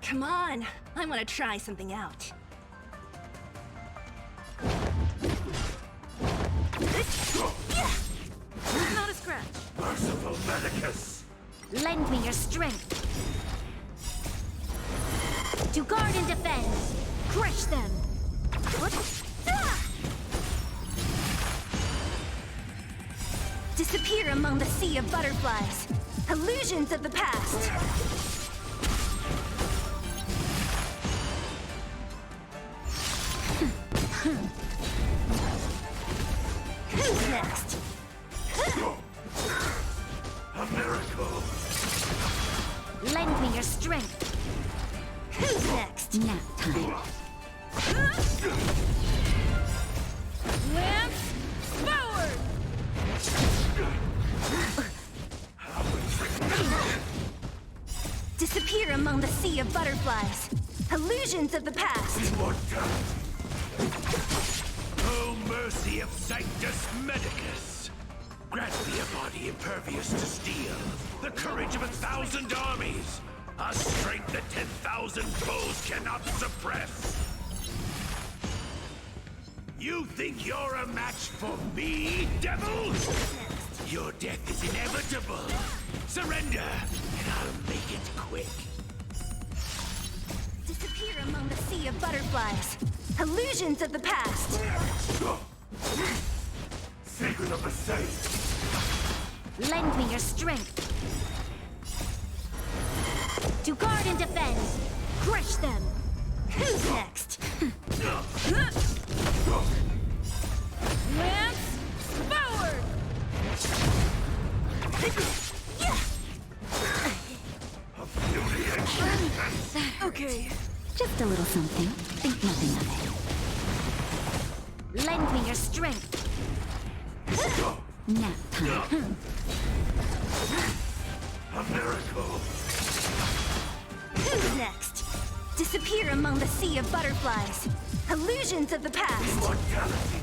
Come on, I want to try something out. Not a scratch. Merciful Medicus! Lend me your strength. To guard and defend. Crush them. What? Disappear among the sea of butterflies. Illusions of the past. Who's next? A miracle! Lend me your strength. Who's next? Nap time. Lance forward! Disappear among the sea of butterflies. Illusions of the past. Immortality! Oh, mercy of Sanctus Medicus! Grant me a body impervious to steel, the courage of 1,000 armies, a strength that 10,000 foes cannot suppress! You think you're a match for me, devil? Your death is inevitable! Surrender, and I'll make it quick. Disappear among the sea of butterflies. Illusions of the past. Secret of the saints! Lend me your strength. To guard and defend. Crush them. Who's next? Lance forward! A beauty and Okay. Just a little something. Think nothing of it. Lend me your strength. Nap time. a miracle! Who's next? Disappear among the sea of butterflies. Illusions of the past. Immortality!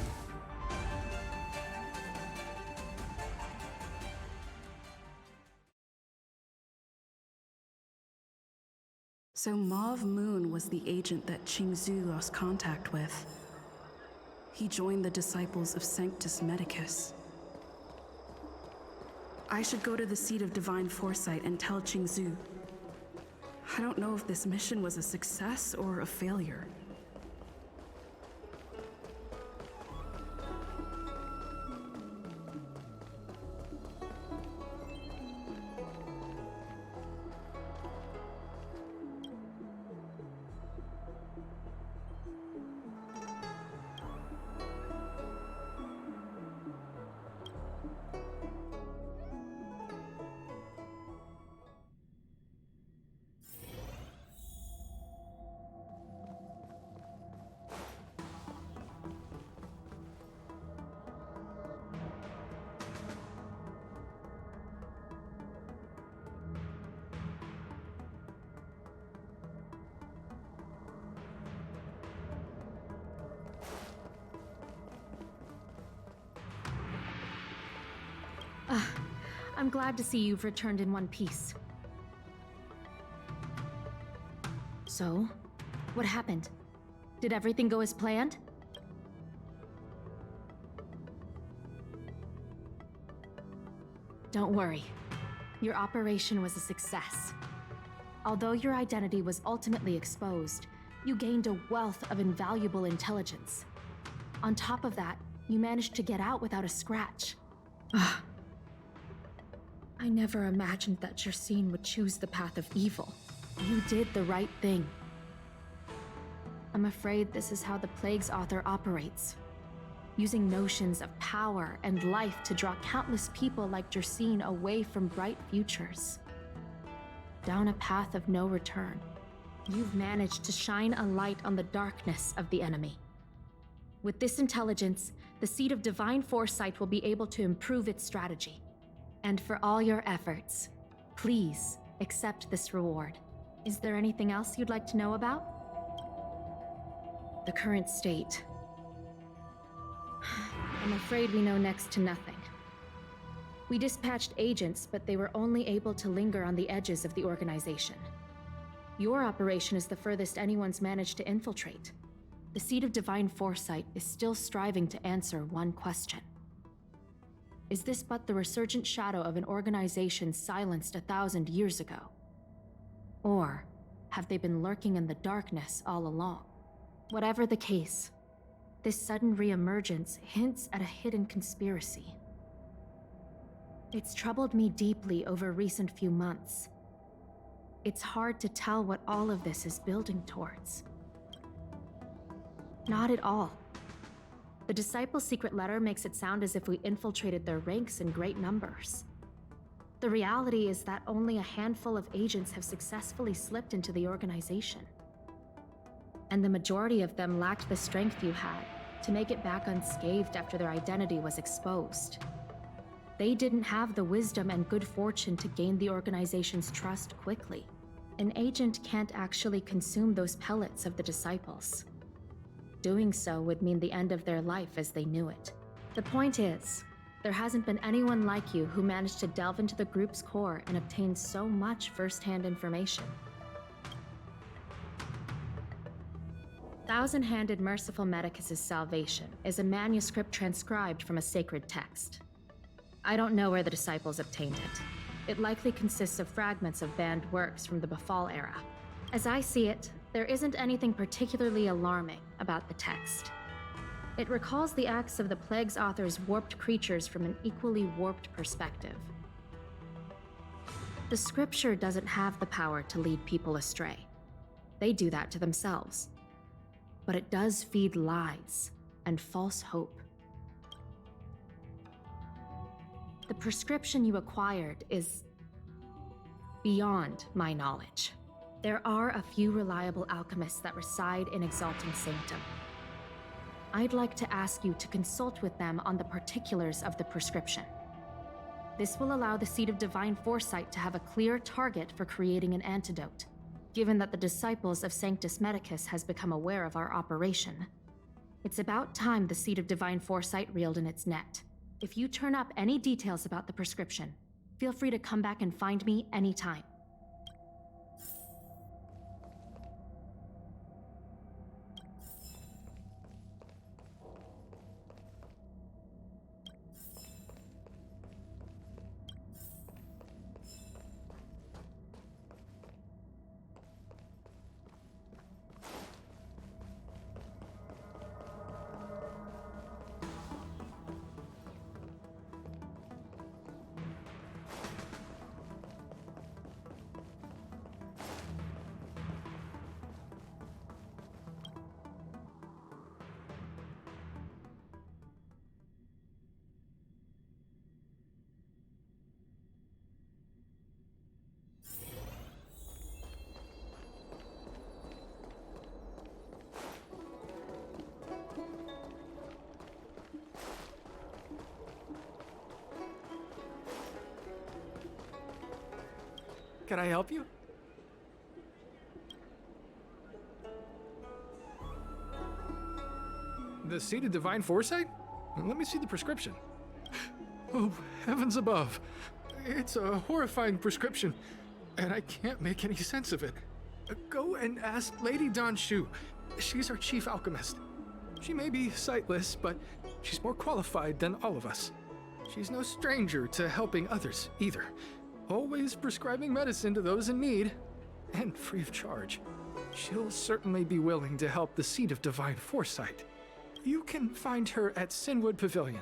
So Mauve Moon was the agent that Qingzhu lost contact with. He joined the disciples of Sanctus Medicus. I should go to the seat of divine foresight and tell Qingzhu. I don't know if this mission was a success or a failure. I'm glad to see you've returned in one piece. So, what happened? Did everything go as planned? Don't worry. Your operation was a success. Although your identity was ultimately exposed, you gained a wealth of invaluable intelligence. On top of that, you managed to get out without a scratch. I never imagined that Jersine would choose the path of evil. You did the right thing. I'm afraid this is how the Plague's author operates, using notions of power and life to draw countless people like Jersine away from bright futures, down a path of no return. You've managed to shine a light on the darkness of the enemy. With this intelligence, the Seat of Divine Foresight will be able to improve its strategy. And for all your efforts, please accept this reward. Is there anything else you'd like to know about? The current state. I'm afraid we know next to nothing. We dispatched agents, but they were only able to linger on the edges of the organization. Your operation is the furthest anyone's managed to infiltrate. The Seed of Divine Foresight is still striving to answer one question. Is this but the resurgent shadow of an organization silenced 1,000 years ago? Or have they been lurking in the darkness all along? Whatever the case, this sudden reemergence hints at a hidden conspiracy. It's troubled me deeply over recent few months. It's hard to tell what all of this is building towards. Not at all. The Disciples' secret letter makes it sound as if we infiltrated their ranks in great numbers. The reality is that only a handful of agents have successfully slipped into the organization. And the majority of them lacked the strength you had to make it back unscathed after their identity was exposed. They didn't have the wisdom and good fortune to gain the organization's trust quickly. An agent can't actually consume those pellets of the Disciples. Doing so would mean the end of their life as they knew it. The point is, there hasn't been anyone like you who managed to delve into the group's core and obtain so much first-hand information. Thousand-Handed Merciful Medicus' Salvation is a manuscript transcribed from a sacred text. I don't know where the Disciples obtained it. It likely consists of fragments of banned works from the Befall era. As I see it, there isn't anything particularly alarming about the text. It recalls the acts of the Plague's author's warped creatures from an equally warped perspective. The scripture doesn't have the power to lead people astray. They do that to themselves. But it does feed lies and false hope. The prescription you acquired is beyond my knowledge. There are a few reliable alchemists that reside in Exalting Sanctum. I'd like to ask you to consult with them on the particulars of the prescription. This will allow the Seed of Divine Foresight to have a clear target for creating an antidote. Given that the Disciples of Sanctus Medicus has become aware of our operation, it's about time the Seed of Divine Foresight reeled in its net. If you turn up any details about the prescription, feel free to come back and find me anytime. Can I help you? The Seed of Divine Foresight? Let me see the prescription. Oh, heavens above. It's a horrifying prescription, and I can't make any sense of it. Go and ask Lady Don Shu. She's our chief alchemist. She may be sightless, but she's more qualified than all of us. She's no stranger to helping others, either. Always prescribing medicine to those in need, and free of charge. She'll certainly be willing to help the Seed of Divine Foresight. You can find her at Sinwood Pavilion.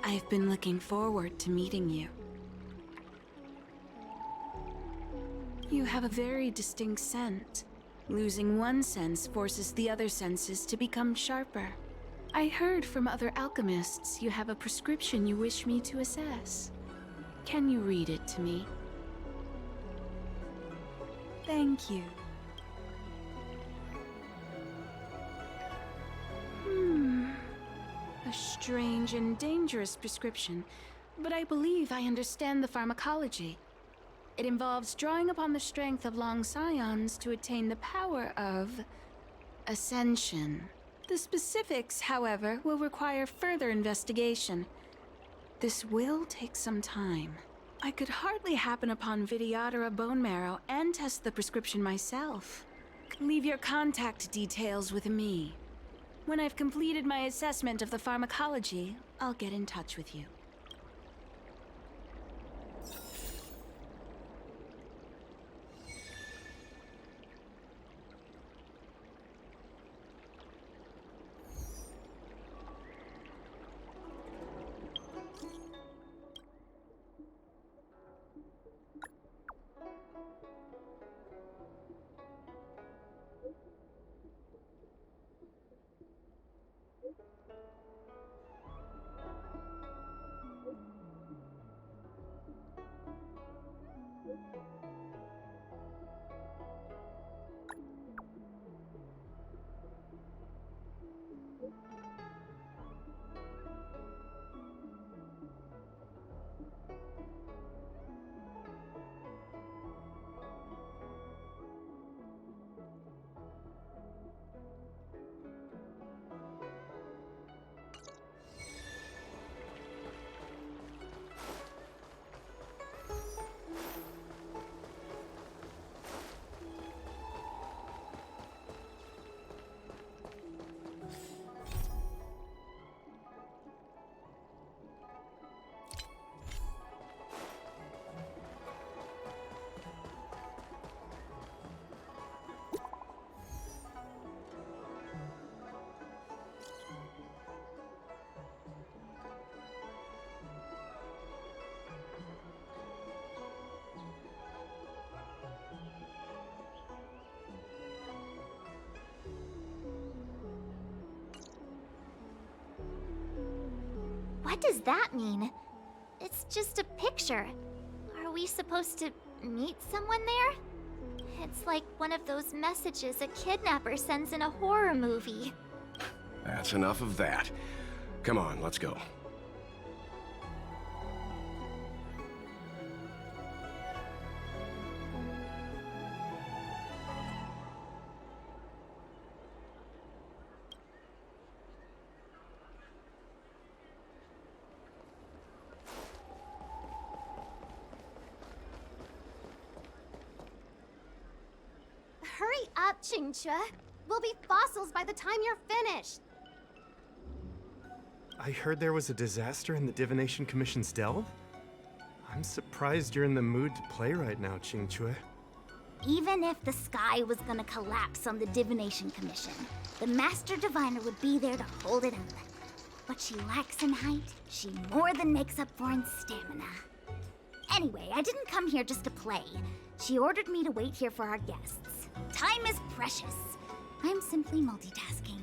I've been looking forward to meeting you. You have a very distinct scent. Losing one sense forces the other senses to become sharper. I heard from other alchemists you have a prescription you wish me to assess. Can you read it to me? Thank you. A strange and dangerous prescription, but I believe I understand the pharmacology. It involves drawing upon the strength of long scions to attain the power of ascension. The specifics, however, will require further investigation. This will take some time. I could hardly happen upon Vidyadhara bone marrow and test the prescription myself. Leave your contact details with me. When I've completed my assessment of the pharmacology, I'll get in touch with you. What does that mean? It's just a picture. Are we supposed to meet someone there? It's like one of those messages a kidnapper sends in a horror movie. That's enough of that. Come on, let's go. Hurry up, Qingque. We'll be fossils by the time you're finished. I heard there was a disaster in the Divination Commission's delve? I'm surprised you're in the mood to play right now, Qingque. Even if the sky was gonna collapse on the Divination Commission, the Master Diviner would be there to hold it up. What she lacks in height, she more than makes up for in stamina. Anyway, I didn't come here just to play. She ordered me to wait here for our guests. Time is precious. I'm simply multitasking.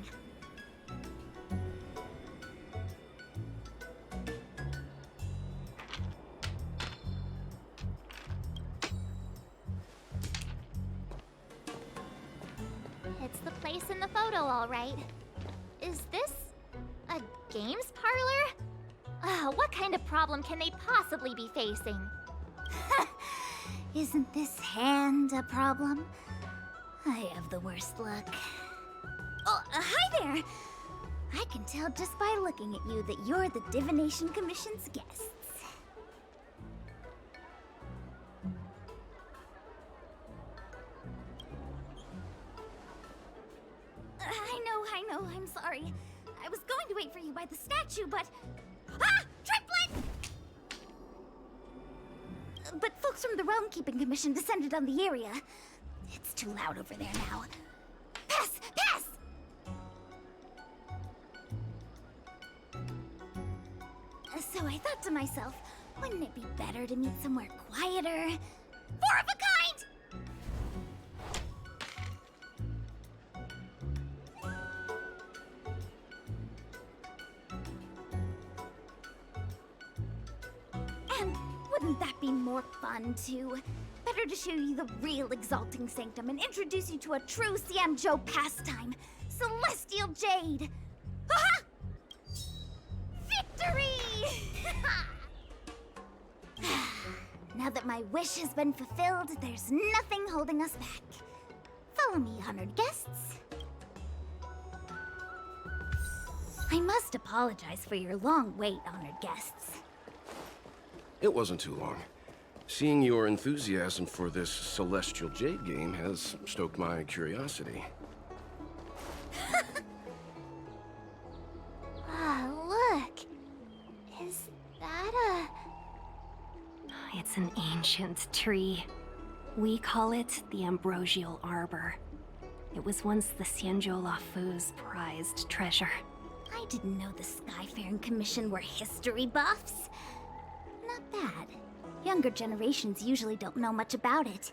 It's the place in the photo, all right. Is this a games parlor? What kind of problem can they possibly be facing? Isn't this hand a problem? I have the worst luck. Oh, hi there! I can tell just by looking at you that you're the Divination Commission's guests. I know, I'm sorry. I was going to wait for you by the statue, but... Ah! Triplet! But folks from the Realm Keeping Commission descended on the area. It's too loud over there now. Pass! Pass! So I thought to myself, wouldn't it be better to meet somewhere quieter? Four of a kind! And Wouldn't that be more fun, too? Better to show you the real Exalting Sanctum and introduce you to a true Xianzhou pastime, Celestial Jade! Ha! Victory! Now that my wish has been fulfilled, there's nothing holding us back. Follow me, honored guests. I must apologize for your long wait, honored guests. It wasn't too long. Seeing your enthusiasm for this Celestial Jade game has stoked my curiosity. Look. Is that It's an ancient tree. We call it the Ambrosial Arbor. It was once the Xianzhou Lafu's prized treasure. I didn't know the Skyfaring Commission were history buffs. Not bad. Younger generations usually don't know much about it.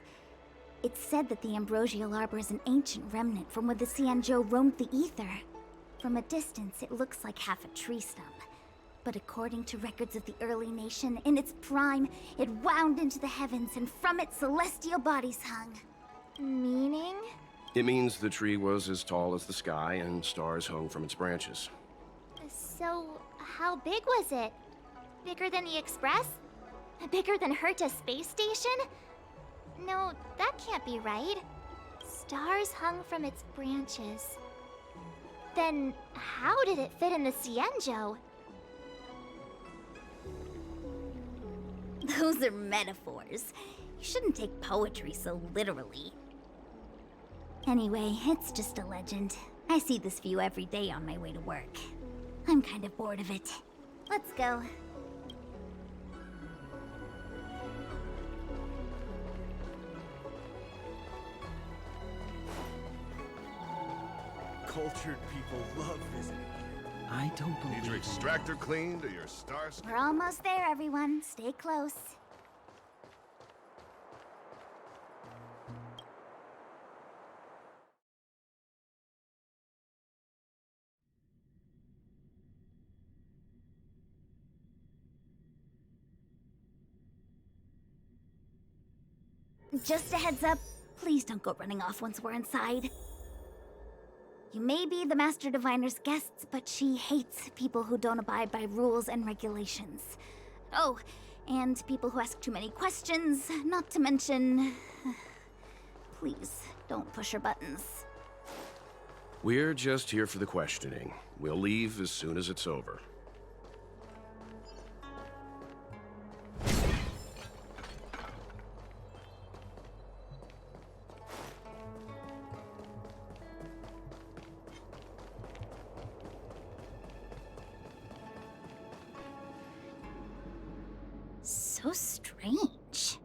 It's said that the Ambrosial Arbor is an ancient remnant from when the Xianzhou roamed the ether. From a distance, it looks like half a tree stump. But according to records of the early nation, in its prime, it wound into the heavens and from it celestial bodies hung. meaning? It means the tree was as tall as the sky and stars hung from its branches. So, how big was it? Bigger than the Express? Bigger than Herta's space station? No, that can't be right. Stars hung from its branches. Then, how did it fit in the Xianzhou? Those are metaphors. You shouldn't take poetry so literally. Anyway, it's just a legend. I see this view every day on my way to work. I'm kind of bored of it. Let's go. Cultured people love visiting here. I don't believe Need your extractor cleaned or your stars? We're almost there, everyone. Stay close. Just a heads up, please don't go running off once we're inside. You may be the Master Diviner's guests, but she hates people who don't abide by rules and regulations. Oh, and people who ask too many questions, not to mention... Please, don't push her buttons. We're just here for the questioning. We'll leave as soon as it's over. So strange.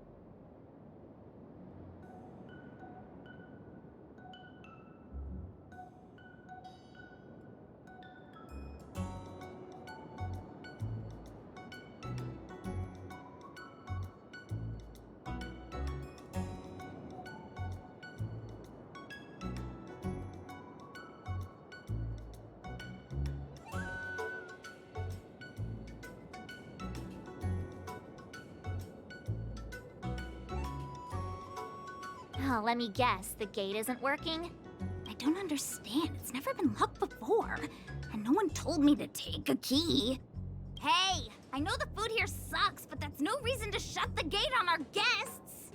Oh, let me guess, the gate isn't working? I don't understand. It's never been locked before. And no one told me to take a key. Hey, I know the food here sucks, but that's no reason to shut the gate on our guests.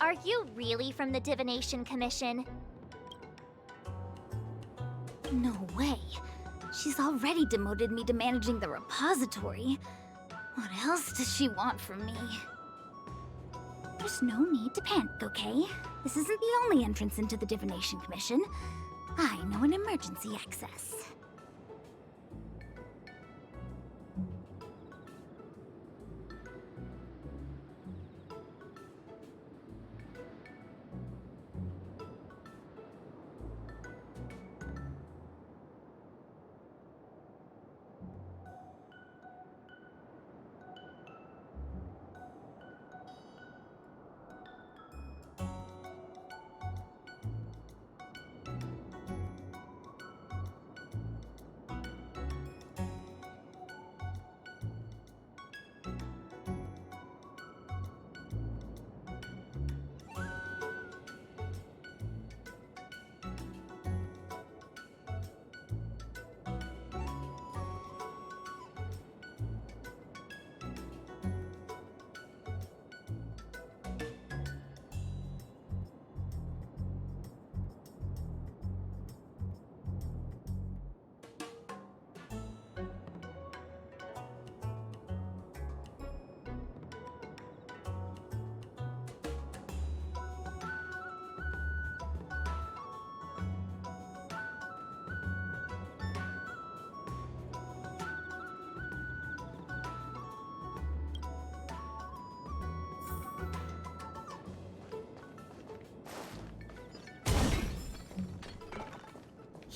Are you really from the Divination Commission? No way. She's already demoted me to managing the repository. What else does she want from me? There's no need to panic, okay? This isn't the only entrance into the Divination Commission. I know an emergency access.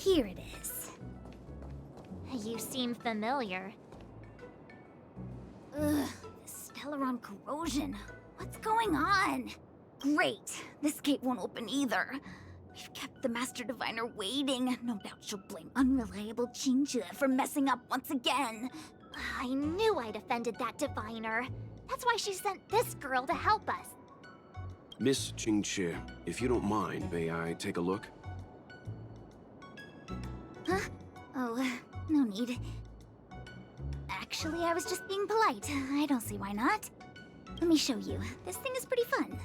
Here it is. You seem familiar. Ugh, this Stellaron corrosion. What's going on? Great. This gate won't open either. We've kept the Master Diviner waiting. No doubt she'll blame unreliable Qingque for messing up once again. I knew I'd offended that diviner. That's why she sent this girl to help us. Miss Qingque, if you don't mind, may I take a look? Huh? Oh, no need. Actually, I was just being polite. I don't see why not. Let me show you. This thing is pretty fun.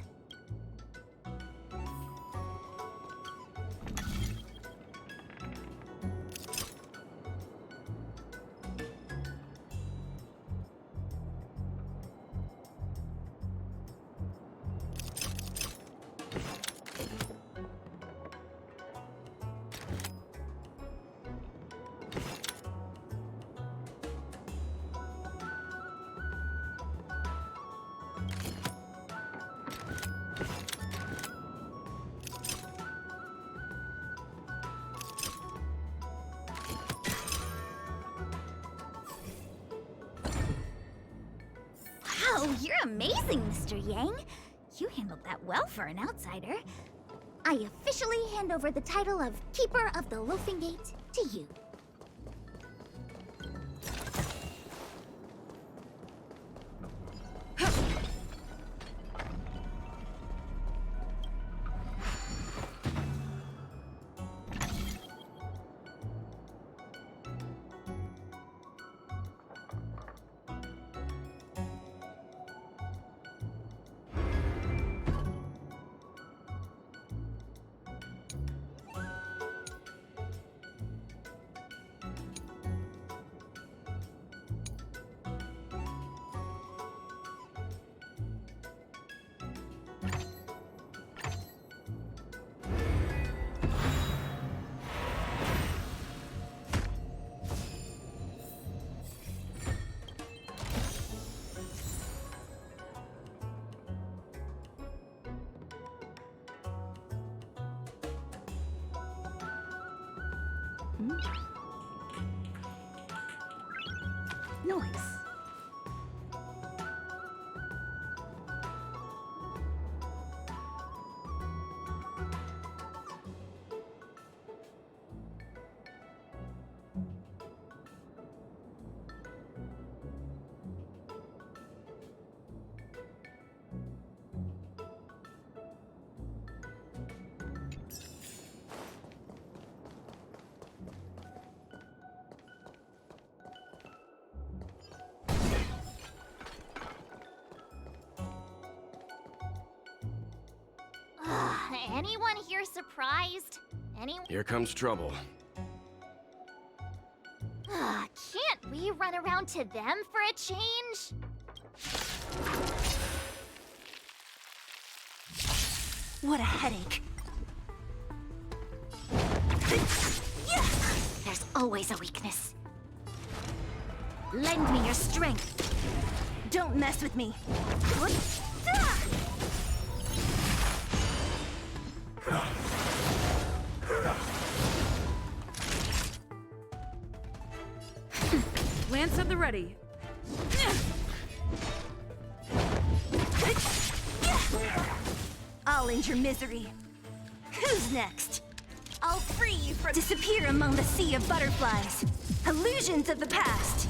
Wow, you're amazing, Mr. Yang. You handled that well for an outsider. I officially hand over the title of Keeper of the Loafing Gate to you. Noise. Anyone here surprised? Anyone? Here comes trouble. Can't we run around to them for a change? What a headache. There's always a weakness. Lend me your strength. Don't mess with me. Lance at the ready. I'll end your misery. Who's next? I'll free you from disappear among the sea of butterflies. Illusions of the past.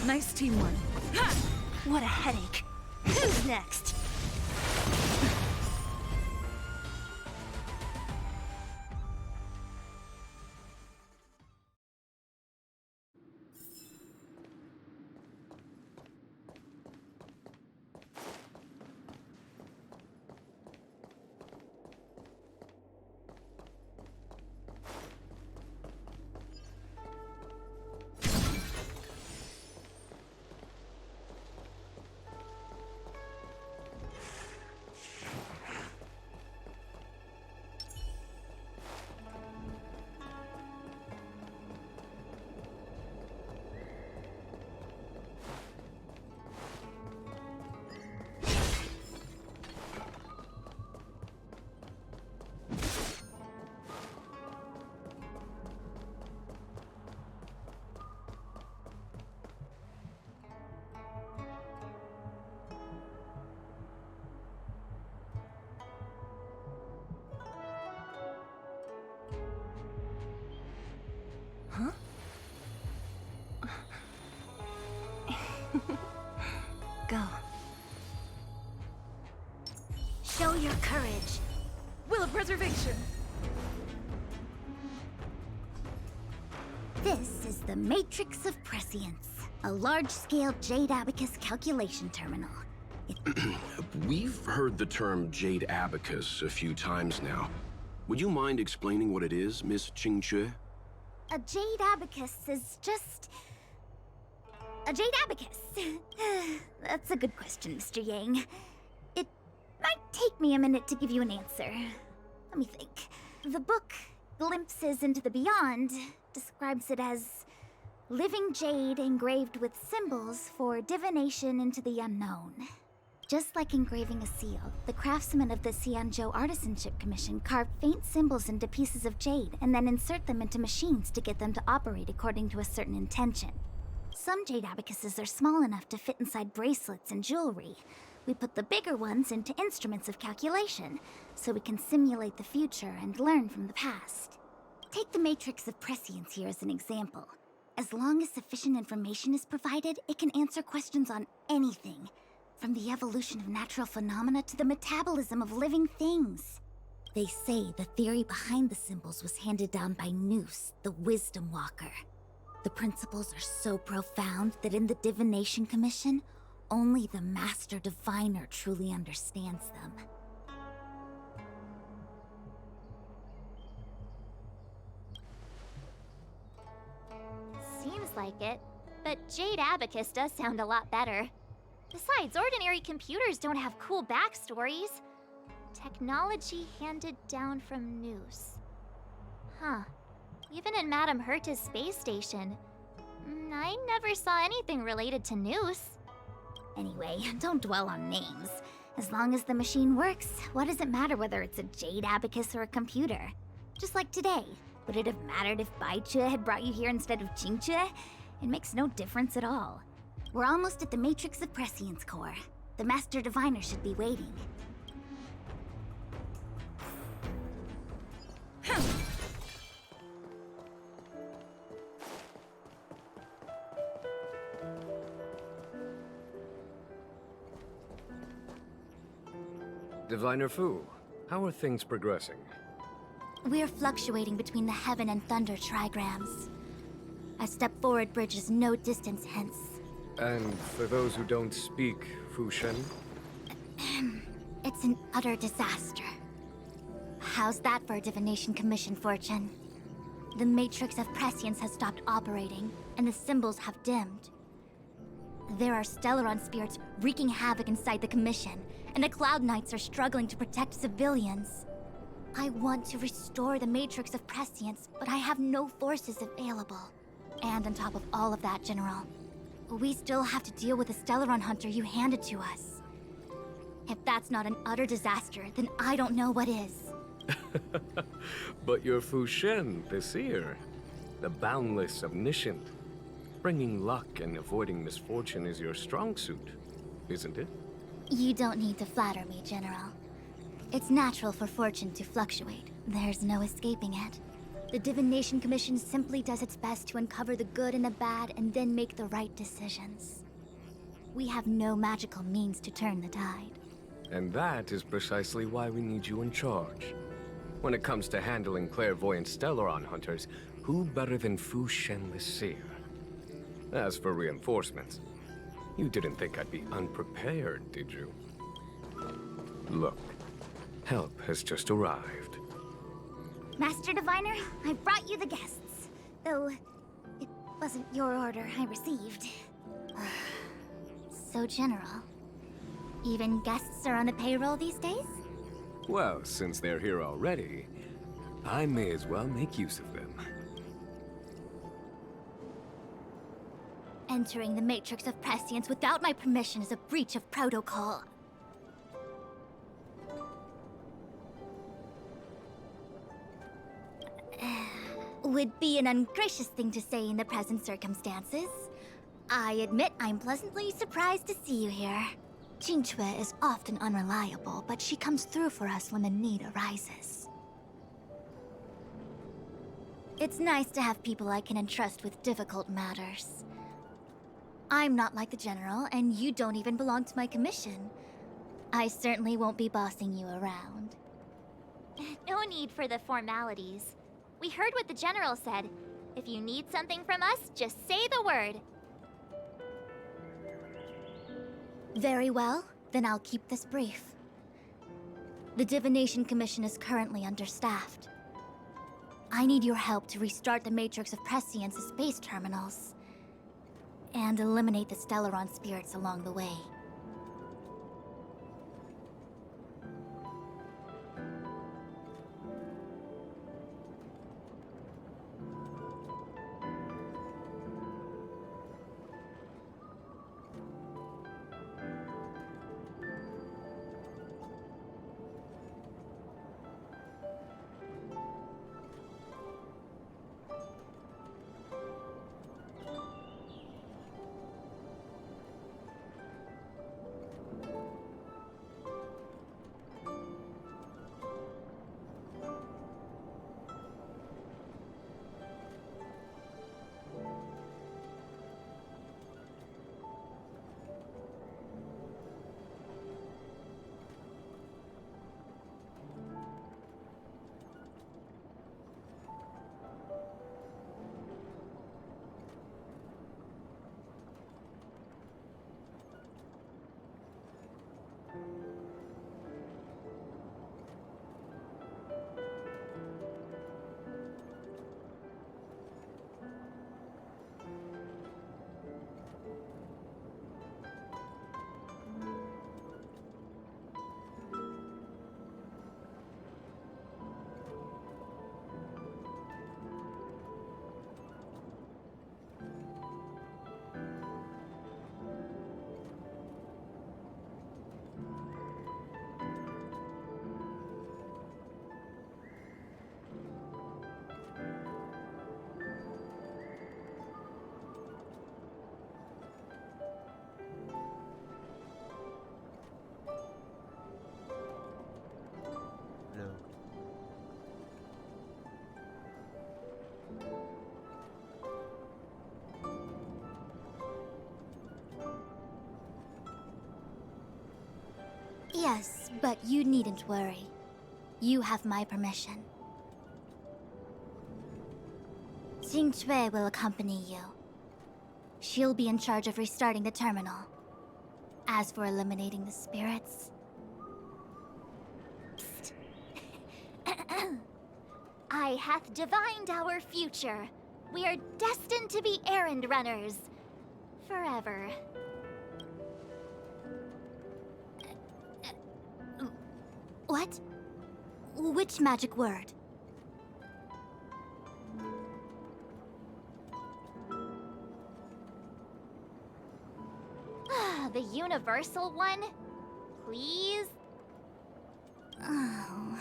Nice teamwork. What a headache. Who's next? Go. Show your courage. Will of preservation. This is the Matrix of Prescience, a large-scale Jade Abacus calculation terminal. We've heard the term Jade Abacus a few times now. Would you mind explaining what it is, Miss Qingque? A Jade Abacus is just... a Jade Abacus. That's a good question, Mr. Yang. It might take me a minute to give you an answer. Let me think. The book, Glimpses into the Beyond, describes it as living jade engraved with symbols for divination into the unknown. Just like engraving a seal, the craftsmen of the Xianzhou Artisanship Commission carve faint symbols into pieces of jade and then insert them into machines to get them to operate according to a certain intention. Some jade abacuses are small enough to fit inside bracelets and jewelry. We put the bigger ones into instruments of calculation, so we can simulate the future and learn from the past. Take the Matrix of Prescience here as an example. As long as sufficient information is provided, it can answer questions on anything, from the evolution of natural phenomena to the metabolism of living things. They say the theory behind the symbols was handed down by Noose, the Wisdom Walker. The principles are so profound that in the Divination Commission, only the Master Diviner truly understands them. Seems like it, but Jade Abacus does sound a lot better. Besides, ordinary computers don't have cool backstories. Technology handed down from Noose. Huh. Even in Madame Herta's space station, I never saw anything related to Noose. Anyway, don't dwell on names. As long as the machine works, what does it matter whether it's a Jade Abacus or a computer? Just like today, would it have mattered if Baichue had brought you here instead of Qingque? It makes no difference at all. We're almost at the Matrix of Prescience core. The Master Diviner should be waiting. Diviner Fu, how are things progressing? We're fluctuating between the Heaven and Thunder trigrams. A step forward bridges no distance hence. And for those who don't speak Fu Shen? It's an utter disaster. How's that for a Divination Commission fortune? The Matrix of Prescience has stopped operating, and the symbols have dimmed. There are Stellaron spirits wreaking havoc inside the Commission, and the Cloud Knights are struggling to protect civilians. I want to restore the Matrix of Prescience, but I have no forces available. And on top of all of that, General, we still have to deal with the Stellaron hunter you handed to us. If that's not an utter disaster, then I don't know what is. But you're Fu Shen, the seer. The boundless, omniscient. Bringing luck and avoiding misfortune is your strong suit, isn't it? You don't need to flatter me, General. It's natural for fortune to fluctuate. There's no escaping it. The Divination Commission simply does its best to uncover the good and the bad and then make the right decisions. We have no magical means to turn the tide. And that is precisely why we need you in charge. When it comes to handling clairvoyant Stellaron hunters, who better than Fu Shen the Seer? As for reinforcements, you didn't think I'd be unprepared, did you? Look, help has just arrived. Master Diviner, I brought you the guests. Though, it wasn't your order I received. So, General, even guests are on the payroll these days? Well, since they're here already, I may as well make use of them. Entering the Matrix of Prescience without my permission is a breach of protocol. Would be an ungracious thing to say in the present circumstances. I admit I'm pleasantly surprised to see you here. Qingque is often unreliable, but she comes through for us when the need arises. It's nice to have people I can entrust with difficult matters. I'm not like the General, and you don't even belong to my commission. I certainly won't be bossing you around. No need for the formalities. We heard what the General said. If you need something from us, just say the word. Very well, then I'll keep this brief. The Divination Commission is currently understaffed. I need your help to restart the Matrix of Prescience's space terminals and eliminate the Stellaron spirits along the way. Yes, but you needn't worry. You have my permission. Xing Chui will accompany you. She'll be in charge of restarting the terminal. As for eliminating the spirits... Psst. I hath divined our future. We are destined to be errand runners. Forever. What? Which magic word? The universal one? Please? Oh...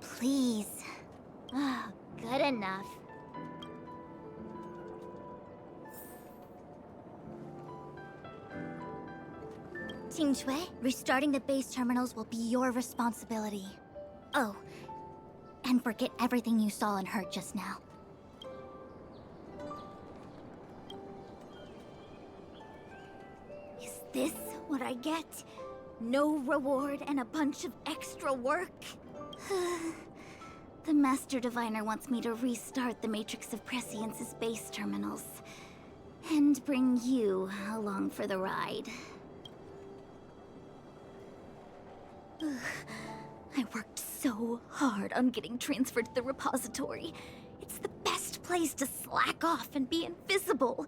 please. Good enough. Xing Chui, restarting the base terminals will be your responsibility. Oh, and forget everything you saw and heard just now. Is this what I get? No reward and a bunch of extra work? The Master Diviner wants me to restart the Matrix of Prescience's base terminals. And bring you along for the ride. I worked so hard on getting transferred to the repository. It's the best place to slack off and be invisible.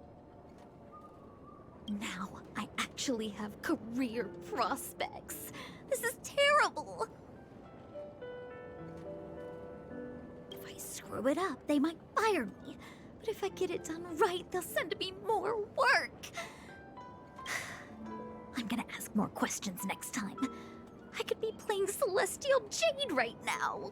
Now I actually have career prospects. This is terrible. If I screw it up, they might fire me. But if I get it done right, they'll send me more work. I'm gonna ask more questions next time. I could be playing Celestial Jade right now.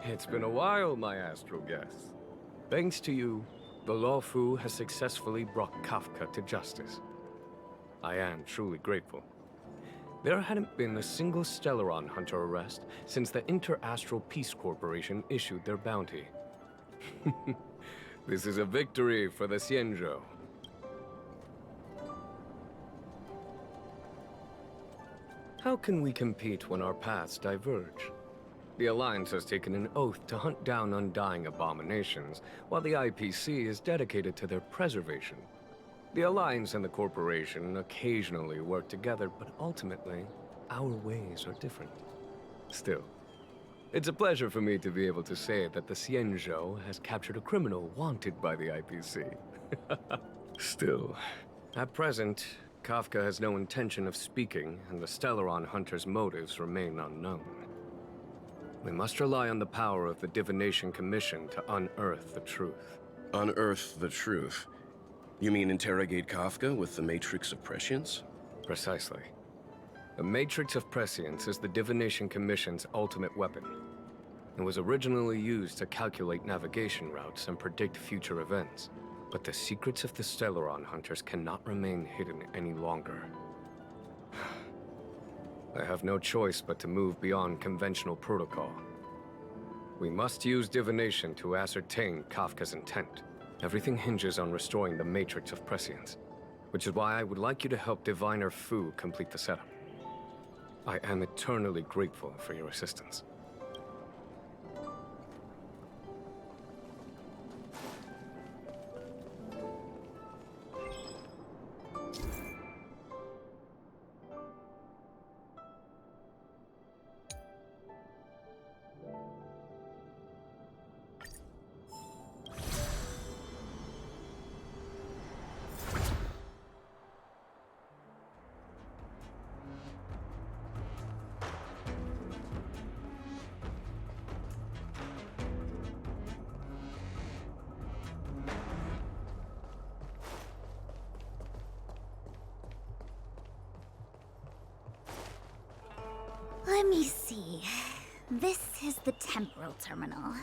It's been a while, my astral guest. Thanks to you, the Lawfu has successfully brought Kafka to justice. I am truly grateful. There hadn't been a single Stellaron hunter arrest since the Inter-Astral Peace Corporation issued their bounty. This is a victory for the Xianzhou. How can we compete when our paths diverge? The Alliance has taken an oath to hunt down undying abominations, while the IPC is dedicated to their preservation. The Alliance and the Corporation occasionally work together, but ultimately, our ways are different. Still, it's a pleasure for me to be able to say that the Xianzhou has captured a criminal wanted by the IPC. Still, at present, Kafka has no intention of speaking, and the Stellaron hunter's motives remain unknown. We must rely on the power of the Divination Commission to unearth the truth. Unearth the truth? You mean interrogate Kafka with the Matrix of Prescience? Precisely. The Matrix of Prescience is the Divination Commission's ultimate weapon. It was originally used to calculate navigation routes and predict future events. But the secrets of the Stellaron hunters cannot remain hidden any longer. I have no choice but to move beyond conventional protocol. We must use divination to ascertain Kafka's intent. Everything hinges on restoring the Matrix of Prescience, which is why I would like you to help Diviner Fu complete the setup. I am eternally grateful for your assistance. Let me see. This is the temporal terminal.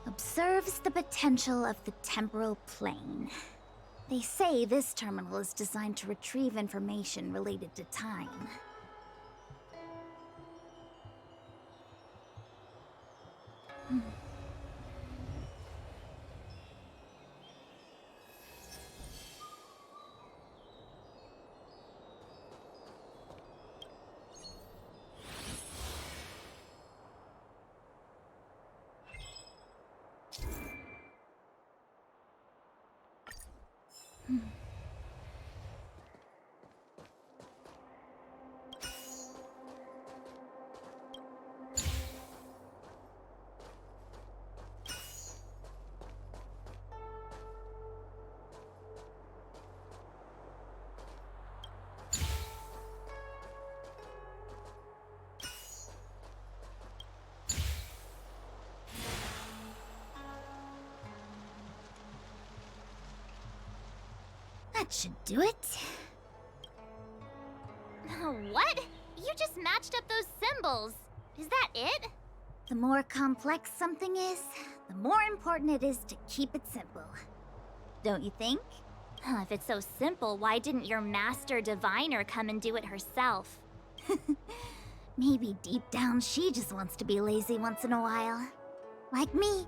Observes the potential of the temporal plane. They say this terminal is designed to retrieve information related to time. That should do it. What? You just matched up those symbols. Is that it? The more complex something is, the more important it is to keep it simple. Don't you think? If it's so simple, why didn't your master diviner come and do it herself? Maybe deep down she just wants to be lazy once in a while. Like me.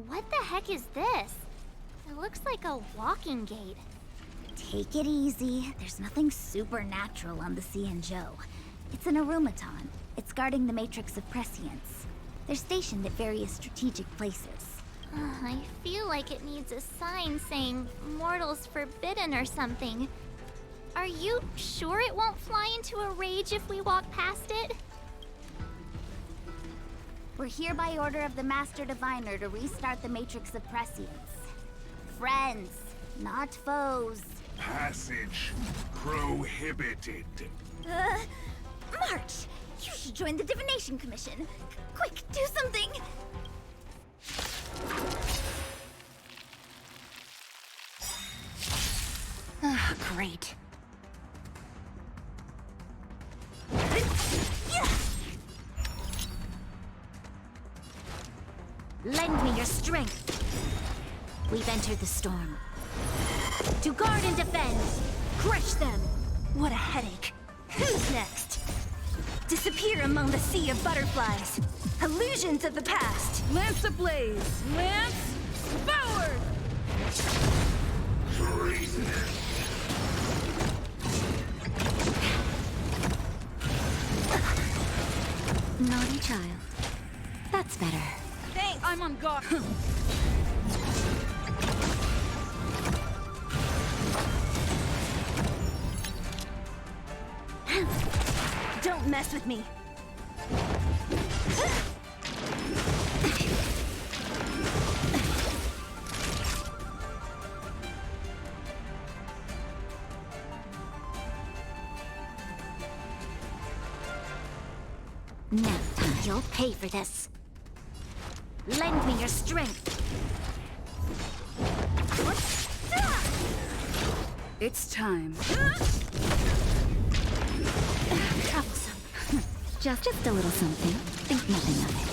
What the heck is this? It looks like a walking gate. Take it easy. There's nothing supernatural on the Cianzhou. It's an arumaton. It's guarding the matrix of prescience. They're stationed at various strategic places. I feel like it needs a sign saying mortals forbidden or something. Are you sure it won't fly into a rage if we walk past it? We're here by order of the Master Diviner to restart the matrix of prescience. Friends, not foes. Passage prohibited. March! You should join the Divination Commission. Quick, do something! Great. Lend me your strength. We've entered the storm. To guard and defend! Crush them! What a headache. Who's next? Disappear among the sea of butterflies. Illusions of the past. Lance ablaze! Lance forward! Naughty child. That's better. Thanks! I'm on guard. Don't mess with me. Now, you'll pay for this. Lend me your strength. It's time. Troublesome. Just a little something. Think nothing of it.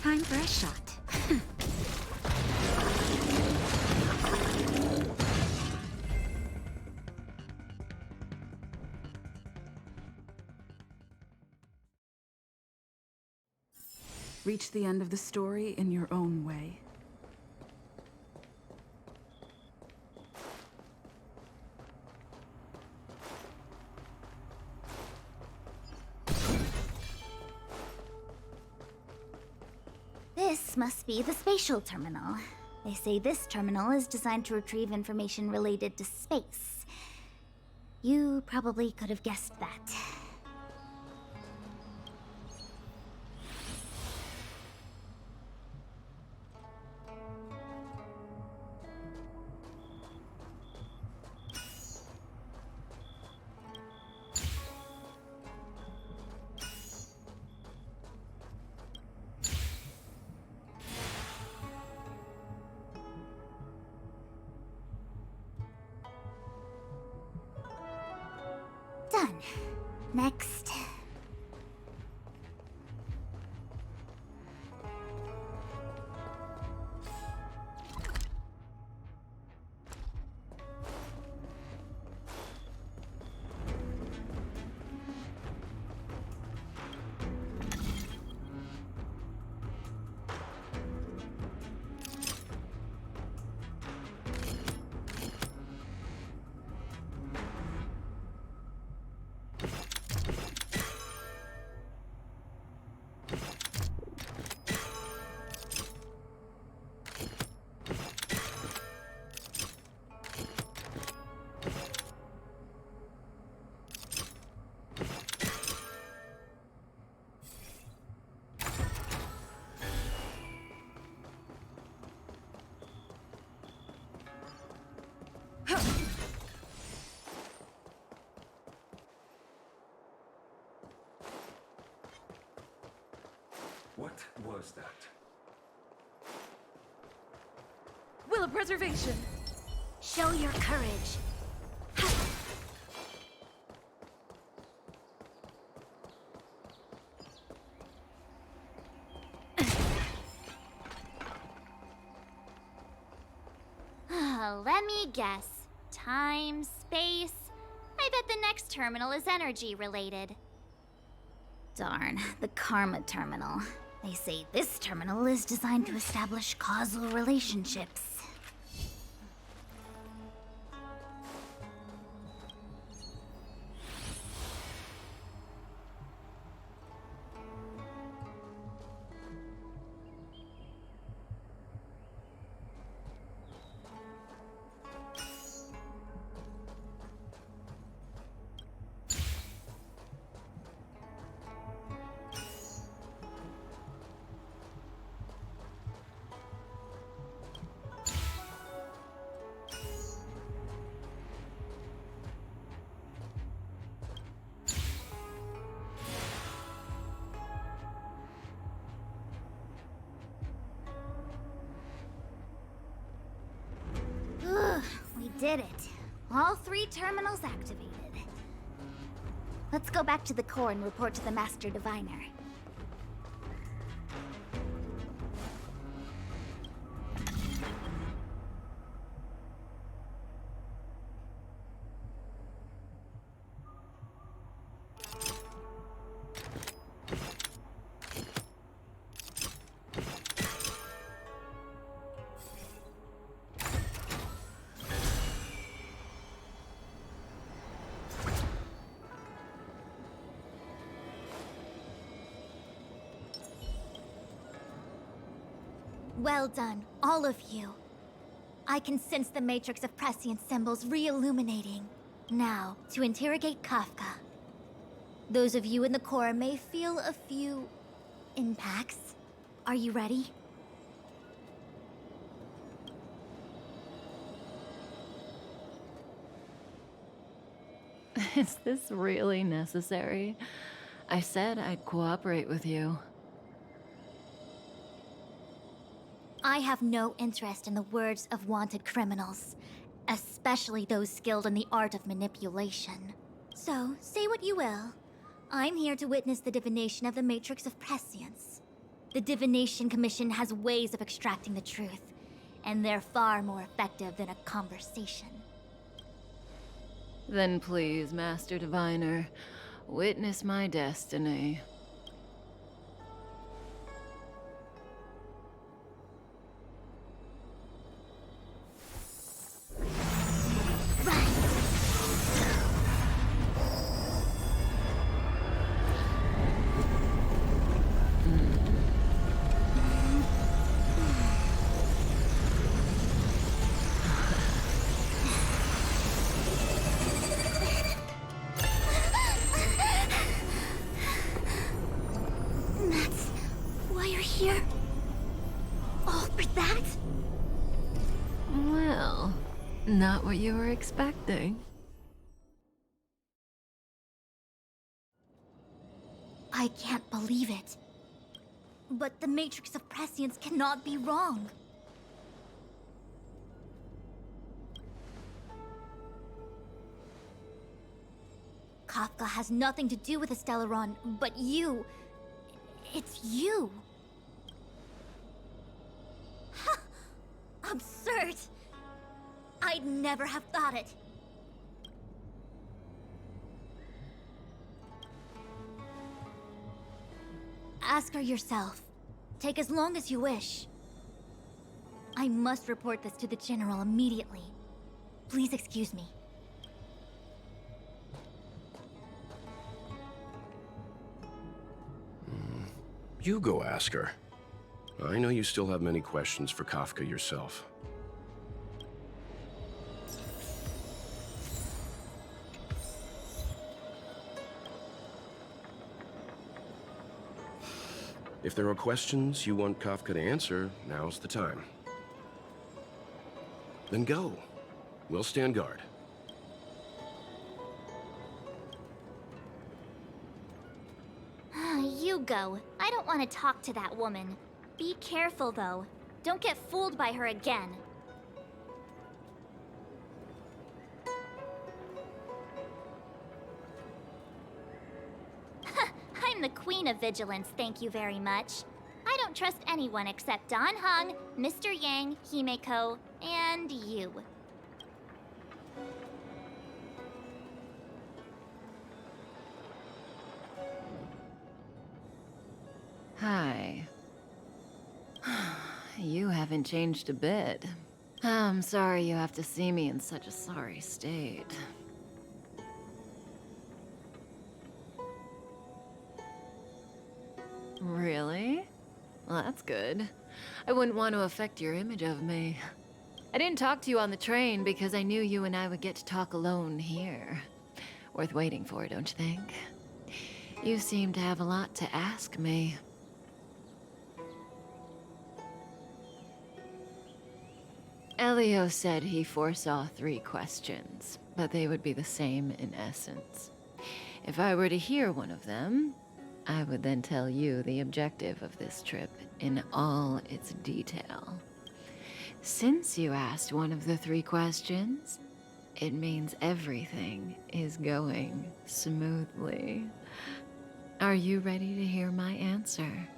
Time for a shot. Reach the end of the story in your own way. This must be the spatial terminal. They say this terminal is designed to retrieve information related to space. You probably could have guessed that. Done. Next. What was that? Will of preservation! Show your courage. Let me guess. Time, space. I bet the next terminal is energy related. Darn, the Karma Terminal. They say this terminal is designed to establish causal relationships. We did it. All 3 terminals activated. Let's go back to the core and report to the Master Diviner. Well done, all of you. I can sense the matrix of prescient symbols re-illuminating. Now, to interrogate Kafka. Those of you in the core may feel a few impacts. Are you ready? Is this really necessary? I said I'd cooperate with you. I have no interest in the words of wanted criminals, especially those skilled in the art of manipulation. So, say what you will. I'm here to witness the divination of the Matrix of Prescience. The Divination Commission has ways of extracting the truth, and they're far more effective than a conversation. Then please, Master Diviner, witness my destiny. That's why you're here? All for that? Well, not what you were expecting. I can't believe it. But the Matrix of Prescience cannot be wrong. Kafka has nothing to do with the Stellaron, but you... It's you. Ha! Absurd! I'd never have thought it. Ask her yourself. Take as long as you wish. I must report this to the General immediately. Please excuse me. You go ask her. I know you still have many questions for Kafka yourself. If there are questions you want Kafka to answer, now's the time. Then go. We'll stand guard. You go. I don't want to talk to that woman. Be careful, though. Don't get fooled by her again. I'm the queen of vigilance, thank you very much. I don't trust anyone except Don Hung, Mr. Yang, Himeko, and you. Hi. You haven't changed a bit. I'm sorry you have to see me in such a sorry state. Really? Well, that's good. I wouldn't want to affect your image of me. I didn't talk to you on the train because I knew you and I would get to talk alone here. Worth waiting for, don't you think? You seem to have a lot to ask me. Elio said he foresaw 3 questions, but they would be the same in essence. If I were to hear one of them, I would then tell you the objective of this trip in all its detail. Since you asked one of the 3 questions, it means everything is going smoothly. Are you ready to hear my answer?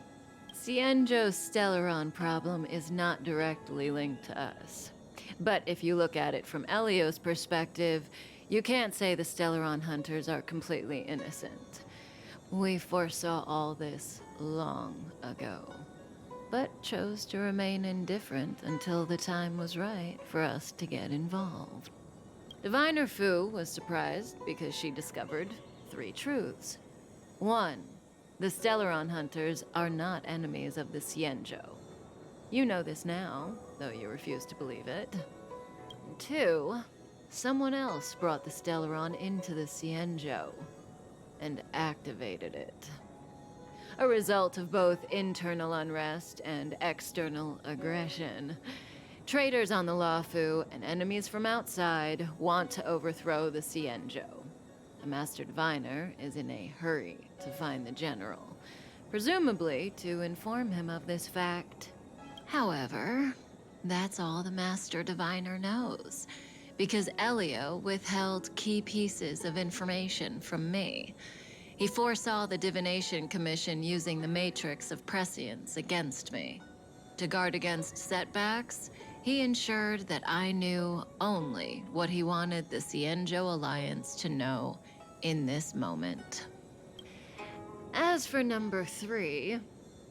Cienjo's Stellaron problem is not directly linked to us. But if you look at it from Elio's perspective, you can't say the Stellaron hunters are completely innocent. We foresaw all this long ago, but chose to remain indifferent until the time was right for us to get involved. Diviner Fu was surprised because she discovered 3 truths. 1. The Stellaron hunters are not enemies of the Cienjo. You know this now, though you refuse to believe it. 2. Someone else brought the Stellaron into the Cienjo and activated it. A result of both internal unrest and external aggression. Traitors on the Luofu and enemies from outside want to overthrow the Cienjo. The Master Diviner is in a hurry to find the General, presumably to inform him of this fact. However, that's all the Master Diviner knows, because Elio withheld key pieces of information from me. He foresaw the Divination Commission using the Matrix of Prescience against me. To guard against setbacks, he ensured that I knew only what he wanted the Cienjo Alliance to know in this moment. As for number 3,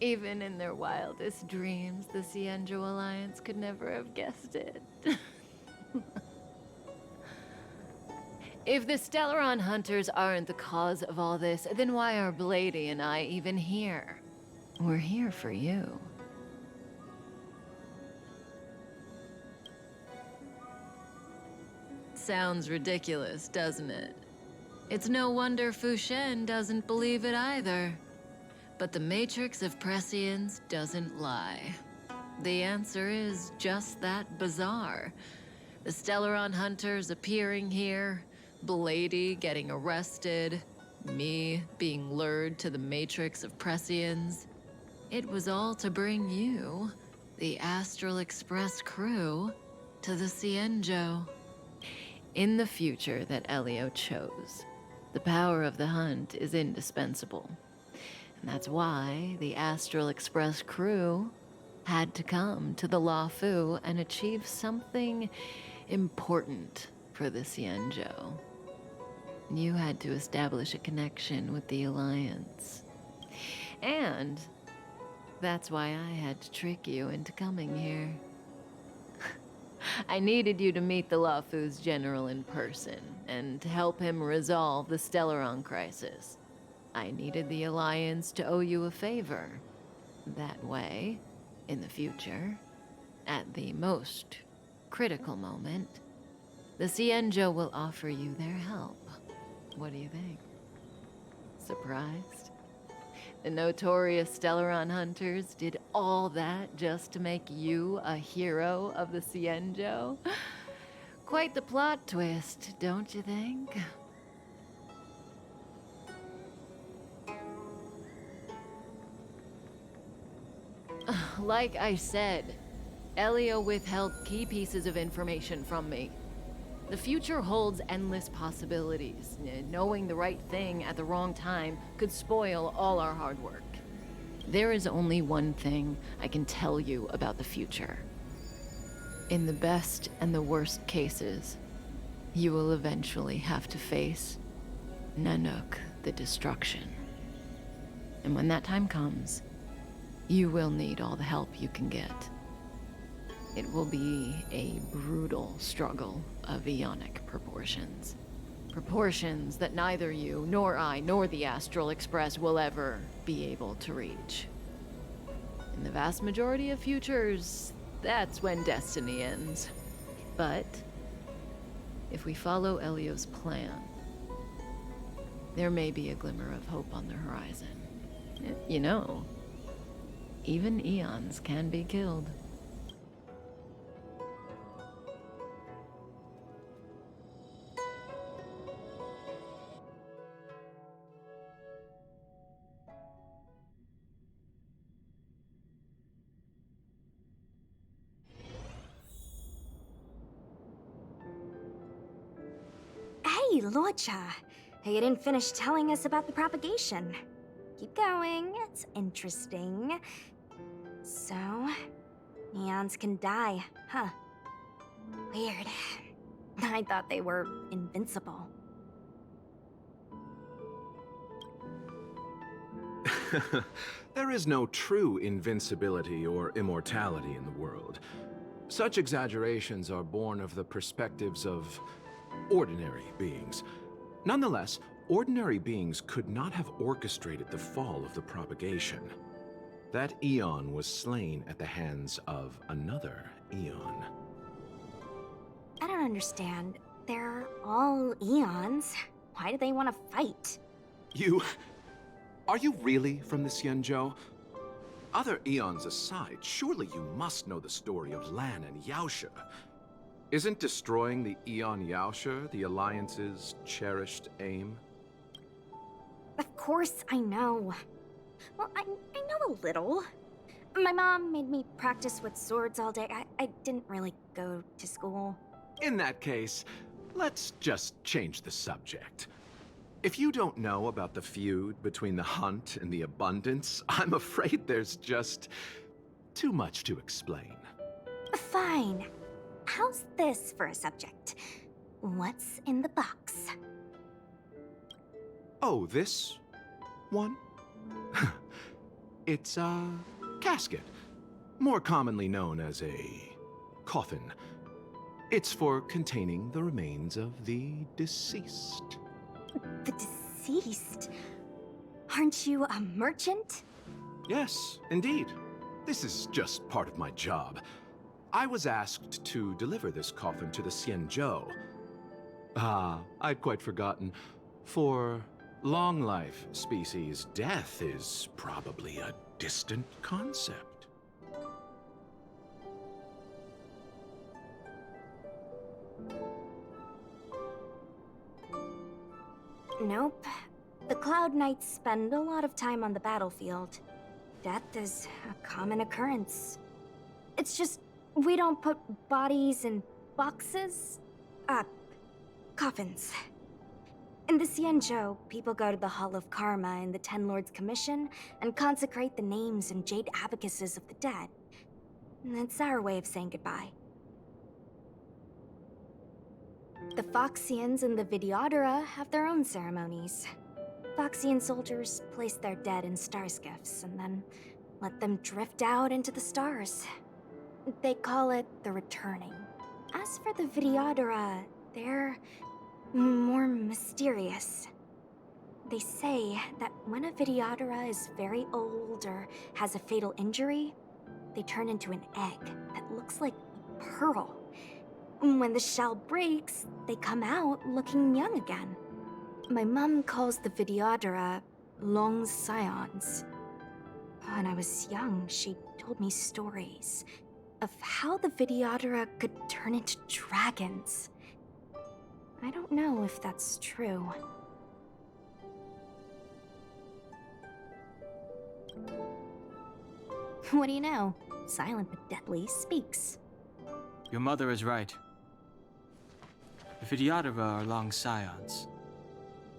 even in their wildest dreams, the Cienjo Alliance could never have guessed it. If the Stellaron hunters aren't the cause of all this, then why are Blady and I even here? We're here for you. Sounds ridiculous, doesn't it? It's no wonder Fu Shen doesn't believe it either. But the Matrix of Prescience doesn't lie. The answer is just that bizarre. The Stellaron hunters appearing here, Blady getting arrested, me being lured to the Matrix of Prescience. It was all to bring you, the Astral Express crew, to the Cienjo. In the future that Elio chose, the power of the hunt is indispensable. And that's why the Astral Express crew had to come to the Luofu and achieve something important for the Cienjo. You had to establish a connection with the Alliance. And that's why I had to trick you into coming here. I needed you to meet the Luofu's general in person and to help him resolve the Stellaron crisis. I needed the Alliance to owe you a favor. That way, in the future, at the most critical moment, the Cienjo will offer you their help. What do you think? Surprised? The notorious Stellaron hunters did all that just to make you a hero of the Cienjo? Quite the plot twist, don't you think? Like I said, Elio withheld key pieces of information from me. The future holds endless possibilities. Knowing the right thing at the wrong time could spoil all our hard work. There is only one thing I can tell you about the future. In the best and the worst cases, you will eventually have to face Nanook the Destruction. And when that time comes, You will need all the help you can get. It will be a brutal struggle of Aeonic proportions. Proportions that neither you, nor I, nor the Astral Express will ever be able to reach. In the vast majority of futures, that's when destiny ends. But if we follow Elio's plan, there may be a glimmer of hope on the horizon. You know, even eons can be killed. Hey, Lorcha. You didn't finish telling us about the propagation. Keep going, it's interesting. So, neons can die, huh? Weird. I thought they were invincible. There is no true invincibility or immortality in the world. Such exaggerations are born of the perspectives of ordinary beings. Nonetheless, ordinary beings could not have orchestrated the fall of the propagation. That eon was slain at the hands of another eon. I don't understand. They're all eons. Why do they want to fight? Are you really from the Xianzhou? Other eons aside, surely you must know the story of Lan and Yaoshe. Isn't destroying the Eon Yaoshe the Alliance's cherished aim? Of course I know. Well, I know a little. My mom made me practice with swords all day. I didn't really go to school. In that case, let's just change the subject. If you don't know about the feud between the Hunt and the Abundance, I'm afraid there's just too much to explain. Fine. How's this for a subject? What's in the box? Oh, this one? It's a casket, more commonly known as a coffin. It's for containing the remains of the deceased. The deceased? Aren't you a merchant? Yes, indeed. This is just part of my job. I was asked to deliver this coffin to the Xianzhou. I'd quite forgotten. For long life species, death is probably a distant concept. Nope. The Cloud Knights spend a lot of time on the battlefield. Death is a common occurrence. It's just, we don't put bodies in boxes? Coffins. In the Xianzhou, people go to the Hall of Karma in the Ten Lords Commission and consecrate the names and jade abacuses of the dead. That's our way of saying goodbye. The Foxians and the Videodora have their own ceremonies. Foxian soldiers place their dead in star skiffs and then let them drift out into the stars. They call it the returning. As for the Videodora, they're more mysterious. They say that when a Videodora is very old or has a fatal injury, they turn into an egg that looks like a pearl. When the shell breaks, they come out looking young again. My mom calls the Videodora long scions. When I was young, she told me stories of how the Videodora could turn into dragons. I don't know if that's true. What do you know? Silent but deadly speaks. Your mother is right. The Videodora are long scions.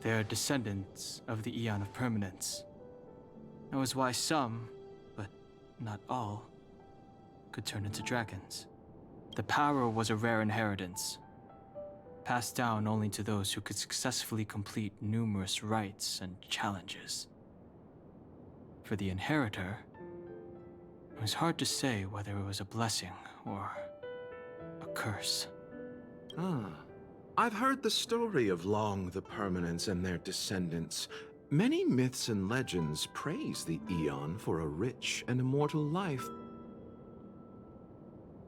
They are descendants of the Eon of Permanence. That was why some, but not all, could turn into dragons. The power was a rare inheritance, passed down only to those who could successfully complete numerous rites and challenges. For the inheritor, It was hard to say whether it was a blessing or a curse. Ah. I've heard the story of Long the Permanents and their descendants. Many myths and legends praise the Eon for a rich and immortal life.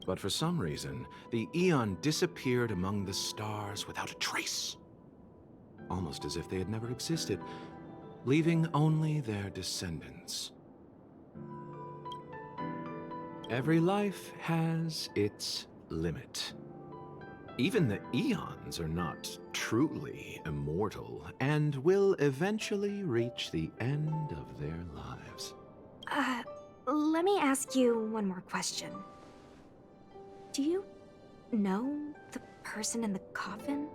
But for some reason, the Eon disappeared among the stars without a trace. Almost as if they had never existed, leaving only their descendants. Every life has its limit. Even the Eons are not truly immortal and will eventually reach the end of their lives. Let me ask you one more question. Do you know the person in the coffin?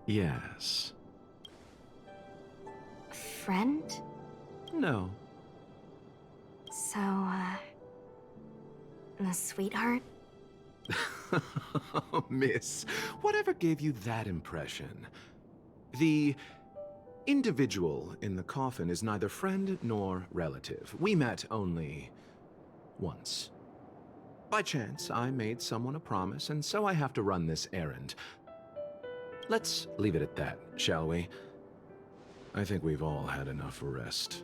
Yes. Friend? No. So, a sweetheart? Miss, whatever gave you that impression? The individual in the coffin is neither friend nor relative. We met only once. By chance, I made someone a promise, and so I have to run this errand. Let's leave it at that, shall we? I think we've all had enough rest.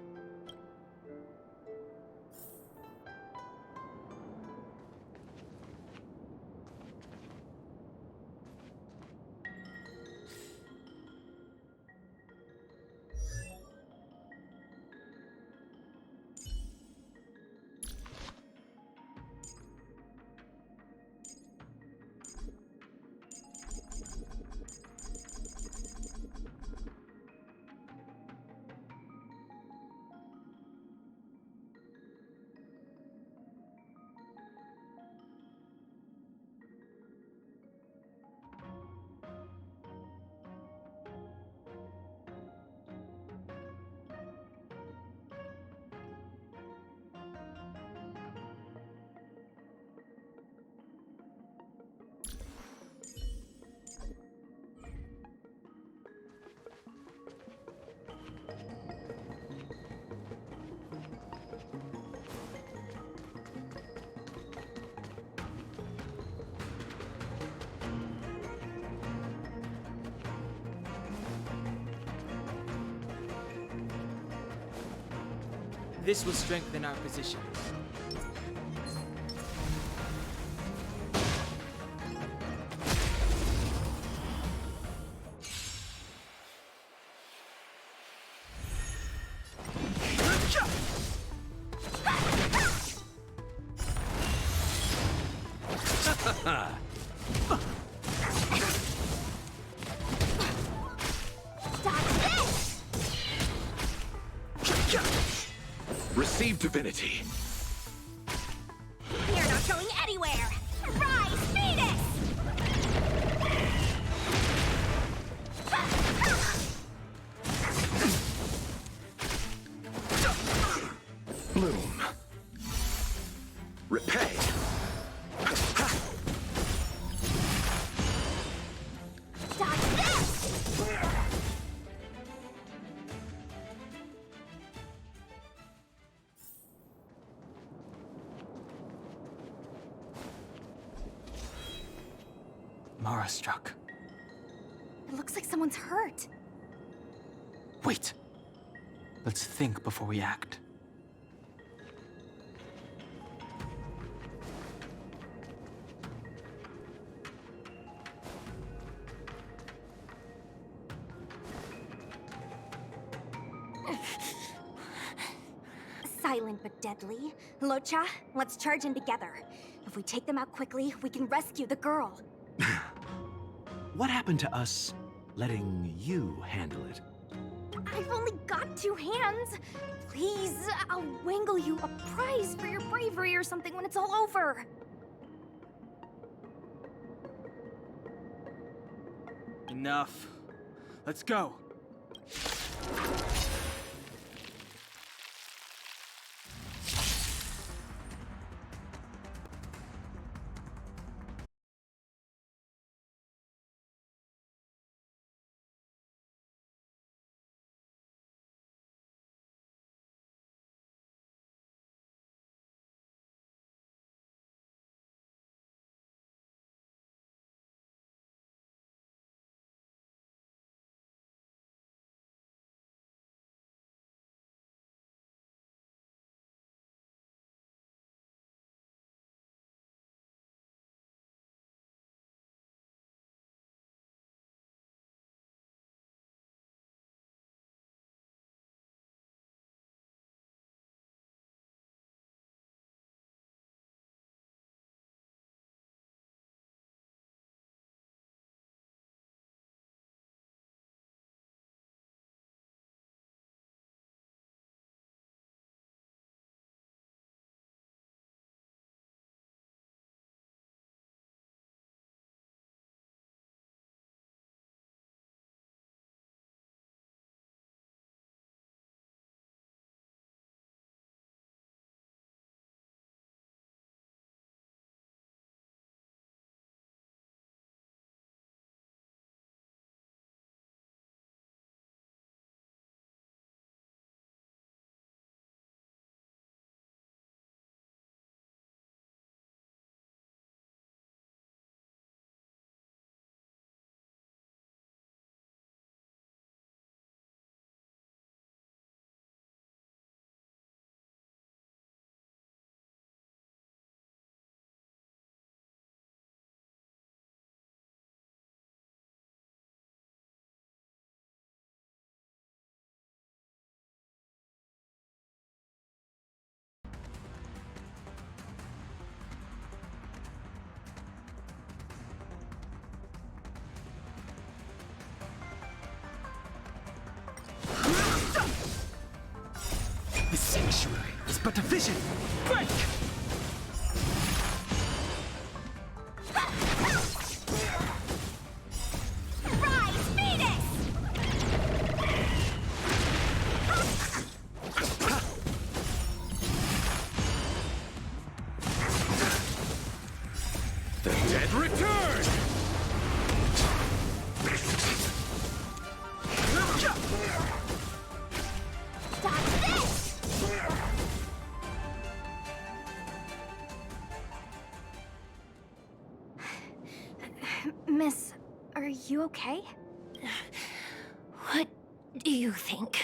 This will strengthen our position. Receive divinity. You're not going anywhere! Rise, Venus! Bloom. Repay. Dodge this! Mara struck. It looks like someone's hurt. Wait. Let's think before we act. Silent but deadly. Locha, let's charge in together. If we take them out quickly, we can rescue the girl. What happened to us letting you handle it? I've only got 2 hands. Please, I'll wangle you a prize for your bravery or something when it's all over. Enough. Let's go. But the vision! Break! Rise, Venus! The dead return! Stop this! Miss, are you okay? What do you think?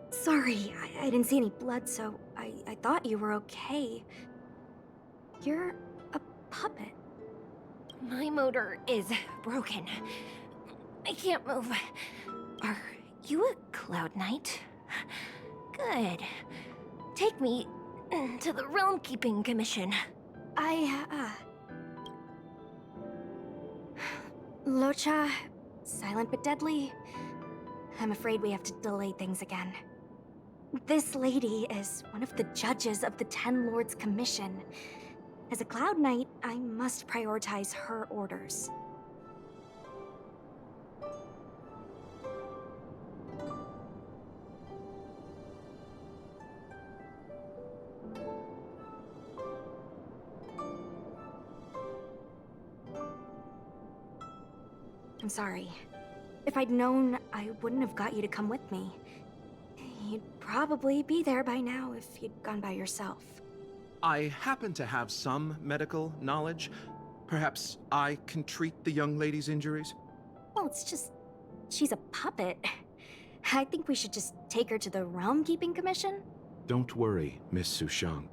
Sorry, I didn't see any blood, so I thought you were okay. You're a puppet. My motor is broken. I can't move. Are you a Cloud Knight? Good. Take me to the Realm Keeping Commission. Locha, silent but deadly. I'm afraid we have to delay things again. This lady is one of the judges of the Ten Lords Commission. As a Cloud Knight, I must prioritize her orders. I'm sorry. If I'd known, I wouldn't have got you to come with me. You'd probably be there by now if you'd gone by yourself. I happen to have some medical knowledge. Perhaps I can treat the young lady's injuries? Well, it's just... she's a puppet. I think we should just take her to the Realm Keeping Commission? Don't worry, Miss Sushang.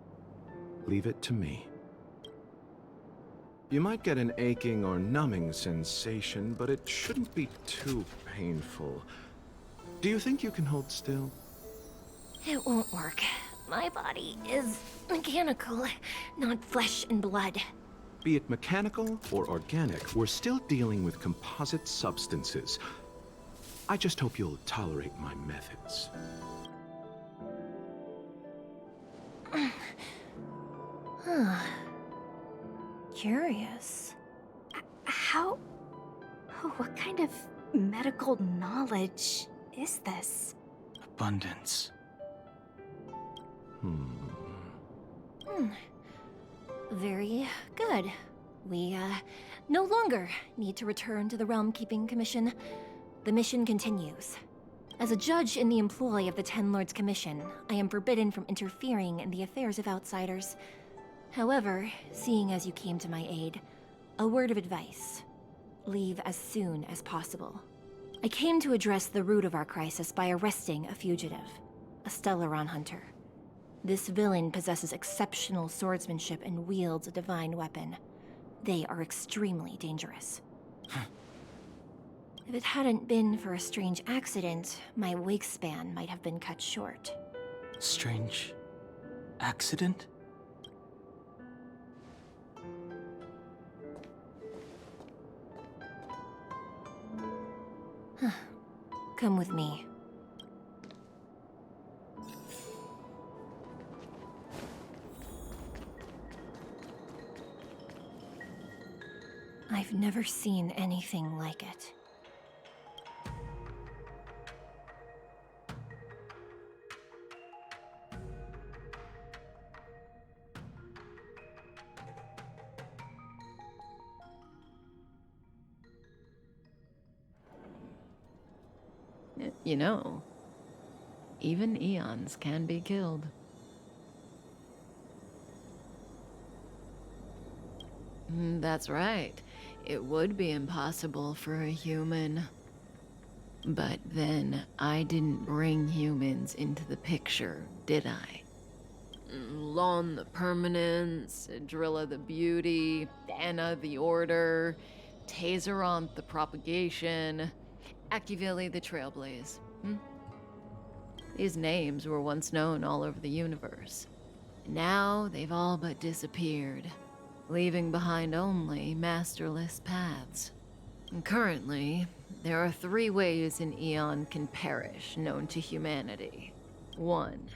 Leave it to me. You might get an aching or numbing sensation, but it shouldn't be too painful. Do you think you can hold still? It won't work. My body is mechanical, not flesh and blood. Be it mechanical or organic, we're still dealing with composite substances. I just hope you'll tolerate my methods. Curious. How... what kind of medical knowledge is this? Abundance. Very good. We, no longer need to return to the Realm Keeping Commission. The mission continues. As a judge in the employ of the Ten Lords Commission, I am forbidden from interfering in the affairs of outsiders. However, seeing as you came to my aid, a word of advice. Leave as soon as possible. I came to address the root of our crisis by arresting a fugitive, a Stellaron hunter. This villain possesses exceptional swordsmanship and wields a divine weapon. They are extremely dangerous. If it hadn't been for a strange accident, my wake span might have been cut short. Strange accident? Come with me. I've never seen anything like it. You know, even eons can be killed. That's right. It would be impossible for a human. But then, I didn't bring humans into the picture, did I? Lon the Permanence, Drilla the Beauty, Anna the Order, Tazeronth the Propagation, Akivili the Trailblaze. These names were once known all over the universe. Now they've all but disappeared, leaving behind only masterless paths. And currently, there are 3 ways an Eon can perish known to humanity. 1.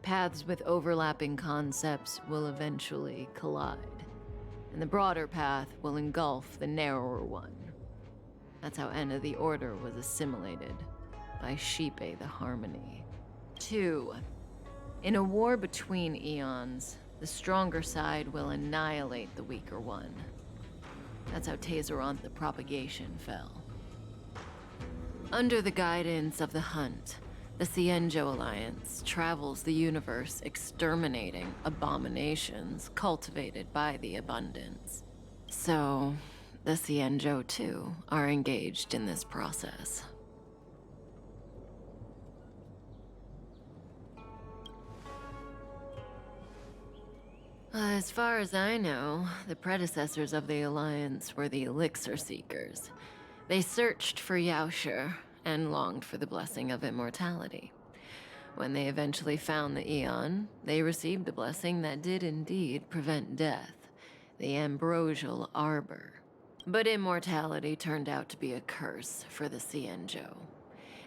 paths with overlapping concepts will eventually collide, and the broader path will engulf the narrower one. That's how End of the Order was assimilated by Sheepe the Harmony. 2. In a war between eons, the stronger side will annihilate the weaker one. That's how Tazeronth the Propagation fell. Under the guidance of the Hunt, the Cienjo Alliance travels the universe exterminating abominations cultivated by the Abundance. So, the Cienjo, too, are engaged in this process. As far as I know, the predecessors of the Alliance were the Elixir Seekers. They searched for Yaoshi and longed for the blessing of immortality. When they eventually found the Eon, they received the blessing that did indeed prevent death, the Ambrosial Arbor. But immortality turned out to be a curse for the Cienjo.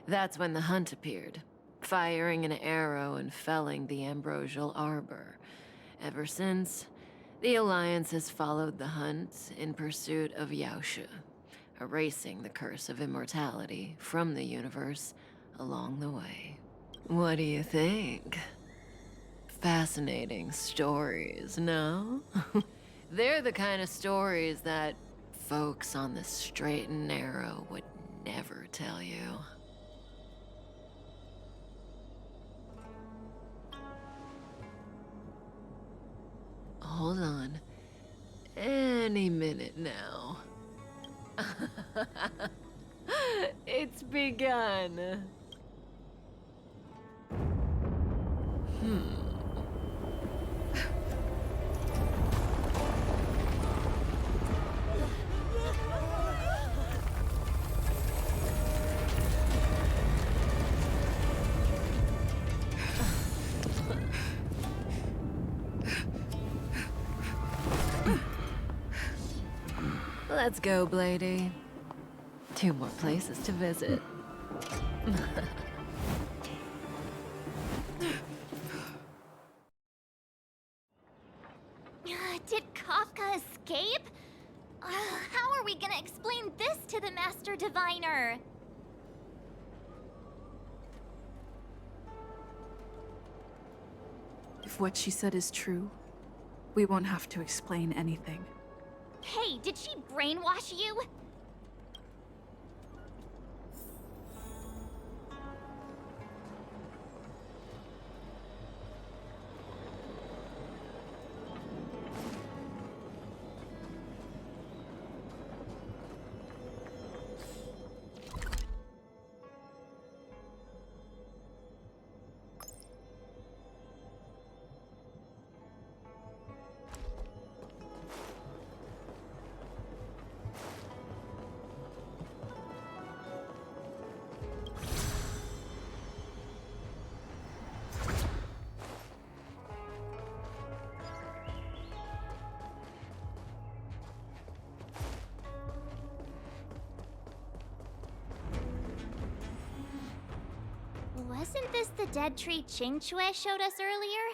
That's when the Hunt appeared, firing an arrow and felling the Ambrosial Arbor. Ever since, the Alliance has followed the Hunt in pursuit of Yaoshi, erasing the curse of immortality from the universe along the way. What do you think? Fascinating stories, no? They're the kind of stories that folks on the straight and narrow would never tell you. Hold on. Any minute now. It's begun. Let's go, Blady. 2 more places to visit. Did Kafka escape? How are we gonna explain this to the Master Diviner? If what she said is true, we won't have to explain anything. Hey, did she brainwash you? Wasn't this the dead tree Qingque showed us earlier?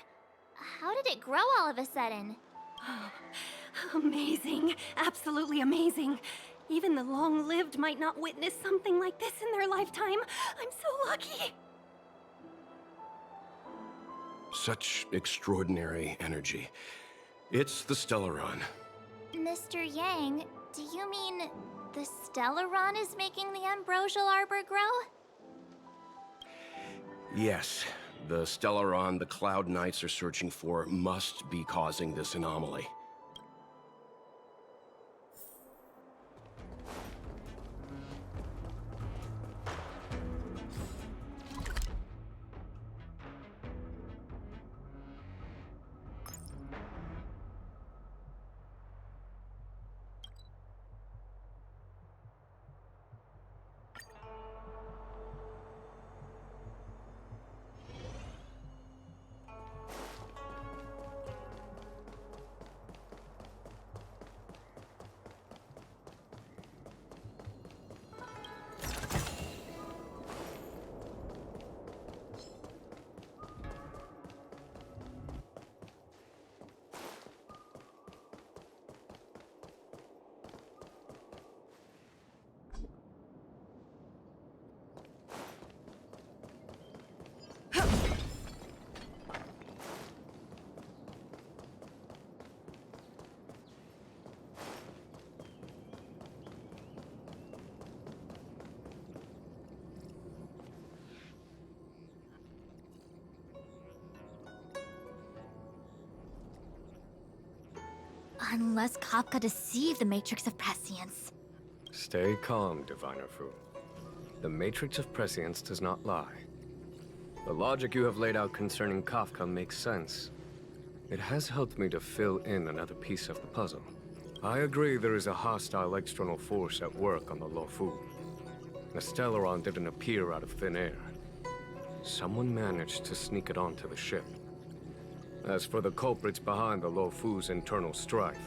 How did it grow all of a sudden? Amazing. Absolutely amazing. Even the long-lived might not witness something like this in their lifetime. I'm so lucky. Such extraordinary energy. It's the Stellaron. Mr. Yang, do you mean the Stellaron is making the Ambrosial Arbor grow? Yes, the Stellaron the Cloud Knights are searching for must be causing this anomaly. Unless Kafka deceived the Matrix of Prescience. Stay calm, Diviner Fu. The Matrix of Prescience does not lie. The logic you have laid out concerning Kafka makes sense. It has helped me to fill in another piece of the puzzle. I agree there is a hostile external force at work on the Luofu. The Stellaron didn't appear out of thin air. Someone managed to sneak it onto the ship. As for the culprits behind the Luofu's internal strife,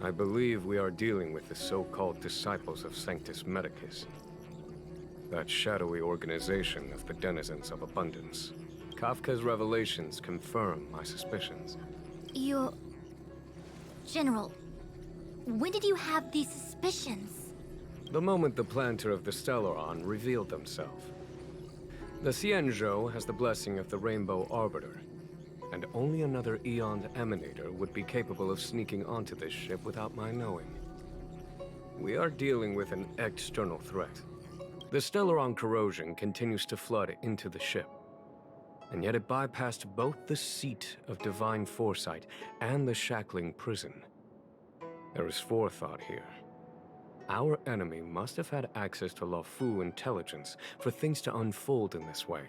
I believe we are dealing with the so-called disciples of Sanctus Medicus. That shadowy organization of the denizens of abundance. Kafka's revelations confirm my suspicions. General, when did you have these suspicions? The moment the planter of the Stellaron revealed themselves. The Xianzhou has the blessing of the Rainbow Arbiter, and only another Eon Emanator would be capable of sneaking onto this ship without my knowing. We are dealing with an external threat. The Stellaron corrosion continues to flood into the ship, and yet it bypassed both the seat of divine foresight and the shackling prison. There is forethought here. Our enemy must have had access to Luofu intelligence for things to unfold in this way.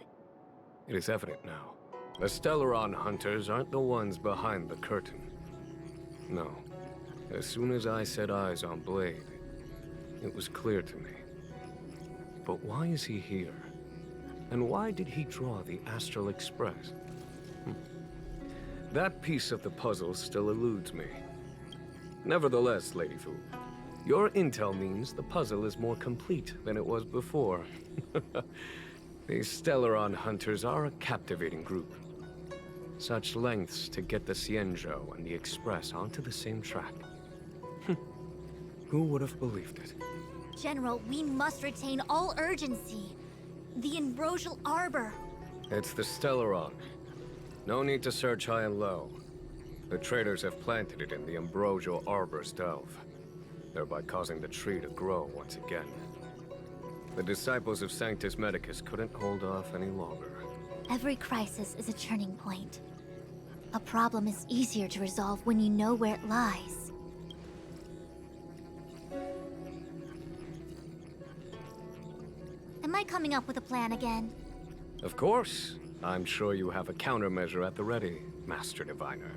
It is evident now. The Stellaron hunters aren't the ones behind the curtain. No. As soon as I set eyes on Blade, it was clear to me. But why is he here? And why did he draw the Astral Express? That piece of the puzzle still eludes me. Nevertheless, Lady Fu, your intel means the puzzle is more complete than it was before. These Stellaron hunters are a captivating group. Such lengths to get the Xianzhou and the Express onto the same track. Who would have believed it? General, we must retain all urgency. The Ambrosial Arbor. It's the Stellaron. No need to search high and low. The traders have planted it in the Ambrosial Arbor's delve, thereby causing the tree to grow once again. The disciples of Sanctus Medicus couldn't hold off any longer. Every crisis is a turning point. A problem is easier to resolve when you know where it lies. Am I coming up with a plan again? Of course. I'm sure you have a countermeasure at the ready, Master Diviner.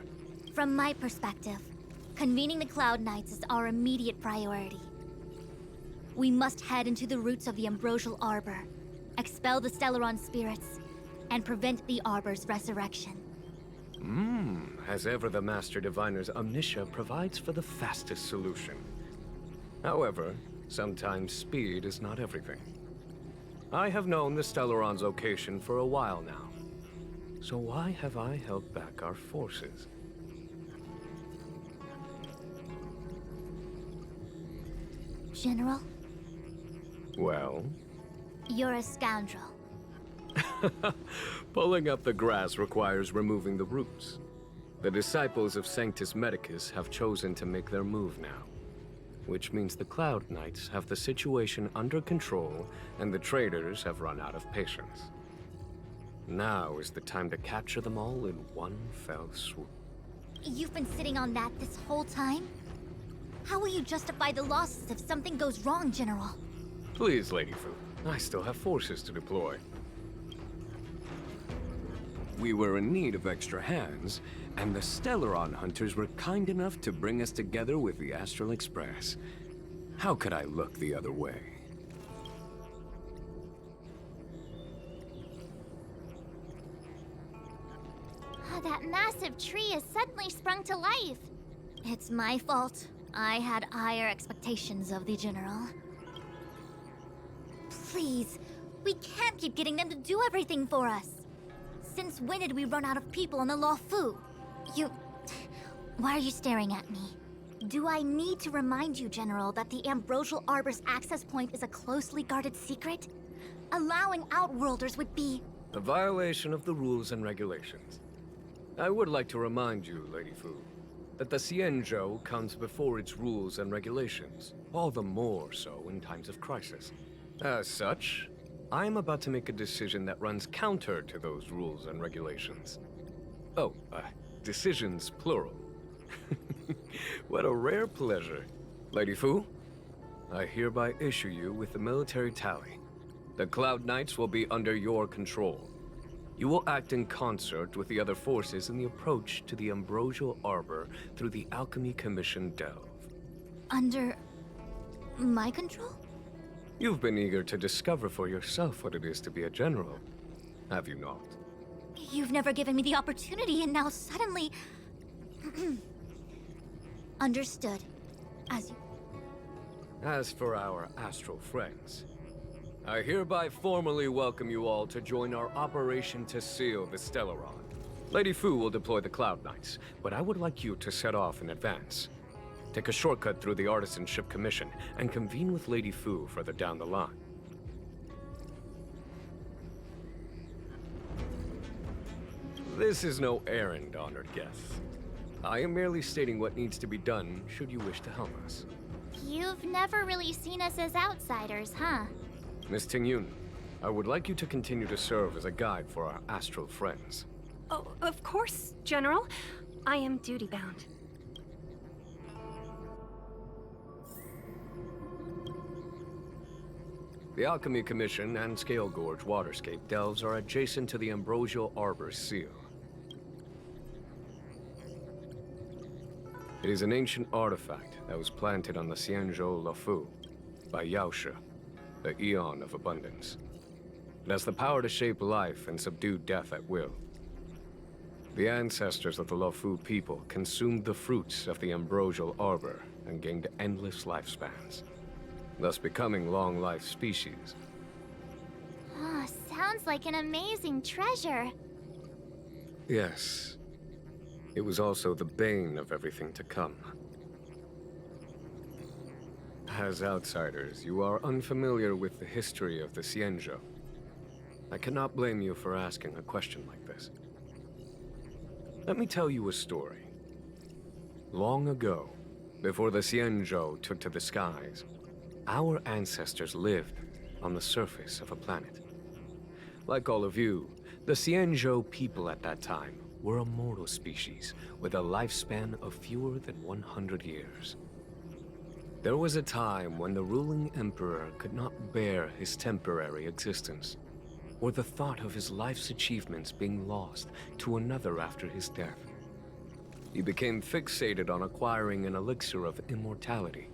From my perspective, convening the Cloud Knights is our immediate priority. We must head into the roots of the Ambrosial Arbor, expel the Stellaron spirits, and prevent the Arbor's resurrection. As ever, the Master Diviner's omniscia provides for the fastest solution. However, sometimes speed is not everything. I have known the Stellaron's location for a while now. So why have I held back our forces? General? Well? You're a scoundrel. Pulling up the grass requires removing the roots. The disciples of Sanctus Medicus have chosen to make their move now, which means the Cloud Knights have the situation under control and the traders have run out of patience. Now is the time to capture them all in one fell swoop. You've been sitting on that this whole time? How will you justify the losses if something goes wrong, General? Please, Lady Fu, I still have forces to deploy. We were in need of extra hands, and the Stellaron hunters were kind enough to bring us together with the Astral Express. How could I look the other way? That massive tree has suddenly sprung to life. It's my fault. I had higher expectations of the General. Please, we can't keep getting them to do everything for us. Since when did we run out of people on the Luofu? Why are you staring at me? Do I need to remind you, General, that the Ambrosial Arbor's access point is a closely guarded secret? Allowing Outworlders would be... a violation of the rules and regulations. I would like to remind you, Lady Fu, that the Xianzhou comes before its rules and regulations, all the more so in times of crisis. As such, I am about to make a decision that runs counter to those rules and regulations. Oh, decisions plural. What a rare pleasure. Lady Fu, I hereby issue you with the military tally. The Cloud Knights will be under your control. You will act in concert with the other forces in the approach to the Ambrosial Arbor through the Alchemy Commission delve. Under my control? You've been eager to discover for yourself what it is to be a general, have you not? You've never given me the opportunity, and now suddenly... Understood. As you... As for our astral friends, I hereby formally welcome you all to join our operation to seal the Stellaron. Lady Fu will deploy the Cloud Knights, but I would like you to set off in advance. Take a shortcut through the Artisanship Commission and convene with Lady Fu further down the line. This is no errand, honored guests. I am merely stating what needs to be done should you wish to help us. You've never really seen us as outsiders, huh? Miss Tingyun, I would like you to continue to serve as a guide for our astral friends. Oh, of course, General. I am duty-bound. The Alchemy Commission and Scale Gorge Waterscape delves are adjacent to the Ambrosial Arbor seal. It is an ancient artifact that was planted on the Xianzhou Luofu by Yaoshe, the Eon of Abundance. It has the power to shape life and subdue death at will. The ancestors of the Luofu people consumed the fruits of the Ambrosial Arbor and gained endless lifespans, thus becoming long-life species. Oh, sounds like an amazing treasure. Yes. It was also the bane of everything to come. As outsiders, you are unfamiliar with the history of the Xianzhou. I cannot blame you for asking a question like this. Let me tell you a story. Long ago, before the Xianzhou took to the skies, our ancestors lived on the surface of a planet. Like all of you, the Xianzhou people at that time were a mortal species with a lifespan of fewer than 100 years. There was a time when the ruling emperor could not bear his temporary existence, or the thought of his life's achievements being lost to another after his death. He became fixated on acquiring an elixir of immortality,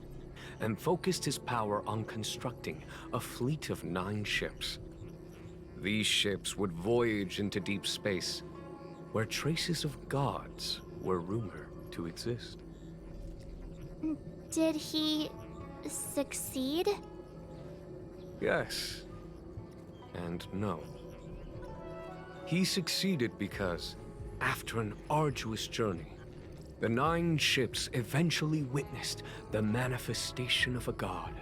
and focused his power on constructing a fleet of 9 ships. These ships would voyage into deep space, where traces of gods were rumored to exist. Did he... succeed? Yes. And no. He succeeded because, after an arduous journey, the 9 ships eventually witnessed the manifestation of a god.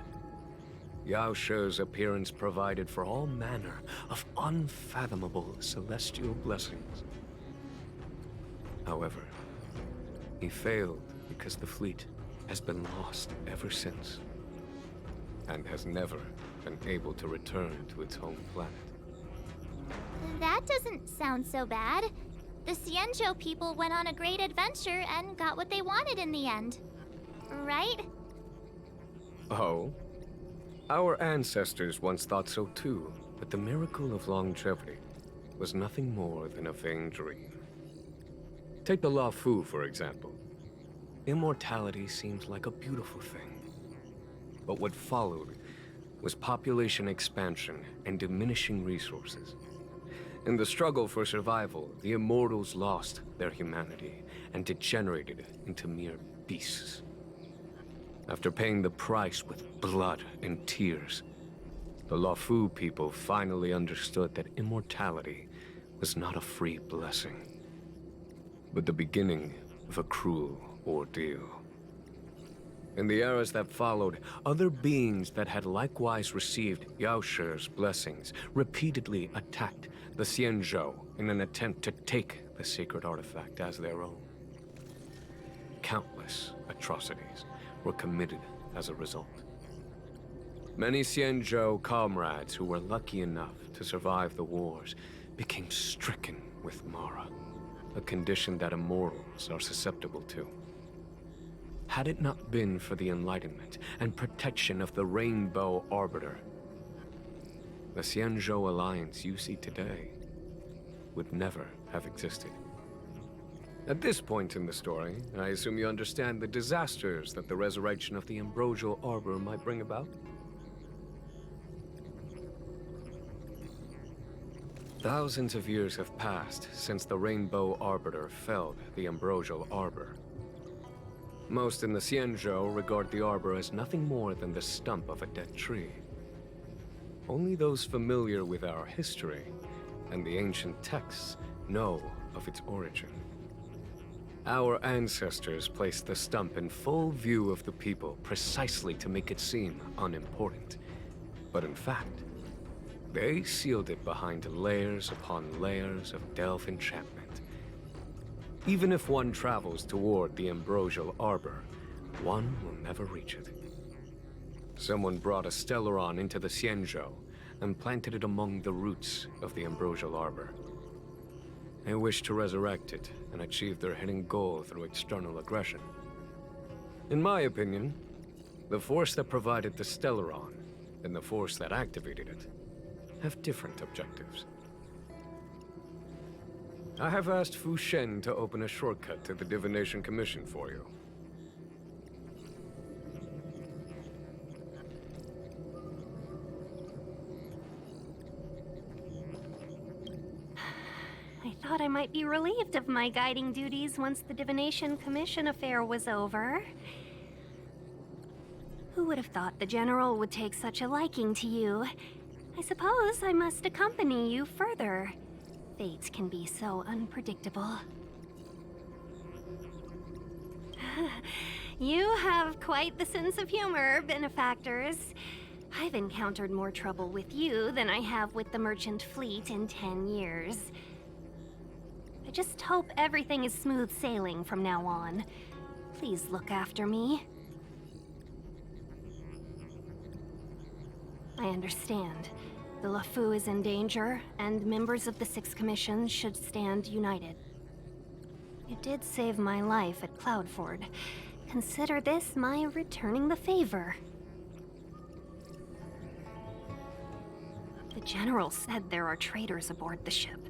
Yaoshe's appearance provided for all manner of unfathomable celestial blessings. However, he failed because the fleet has been lost ever since, and has never been able to return to its home planet. That doesn't sound so bad. The Xianzhou people went on a great adventure and got what they wanted in the end. Right? Oh? Our ancestors once thought so too, but the miracle of longevity was nothing more than a vain dream. Take the Luofu, for example. Immortality seems like a beautiful thing. But what followed was population expansion and diminishing resources. In the struggle for survival, the immortals lost their humanity and degenerated into mere beasts. After paying the price with blood and tears, the Luofu people finally understood that immortality was not a free blessing, but the beginning of a cruel ordeal. In the eras that followed, other beings that had likewise received Yaoshe's blessings repeatedly attacked the Xianzhou in an attempt to take the sacred artifact as their own. Countless atrocities were committed as a result. Many Xianzhou comrades who were lucky enough to survive the wars became stricken with Mara, a condition that immortals are susceptible to. Had it not been for the enlightenment and protection of the Rainbow Arbiter, the Xianzhou Alliance you see today would never have existed. At this point in the story, I assume you understand the disasters that the resurrection of the Ambrosial Arbor might bring about? Thousands of years have passed since the Rainbow Arbiter felled the Ambrosial Arbor. Most in the Xianzhou regard the Arbor as nothing more than the stump of a dead tree. Only those familiar with our history and the ancient texts know of its origin. Our ancestors placed the stump in full view of the people precisely to make it seem unimportant. But in fact, they sealed it behind layers upon layers of delve enchantment. Even if one travels toward the Ambrosial Arbor, one will never reach it. Someone brought a Stellaron into the Xianzhou and planted it among the roots of the Ambrosial Arbor. They wish to resurrect it and achieve their hidden goal through external aggression. In my opinion, the force that provided the Stellaron and the force that activated it have different objectives. I have asked Fu Shen to open a shortcut to the Divination Commission for you. I thought I might be relieved of my guiding duties once the Divination Commission affair was over. Who would have thought the General would take such a liking to you? I suppose I must accompany you further. Fate can be so unpredictable. You have quite the sense of humor, benefactors. I've encountered more trouble with you than I have with the merchant fleet in 10 years. I just hope everything is smooth sailing from now on. Please look after me. I understand. The LeFou is in danger, and members of the Sixth Commission should stand united. You did save my life at Cloudford. Consider this my returning the favor. The General said there are traitors aboard the ship.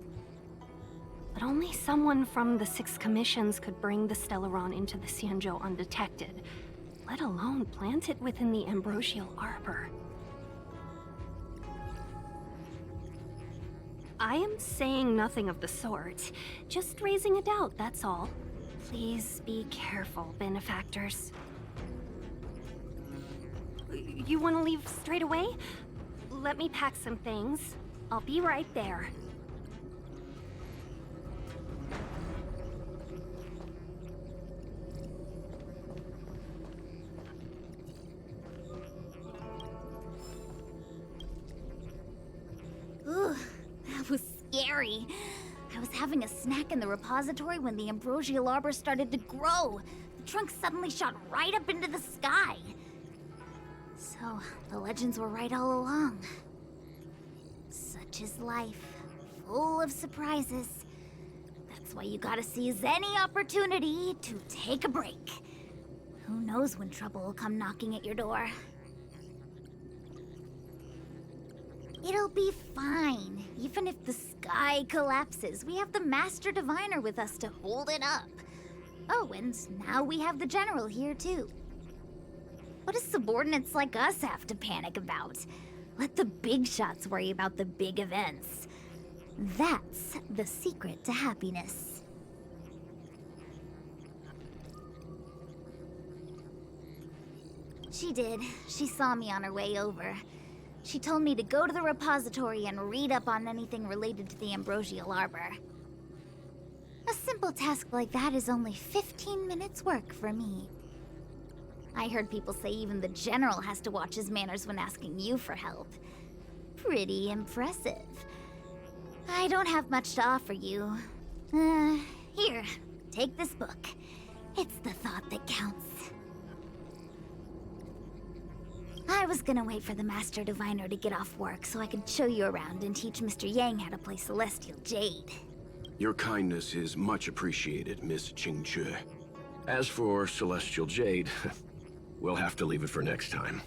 But only someone from the Six Commissions could bring the Stellaron into the Xianzhou undetected, let alone plant it within the Ambrosial Arbor. I am saying nothing of the sort, just raising a doubt, that's all. Please be careful, benefactors. You want to leave straight away? Let me pack some things. I'll be right there. Ooh, that was scary. I was having a snack in the repository when the Ambrosial Arbor started to grow. The trunk suddenly shot right up into the sky. So, the legends were right all along. Such is life, full of surprises. That's why you gotta seize any opportunity to take a break. Who knows when trouble will come knocking at your door? It'll be fine. Even if the sky collapses, we have the Master Diviner with us to hold it up. Oh, and now we have the General here, too. What do subordinates like us have to panic about? Let the big shots worry about the big events. That's the secret to happiness. She did. She saw me on her way over. She told me to go to the repository and read up on anything related to the Ambrosial Arbor. A simple task like that is only 15 minutes work for me. I heard people say even the General has to watch his manners when asking you for help. Pretty impressive. I don't have much to offer you. Here, take this book. It's the thought that counts. I was gonna wait for the Master Diviner to get off work so I could show you around and teach Mr. Yang how to play Celestial Jade. Your kindness is much appreciated, Miss Qingque. As for Celestial Jade, we'll have to leave it for next time.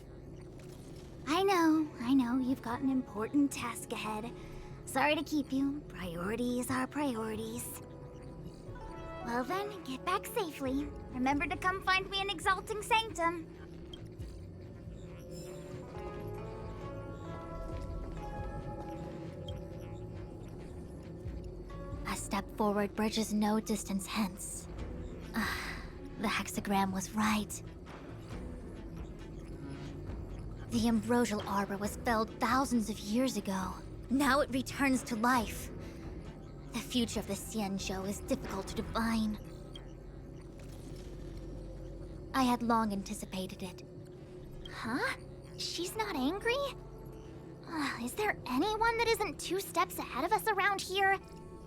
I know, you've got an important task ahead. Sorry to keep you. Priorities are priorities. Well then, get back safely. Remember to come find me in Exalting Sanctum. A step forward bridges no distance hence. The hexagram was right. The ambrosial arbor was felled thousands of years ago. Now it returns to life. The future of the Xianzhou is difficult to define. I had long anticipated it. Huh? She's not angry? Is there anyone that isn't 2 steps ahead of us around here?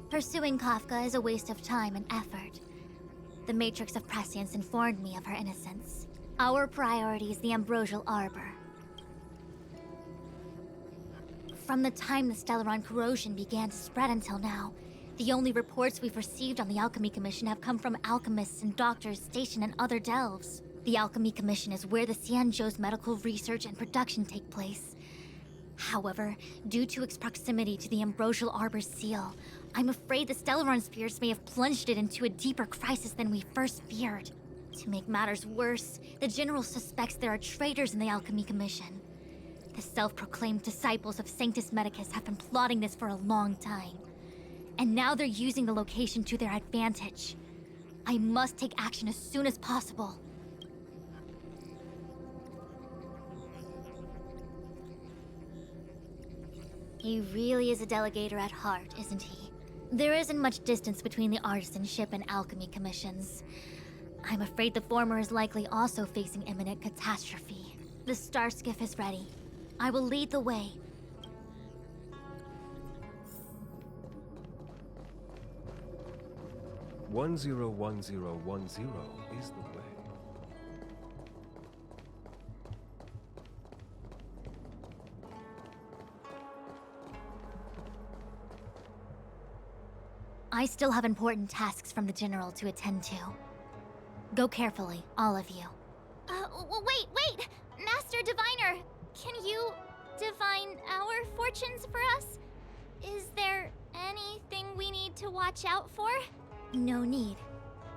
Pursuing Kafka is a waste of time and effort. The Matrix of Prescience informed me of her innocence. Our priority is the ambrosial arbor. From the time the Stellaron corrosion began to spread until now, the only reports we've received on the Alchemy Commission have come from alchemists and doctors stationed in other delves. The Alchemy Commission is where the Xianzhou's medical research and production take place. However, due to its proximity to the ambrosial arbor's seal, I'm afraid the Stellaron spirits may have plunged it into a deeper crisis than we first feared. To make matters worse, the General suspects there are traitors in the Alchemy Commission. The self-proclaimed disciples of Sanctus Medicus have been plotting this for a long time. And now they're using the location to their advantage. I must take action as soon as possible. He really is a delegator at heart, isn't he? There isn't much distance between the artisanship and alchemy commissions. I'm afraid the former is likely also facing imminent catastrophe. The star skiff is ready. I will lead the way. One 101010 is the way. I still have important tasks from the General to attend to. Go carefully, all of you. Wait! Master Diviner, can you divine our fortunes for us? Is there anything we need to watch out for? No need.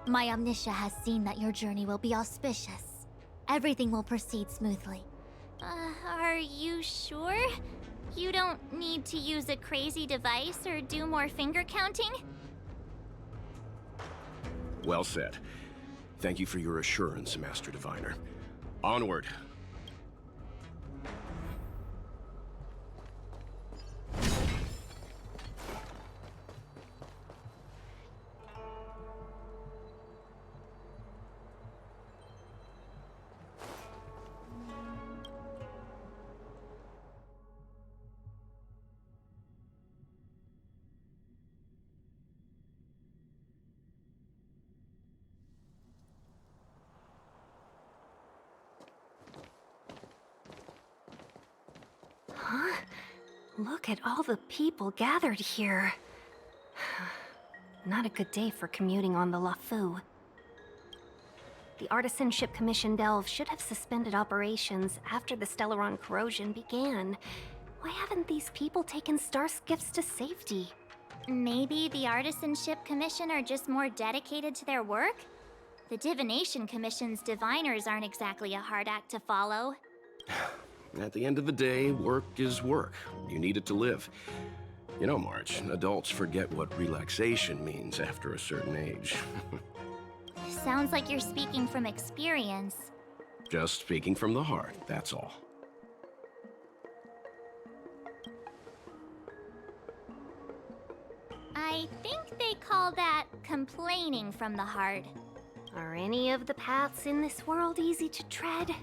My Omniscia has seen that your journey will be auspicious. Everything will proceed smoothly. Are you sure? You don't need to use a crazy device or do more finger counting? Well said. Thank you for your assurance, Master Diviner. Onward. Huh? Look at all the people gathered here. Not a good day for commuting on the LaFu. The Artisanship Commission Delve should have suspended operations after the Stellaron corrosion began. Why haven't these people taken star skiffs to safety? Maybe the Artisanship Commission are just more dedicated to their work? The Divination Commission's diviners aren't exactly a hard act to follow. At the end of the day, work is work. You need it to live. You know, March, adults forget what relaxation means after a certain age. Sounds like you're speaking from experience. Just speaking from the heart, that's all. I think they call that complaining from the heart. Are any of the paths in this world easy to tread?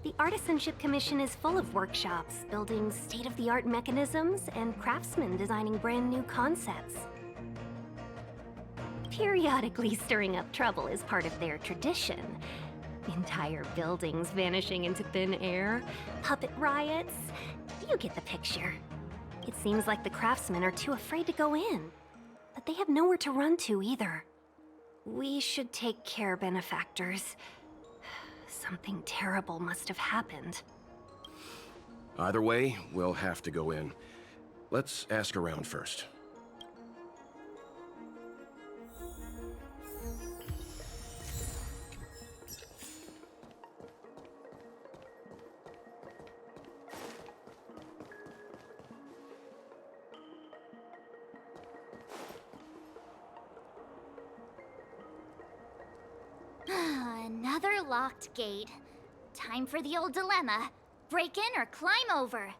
The Artisanship Commission is full of workshops, building state-of-the-art mechanisms, and craftsmen designing brand new concepts. Periodically stirring up trouble is part of their tradition. Entire buildings vanishing into thin air, puppet riots. You get the picture. It seems like the craftsmen are too afraid to go in, but they have nowhere to run to either. We should take care, benefactors. Something terrible must have happened. Either way, we'll have to go in. Let's ask around first. Another locked gate. Time for the old dilemma. Break in or climb over.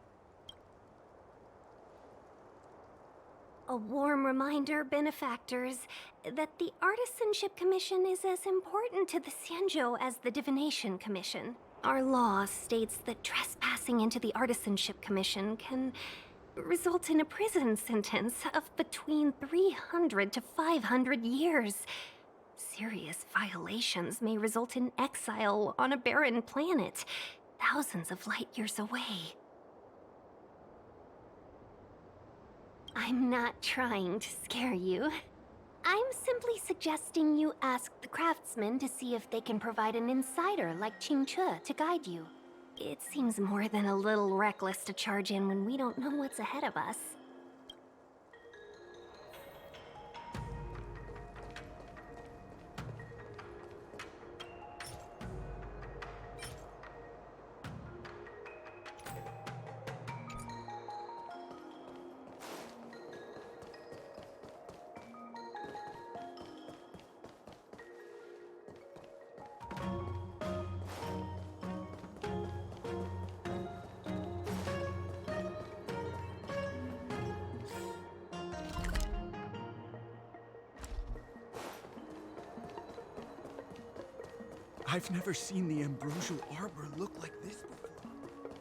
A warm reminder, benefactors, that the Artisanship Commission is as important to the Xianzhou as the Divination Commission. Our law states that trespassing into the Artisanship Commission can result in a prison sentence of between 300 to 500 years. Serious violations may result in exile on a barren planet, thousands of light years away. I'm not trying to scare you. I'm simply suggesting you ask the craftsmen to see if they can provide an insider like Qingche to guide you. It seems more than a little reckless to charge in when we don't know what's ahead of us. I've never seen the ambrosial arbor look like this before.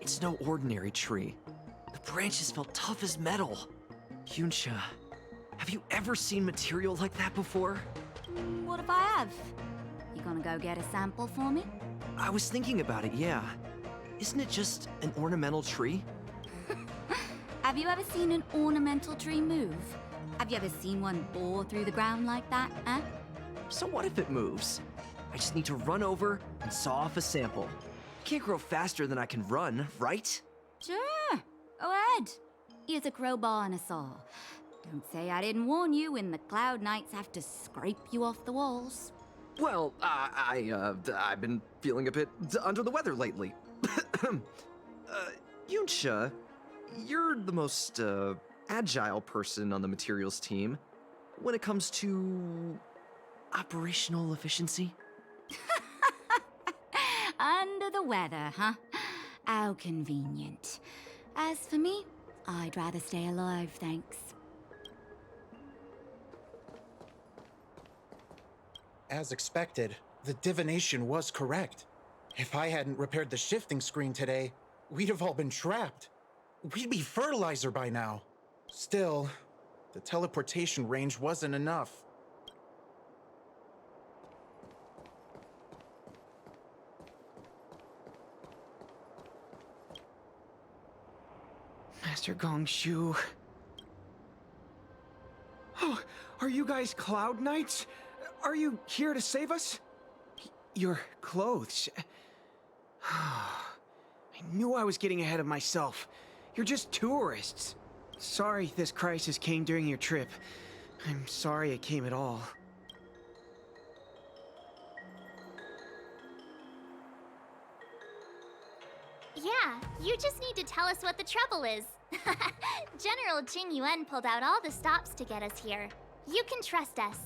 It's no ordinary tree. The branches felt tough as metal. Yunsha, have you ever seen material like that before? What if I have? You gonna go get a sample for me? I was thinking about it, yeah. Isn't it just an ornamental tree? Have you ever seen an ornamental tree move? Have you ever seen one bore through the ground like that, huh? So what if it moves? I just need to run over and saw off a sample. Can't grow faster than I can run, right? Sure, go ahead. Use a crowbar and a saw. Don't say I didn't warn you when the Cloud Knights have to scrape you off the walls. Well, I've been feeling a bit under the weather lately. Yunsha, you're the most, agile person on the materials team. When it comes to operational efficiency? Under the weather, huh? How convenient. As for me, I'd rather stay alive, thanks. As expected, the divination was correct. If I hadn't repaired the shifting screen today, we'd have all been trapped. We'd be fertilizer by now. Still, the teleportation range wasn't enough. Master Gongshu. Oh, are you guys Cloud Knights? Are you here to save us? Your clothes. I knew I was getting ahead of myself. You're just tourists. Sorry this crisis came during your trip. I'm sorry it came at all. Yeah, you just need to tell us what the trouble is. General Jing Yuan pulled out all the stops to get us here. You can trust us.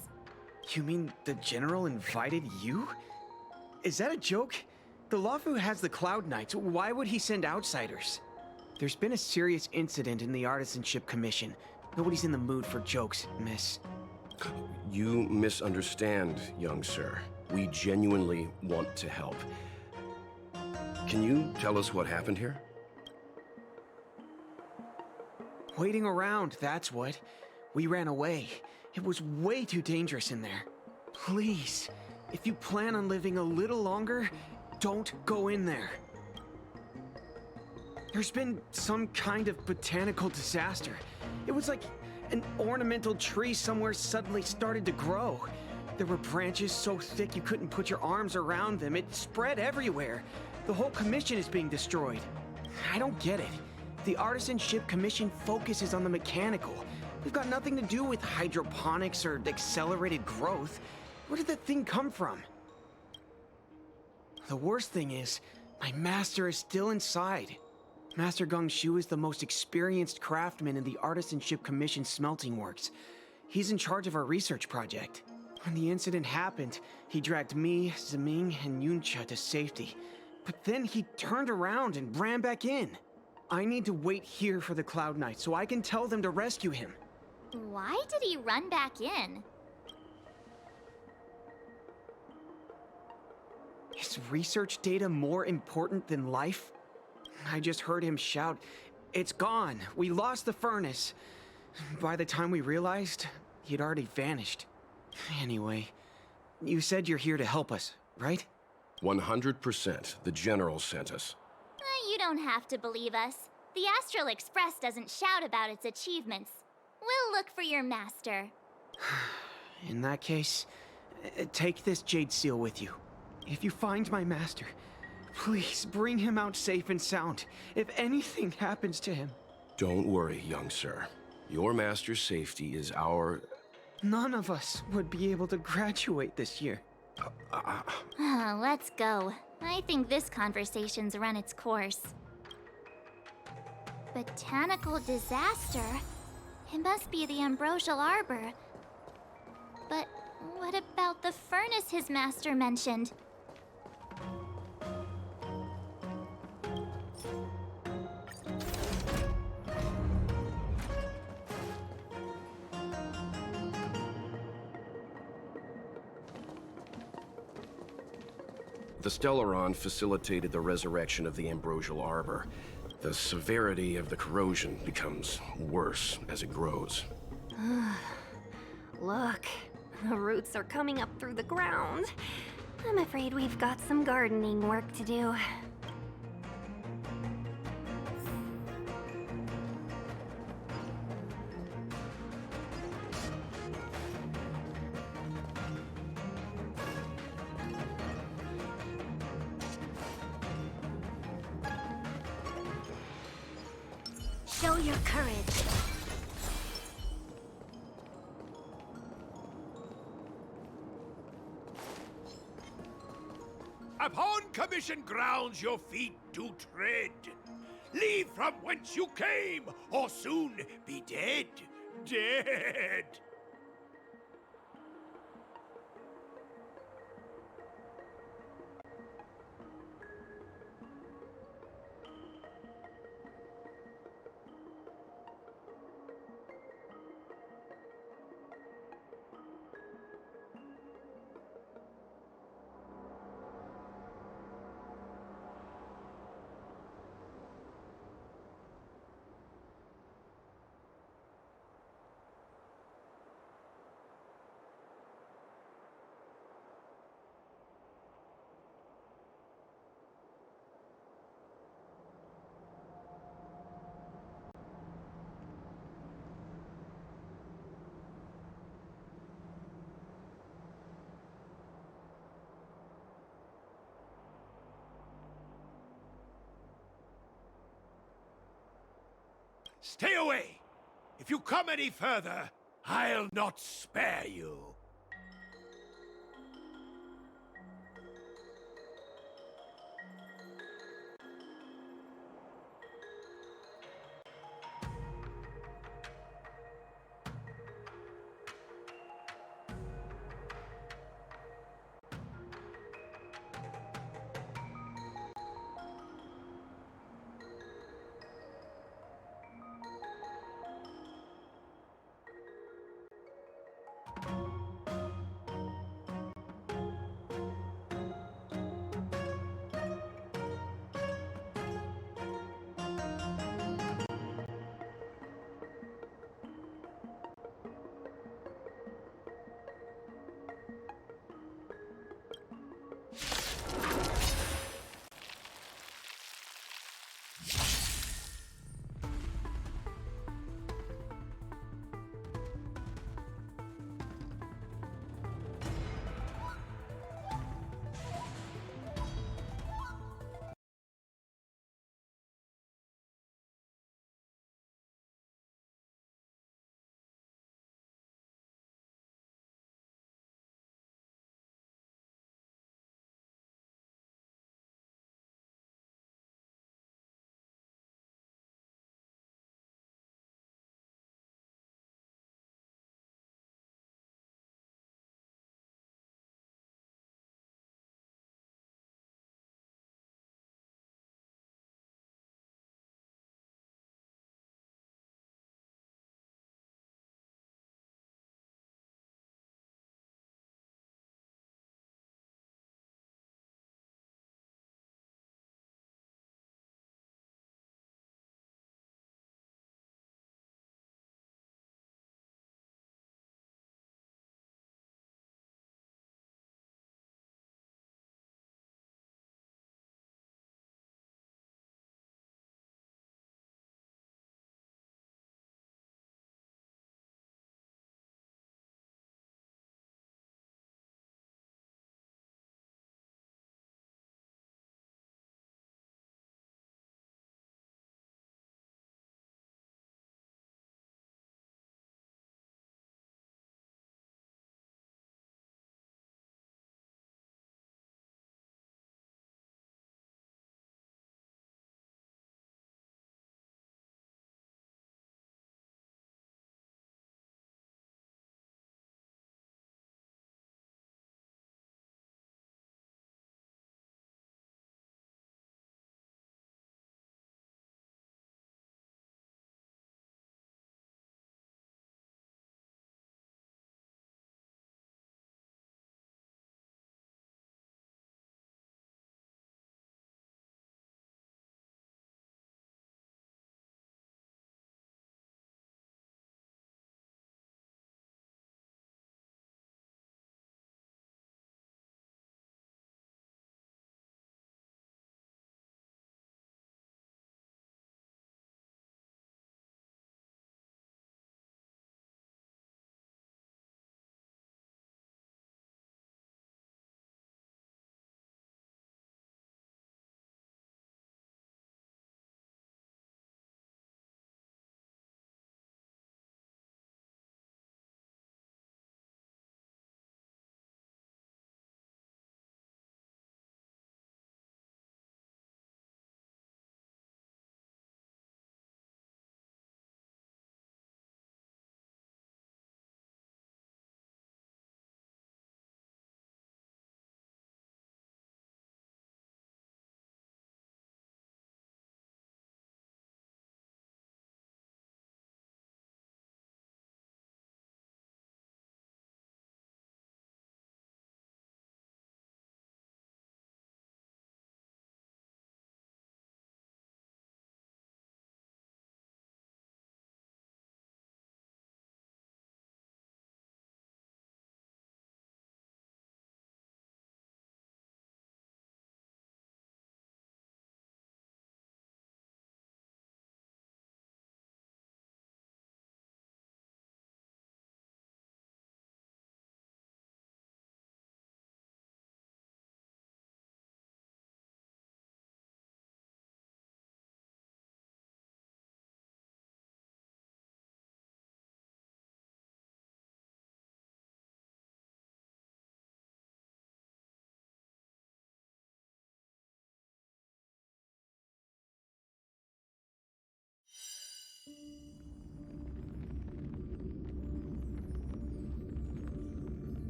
You mean the General invited you? Is that a joke? The Luofu has the Cloud Knights. Why would he send outsiders? There's been a serious incident in the Artisanship Commission. Nobody's in the mood for jokes, miss. You misunderstand, young sir. We genuinely want to help. Can you tell us what happened here? Waiting around, that's what. We ran away. It was way too dangerous in there. Please, if you plan on living a little longer, don't go in there. There's been some kind of botanical disaster. It was like An ornamental tree somewhere suddenly started to grow. There were branches so thick you couldn't put your arms around them. It spread everywhere. The whole commission is being destroyed. I don't get it. The Artisanship Commission focuses on the mechanical. We've got nothing to do with hydroponics or accelerated growth. Where did that thing come from? The worst thing is, my master is still inside. Master Gong Shu is the most experienced craftsman in the Artisanship Commission smelting works. He's in charge of our research project. When the incident happened, he dragged me, Zeming, and Yuncha to safety. But then he turned around and ran back in. I need to wait here for the Cloud Knight so I can tell them to rescue him. Why did he run back in? Is research data more important than life? I just heard him shout, "It's gone! We lost the furnace!" By the time we realized, he'd already vanished. Anyway, you said you're here to help us, right? 100%. The General sent us. You don't have to believe us. The Astral Express doesn't shout about its achievements. We'll look for your master. In that case, take this jade seal with you. If you find my master, please bring him out safe and sound. If anything happens to him... Don't worry, young sir. Your master's safety is our... None of us would be able to graduate this year. Let's go. I think this conversation's run its course. Botanical disaster? It must be the Ambrosial Arbor. But what about the furnace his master mentioned? The Stellaron facilitated the resurrection of the Ambrosial Arbor. The severity of the corrosion becomes worse as it grows. Look, the roots are coming up through the ground. I'm afraid we've got some gardening work to do. Show your courage. Upon commission grounds your feet do tread. Leave from whence you came, or soon be dead. Dead! Stay away! If you come any further, I'll not spare you.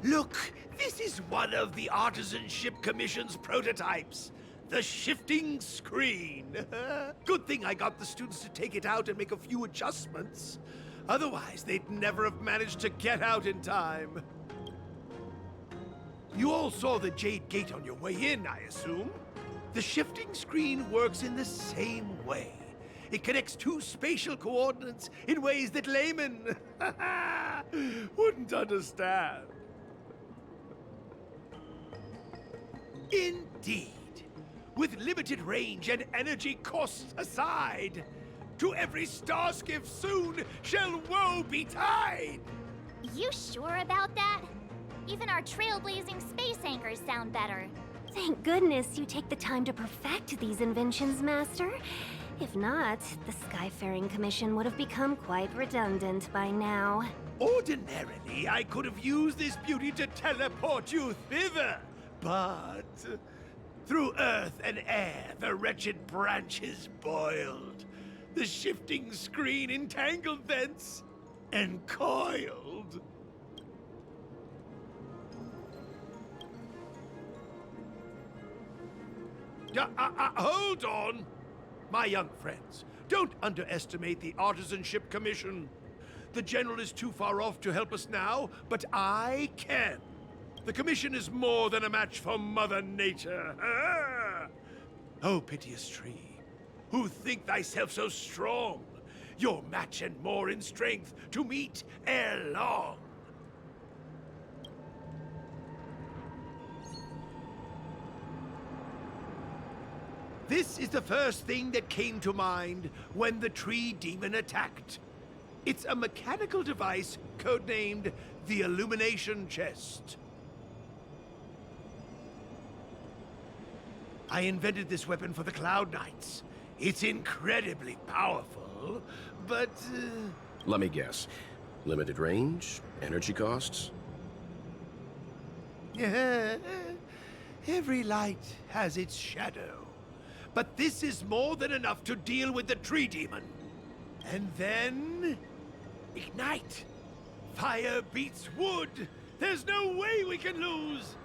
Look, this is one of the Artisanship Commission's prototypes. The shifting screen. Good thing I got the students to take it out and make a few adjustments. Otherwise, they'd never have managed to get out in time. You all saw the Jade Gate on your way in, I assume? The shifting screen works in the same way. It connects two spatial coordinates in ways that laymen wouldn't understand. Indeed. With limited range and energy costs aside, to every star skiff soon shall woe betide! You sure about that? Even our trailblazing space anchors sound better. Thank goodness you take the time to perfect these inventions, Master. If not, the Skyfaring Commission would have become quite redundant by now. Ordinarily, I could have used this beauty to teleport you thither, but through earth and air, the wretched branches boiled. The shifting screen entangled thence and coiled. Hold on! My young friends, don't underestimate the Artisanship Commission. The General is too far off to help us now, but I can. The Commission is more than a match for Mother Nature. Oh, piteous tree, who think thyself so strong, your match and more in strength to meet ere long. This is the first thing that came to mind when the tree demon attacked. It's a mechanical device codenamed the Illumination Chest. I invented this weapon for the Cloud Knights. It's incredibly powerful, but... Let me guess. Limited range? Energy costs? Every light has its shadow. But this is more than enough to deal with the tree demon. And then... ignite! Fire beats wood! There's no way we can lose!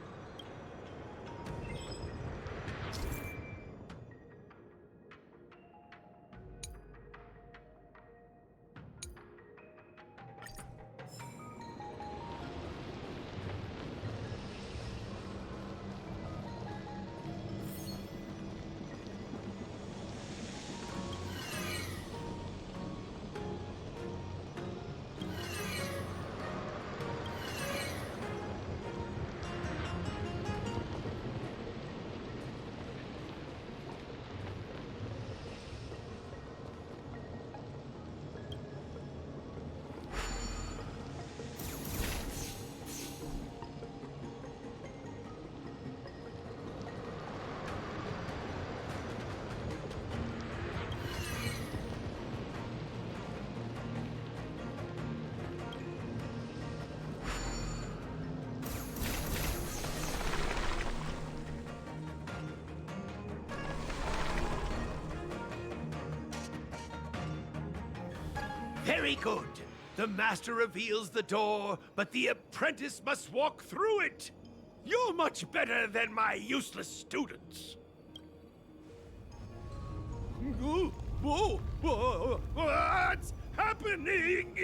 Very good. The master reveals the door, but the apprentice must walk through it. You're much better than my useless students. What's happening?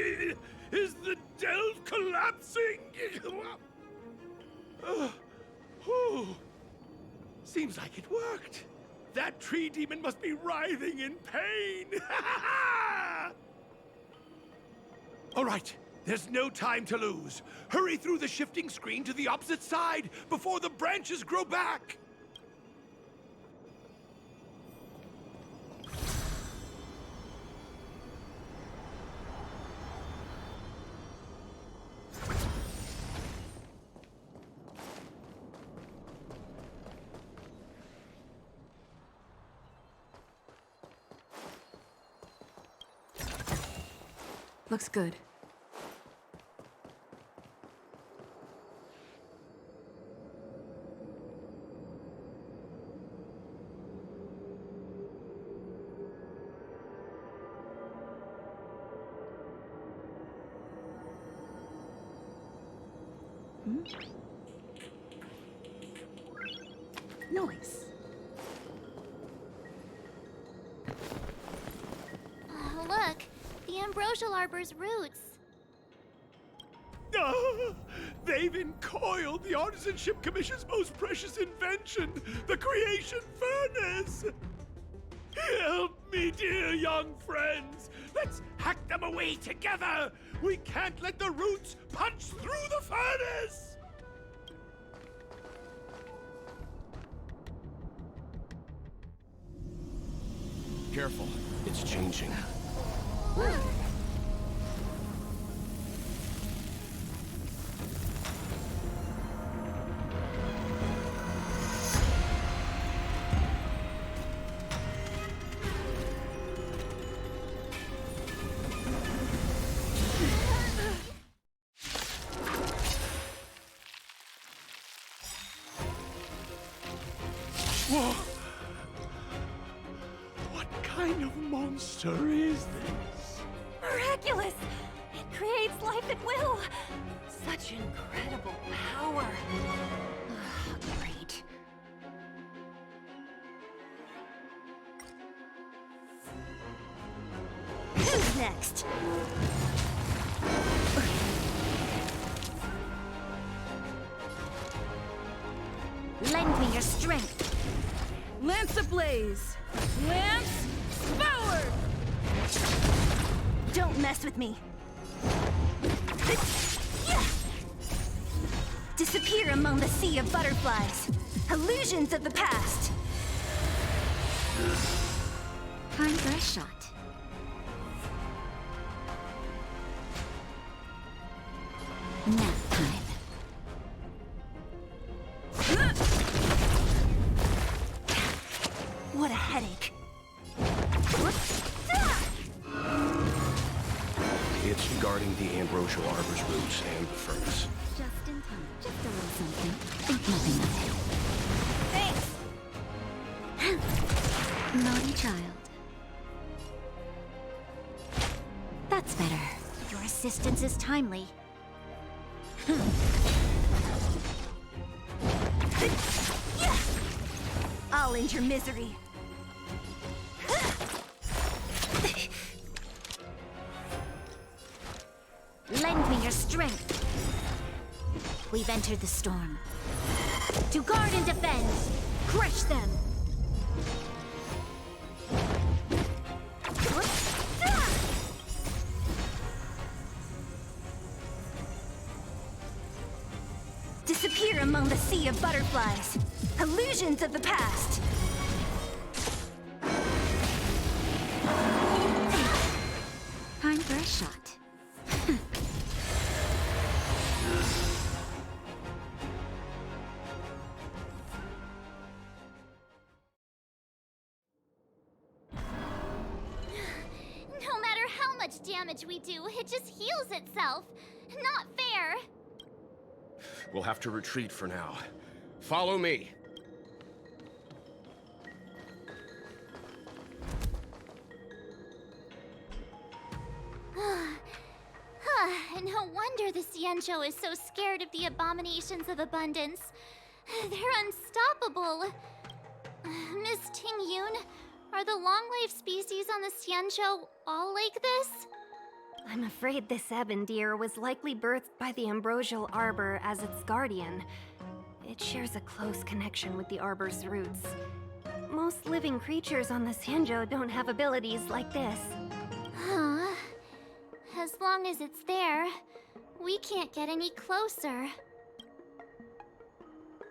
Is the delve collapsing? Seems like it worked. That tree demon must be writhing in pain. All right, there's no time to lose. Hurry through the shifting screen to the opposite side before the branches grow back. Looks good. Noise. Look, the ambrosial arbor's roots. They've encoiled the Artisanship Commission's most precious invention, the creation furnace! Help me, dear young friends! Let's hack them away together! We can't let the roots punch through the furnace! Careful, it's changing. Whoa! What kind of monster is this? Miraculous! It creates life at will! Such incredible power! Great. Who's next? Lend me your strength. Lance ablaze! Lance forward! Don't mess with me. Disappear among the sea of butterflies. Illusions of the past. Time for a shot. Nap time. What a headache. It's guarding the ambrosial arbor's roots and the furnace. Just in time. Just a little something. Think nothing of it. Thanks! Naughty child. That's better. Your assistance is timely. I'll end your misery. Lend me your strength. We've entered the storm. To guard and defend. Crush them. Disappear among the sea of butterflies. Illusions of the past. Time for a shot. No matter how much damage we do, it just heals itself. Not fair. We'll have to retreat for now. Follow me. No wonder the Xianzhou is so scared of the abominations of abundance. They're unstoppable. Miss Tingyun, are the long-life species on the Xianzhou all like this? I'm afraid this ebon deer was likely birthed by the ambrosial arbor as its guardian. It shares a close connection with the arbor's roots. Most living creatures on the Xianzhou don't have abilities like this. Huh. As long as it's there, we can't get any closer.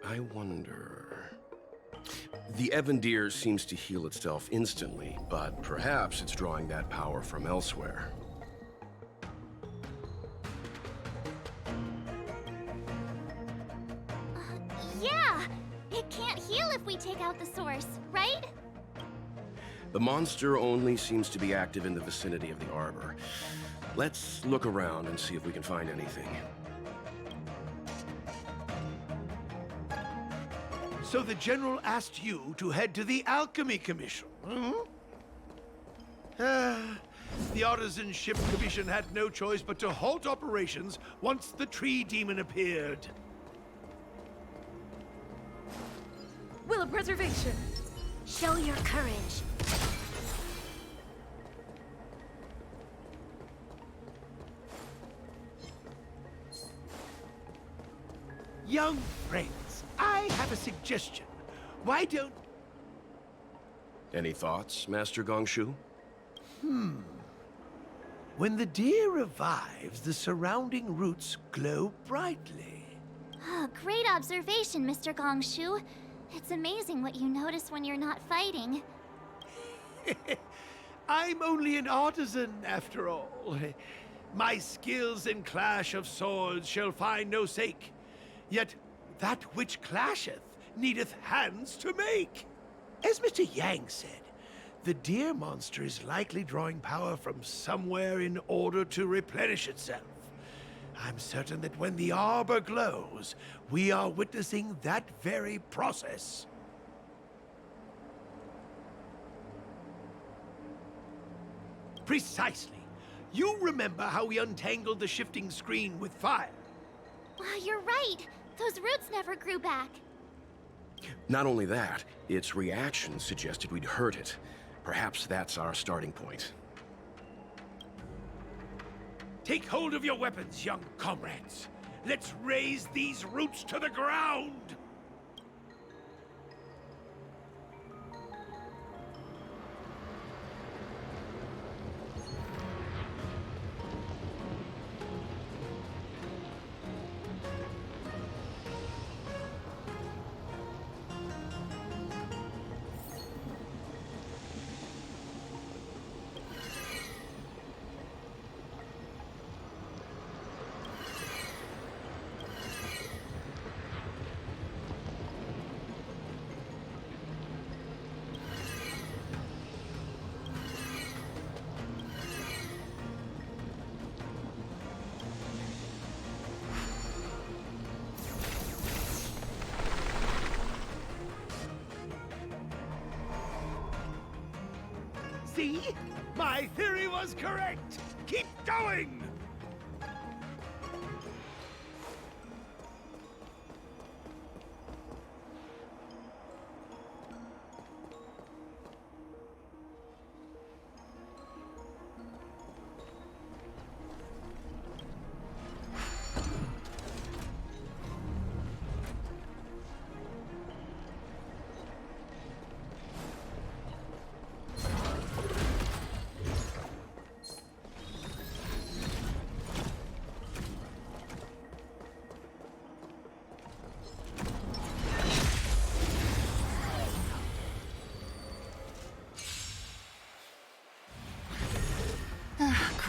I wonder... The ebon deer seems to heal itself instantly, but perhaps it's drawing that power from elsewhere. Yeah! It can't heal if we take out the source, right? The monster only seems to be active in the vicinity of the arbor. Let's look around and see if we can find anything. So the General asked you to head to the Alchemy Commission, hmm? The Artisan Ship Commission had no choice but to halt operations once the tree demon appeared. Will of preservation. Show your courage. Young friends, I have a suggestion. Why don't... Any thoughts, Master Gongshu? When the deer revives, the surrounding roots glow brightly. Oh, great observation, Mr. Gongshu. It's amazing what you notice when you're not fighting. I'm only an artisan, after all. My skills in clash of swords shall find no sake. Yet that which clasheth needeth hands to make. As Mr. Yang said, the deer monster is likely drawing power from somewhere in order to replenish itself. I'm certain that when the arbor glows, we are witnessing that very process. Precisely. You remember how we untangled the shifting screen with fire? Wow, you're right. Those roots never grew back. Not only that, its reaction suggested we'd hurt it. Perhaps that's our starting point. Take hold of your weapons, young comrades. Let's raze these roots to the ground! See? My theory was correct! Keep going!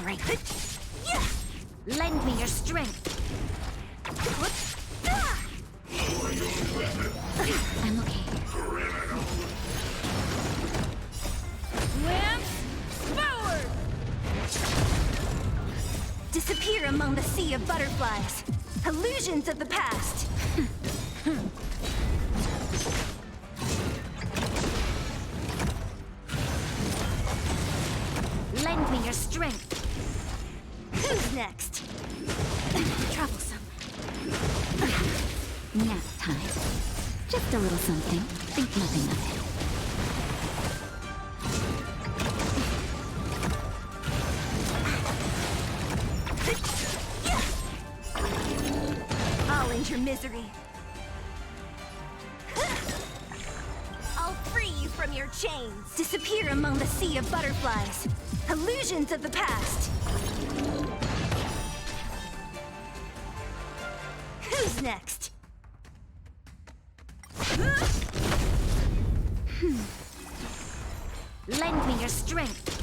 Great. Lend me your strength. I'm okay. Lance forward! Disappear among the sea of butterflies. Illusions of the past. Lend me your strength. Who's next? Troublesome. Nap time. Just a little something. Think nothing of it. I'll end your misery. I'll free you from your chains. Disappear among the sea of butterflies. Illusions of the past. Who's next? Lend me your strength.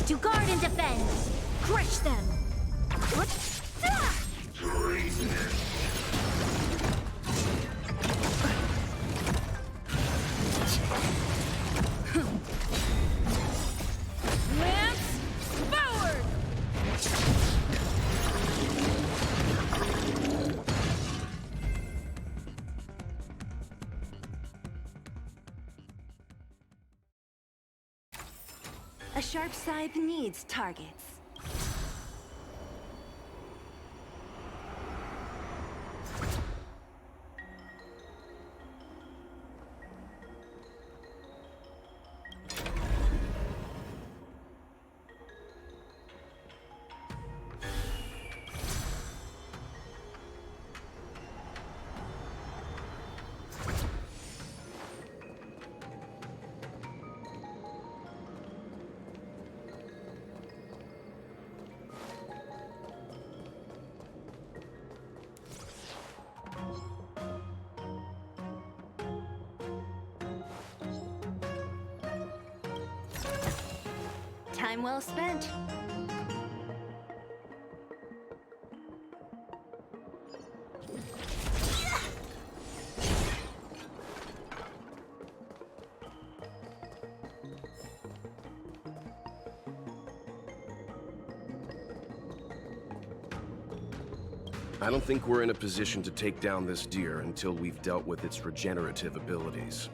To guard and defend. Crush them. Lance forward! A sharp scythe needs targets. Time well spent. I don't think we're in a position to take down this deer until we've dealt with its regenerative abilities.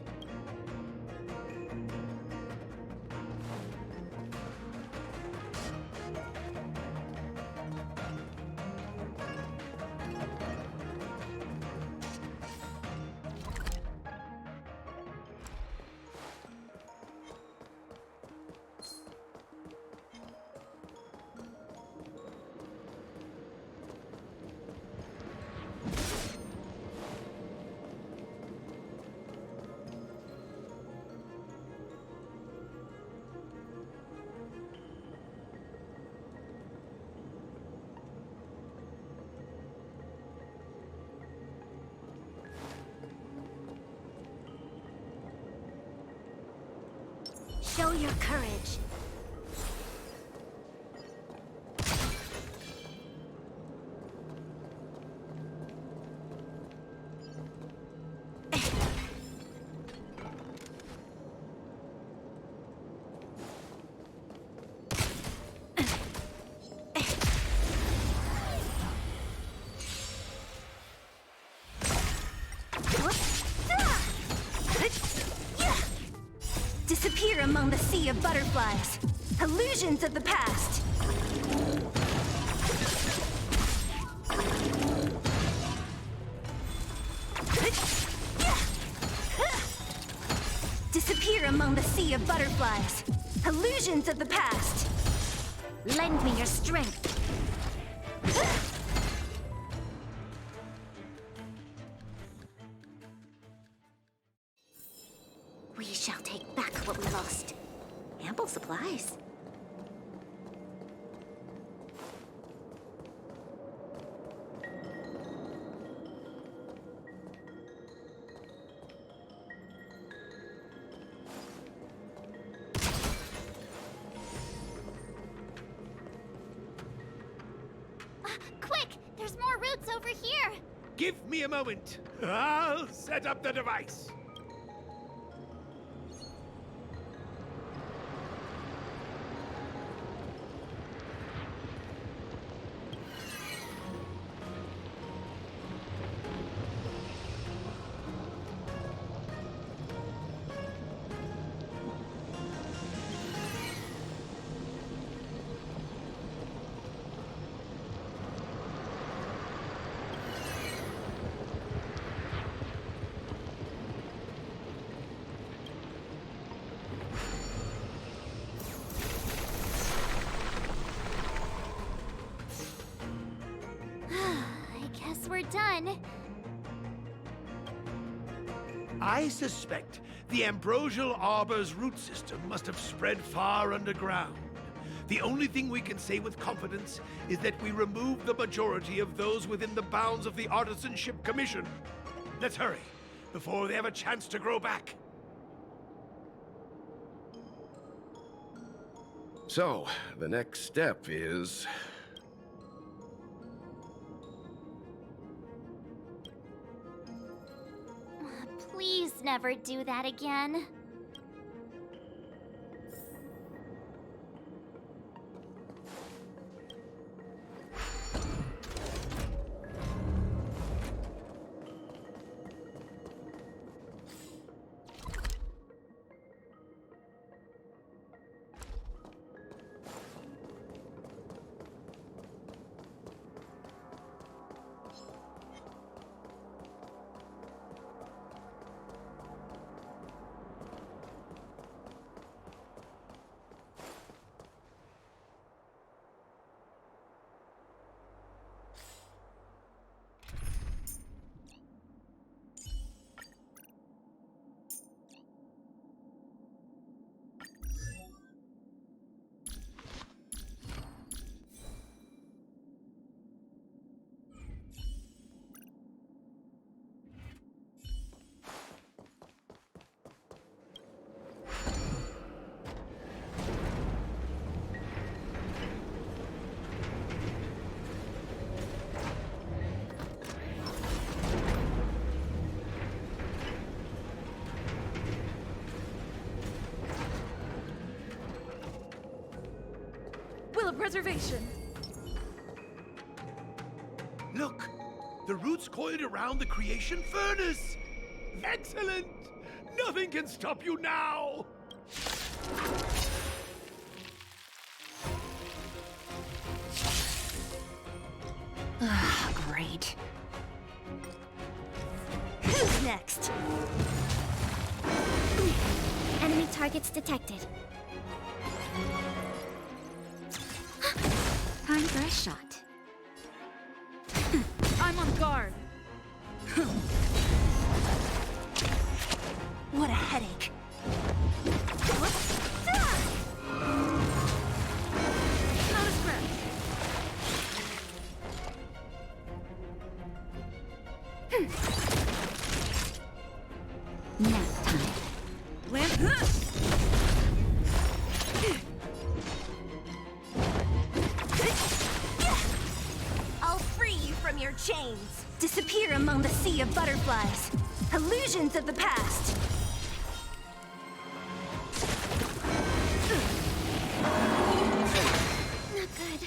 Show your courage. Disappear among the sea of butterflies. Illusions of the past. Disappear among the sea of butterflies. Illusions of the past. Lend me your strength. We shall take back what we lost. Ample supplies. Quick! There's more roots over here! Give me a moment. I'll set up the device. We're done. I suspect the ambrosial arbor's root system must have spread far underground. The only thing we can say with confidence is that we removed the majority of those within the bounds of the Artisanship Commission. Let's hurry, before they have a chance to grow back. So, the next step is... Please never do that again. preservation. Look! The roots coiled around the creation furnace! Excellent! Nothing can stop you now! Great. Who's next? Enemy targets detected. Time for a shot. I'm on guard. What a headache. Not a scratch. Nap time. Lamp. I'll free you from your chains. Disappear among the sea of butterflies. Illusions of the past. Not good.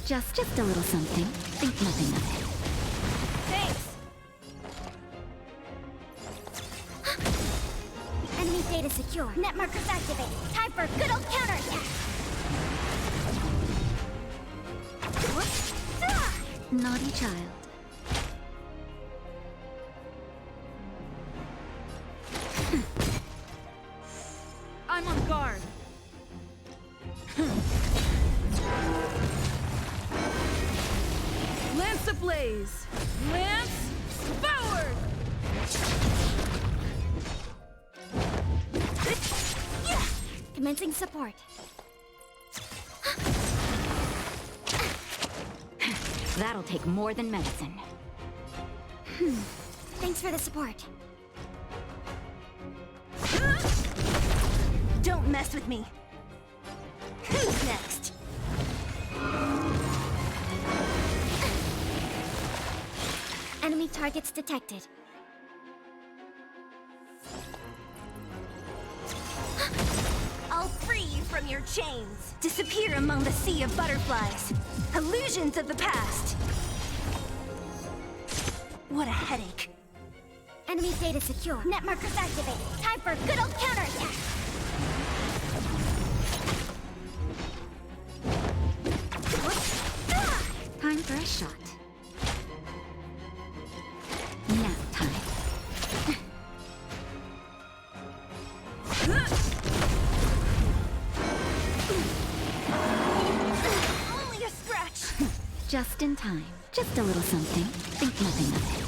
Just a little something. Think nothing of it. Thanks. Enemy data secure. Net markers activated. Time for a good old counterattack. Naughty child. I'm on guard. Lance ablaze. Lance forward. Commencing support. That'll take more than medicine. Thanks for the support. Don't mess with me. Who's next? Enemy targets detected. I'll free you from your chains. Disappear among the sea of butterflies. Illusions of the past. What a headache. Enemy data secure. Net markers activated. Time for a good old counterattack. Time for a shot. Nap time. Only a scratch. Just in time. Just a little something. Think nothing of it.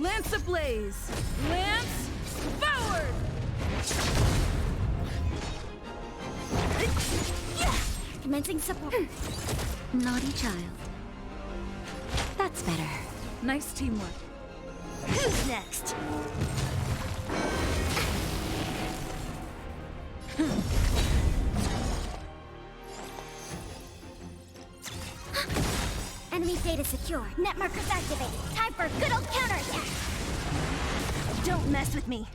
Lance ablaze. Lance forward. Commencing support. Naughty child. That's better. Nice teamwork. Who's next? Enemy data secure. Net markers activated. Time for a good old counterattack. Don't mess with me.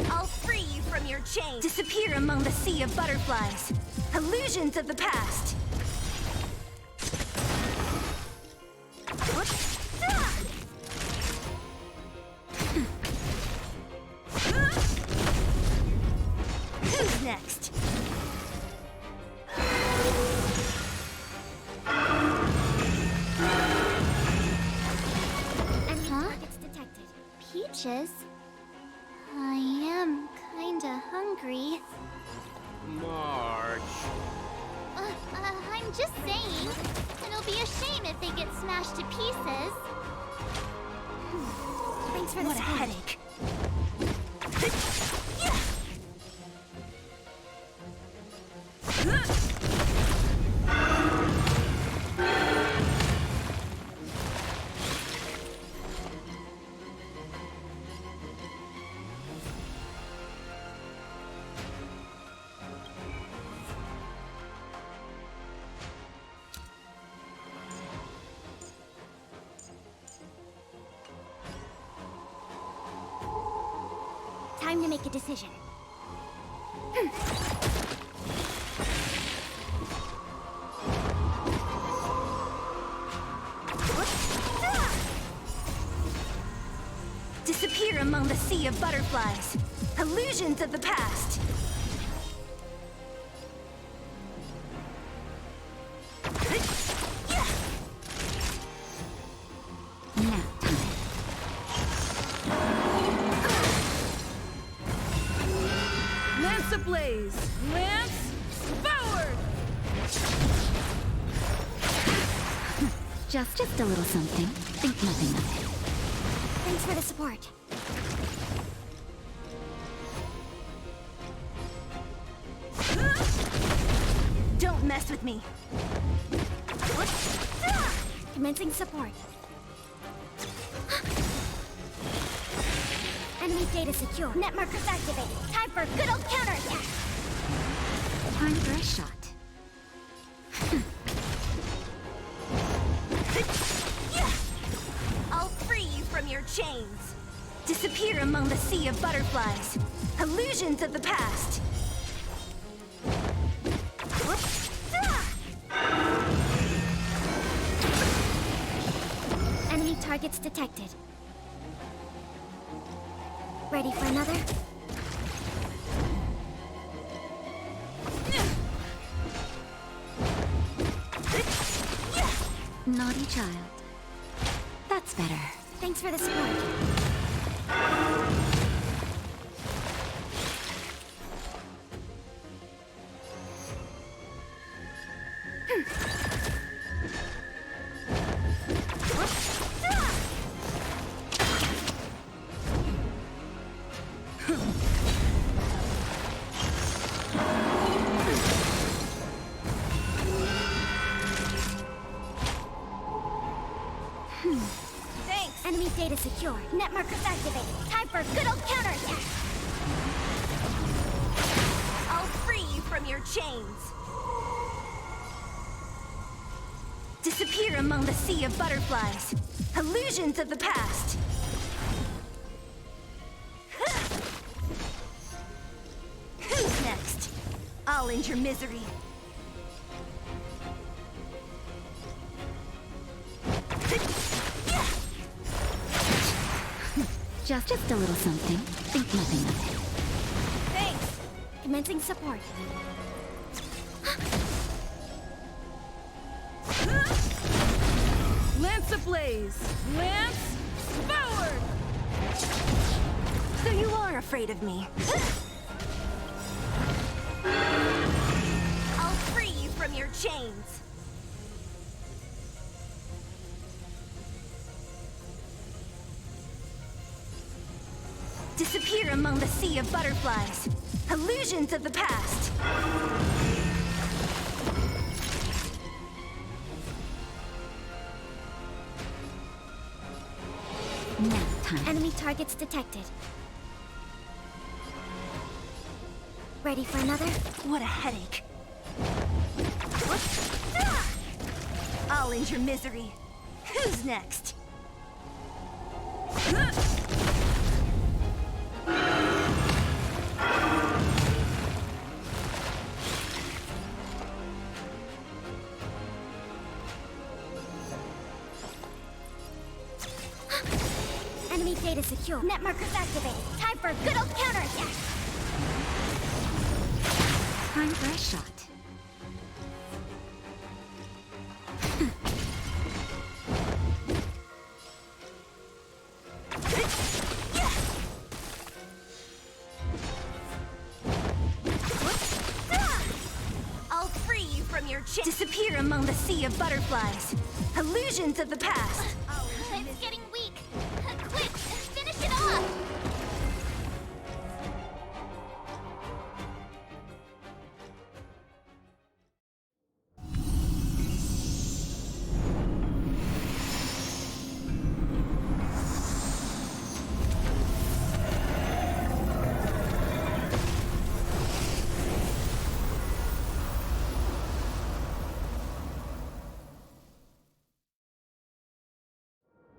I'll free you from your chains. Disappear among the sea of butterflies. Illusions of the past. Who's next? Targets detected. Peaches? I am kinda hungry. March. I'm just saying. It'll be a shame if they get smashed to pieces. Thanks for What the a support. headache. Time to make a decision. among the sea of butterflies. Illusions of the past. Lance ablaze! Lance forward! Just a little something. Think nothing of it. Thanks for the support. Don't mess with me. Commencing support. Enemy data secure. Net markers activated. Time for a good old counterattack. Time for a shot. I'll free you from your chains. Disappear among the sea of butterflies. Illusions of the past. Enemy targets detected. Ready for another? Naughty child. That's better. Thanks for the support. Thanks. Enemy data secure. Net markers activated. Time for a good old counterattack. I'll free you from your chains. Disappear among the sea of butterflies. Illusions of the past. Who's next? I'll end your misery. Just a little something. Think nothing of it. Thanks. Commencing support. Lance ablaze! Lance forward! So you are afraid of me. I'll free you from your chains. Disappear among the sea of butterflies. Illusions of the past. Now time. Enemy targets detected. Ready for another? What a headache. I'll end your misery. Who's next? Enemy data secure. Net markers activated. Time for a good old counterattack. Time for a shot. I'll free you from your chains. Disappear among the sea of butterflies. Illusions of the past. It's getting weak. Quick, finish it off.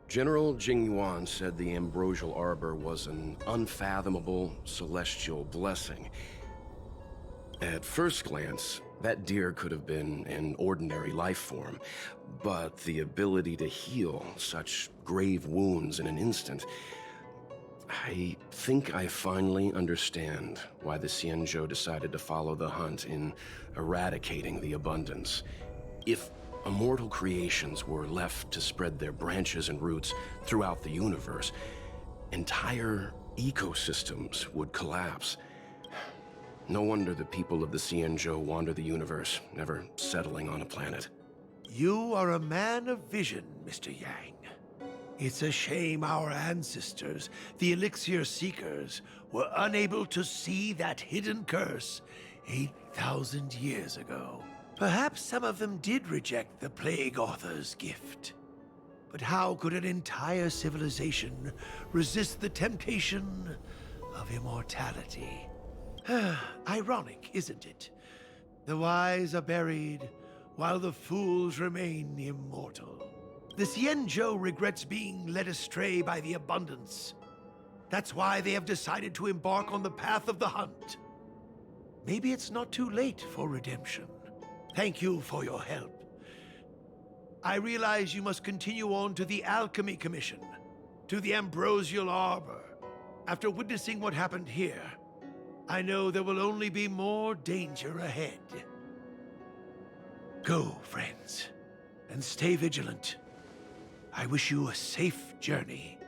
General Jingyuan said the Ambrosial Arbor was an unfathomable celestial blessing. At first glance, that deer could have been an ordinary life form, but the ability to heal such grave wounds in an instant, I think I finally understand why the Xianzhou decided to follow the hunt in eradicating the abundance. If immortal creations were left to spread their branches and roots throughout the universe, entire ecosystems would collapse. No wonder the people of the Xianzhou wander the universe, never settling on a planet. You are a man of vision, Mr. Yang. It's a shame our ancestors, the Elixir Seekers, were unable to see that hidden curse 8,000 years ago. Perhaps some of them did reject the Plague Author's gift. But how could an entire civilization resist the temptation of immortality? Ironic, isn't it? The wise are buried, while the fools remain immortal. The Xianzhou regrets being led astray by the abundance. That's why they have decided to embark on the path of the hunt. Maybe it's not too late for redemption. Thank you for your help. I realize you must continue on to the Alchemy Commission, to the Ambrosial Arbor. After witnessing what happened here, I know there will only be more danger ahead. Go, friends, and stay vigilant. I wish you a safe journey.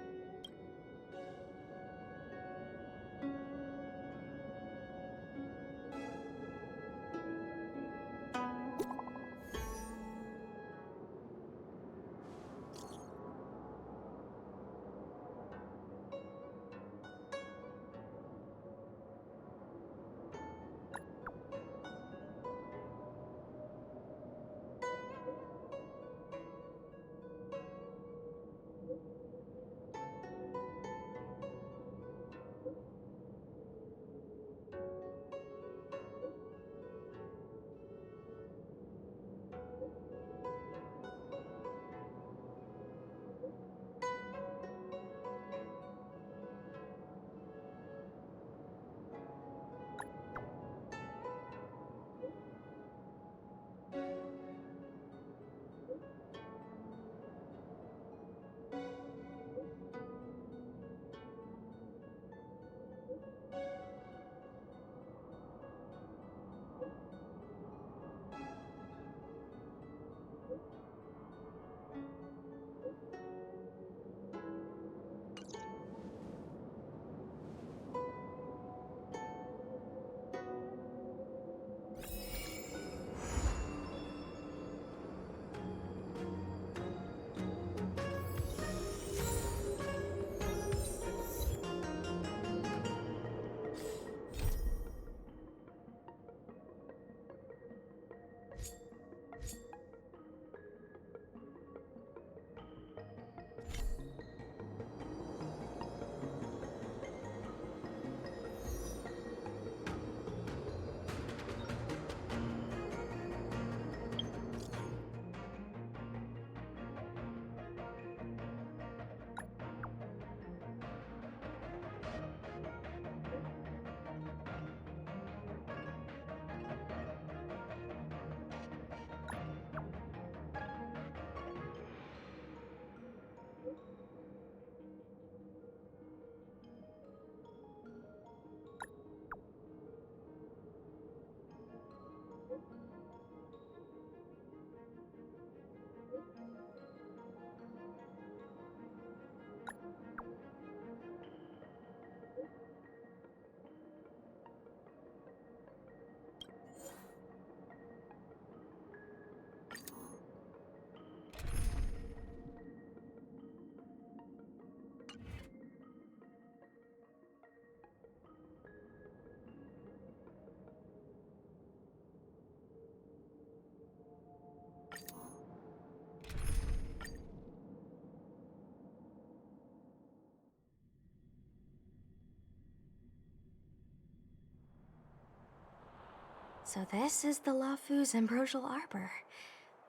So this is the Lafu's Ambrosial Arbor.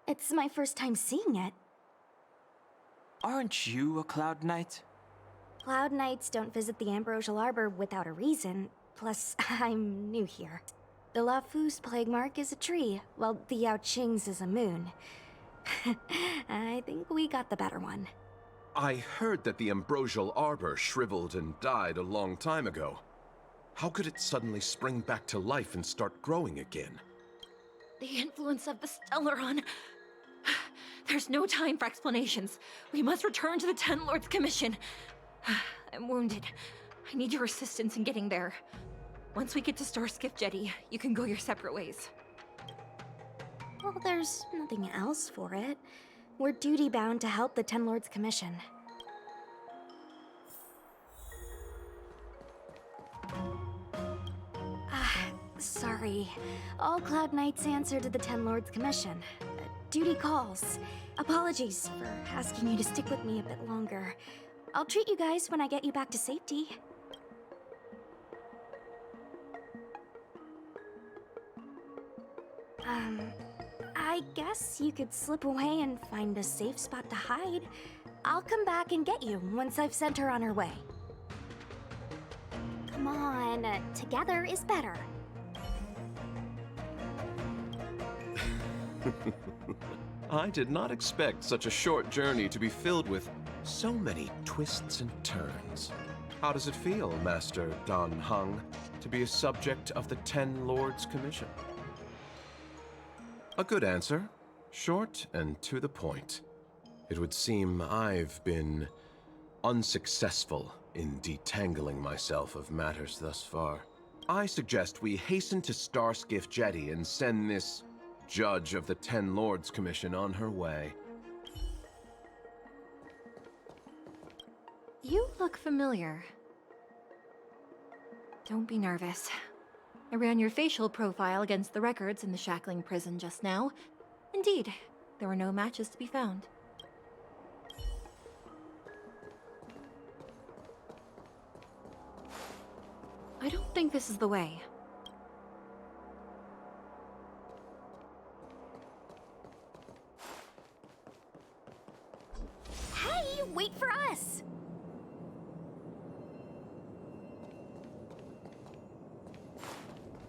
It's my first time seeing it. Aren't you a Cloud Knight? Cloud Knights don't visit the Ambrosial Arbor without a reason. Plus, I'm new here. The Lafu's plague mark is a tree, while the Yao Qing's is a moon. I think we got the better one. I heard that the ambrosial arbor shriveled and died a long time ago. How could it suddenly spring back to life and start growing again? The influence of the Stellaron. There's no time for explanations. We must return to the Ten Lords Commission. I'm wounded. I need your assistance in getting there. Once we get to Starskiff Jetty, you can go your separate ways. Well, there's nothing else for it. We're duty-bound to help the Ten Lords Commission. Sorry. All Cloud Knights answer to the Ten Lords Commission. Duty calls. Apologies for asking you to stick with me a bit longer. I'll treat you guys when I get you back to safety. I guess you could slip away and find a safe spot to hide. I'll come back and get you once I've sent her on her way. Come on, together is better. I did not expect such a short journey to be filled with so many twists and turns. How does it feel, Master Dan Heng, to be a subject of the Ten Lords Commission? A good answer. Short and to the point. It would seem I've been unsuccessful in detangling myself of matters thus far. I suggest we hasten to Starskiff Jetty and send this judge of the Ten Lords Commission on her way. You look familiar. Don't be nervous. I ran your facial profile against the records in the shackling prison just now. Indeed, there were no matches to be found. I don't think this is the way. Hey, wait for us!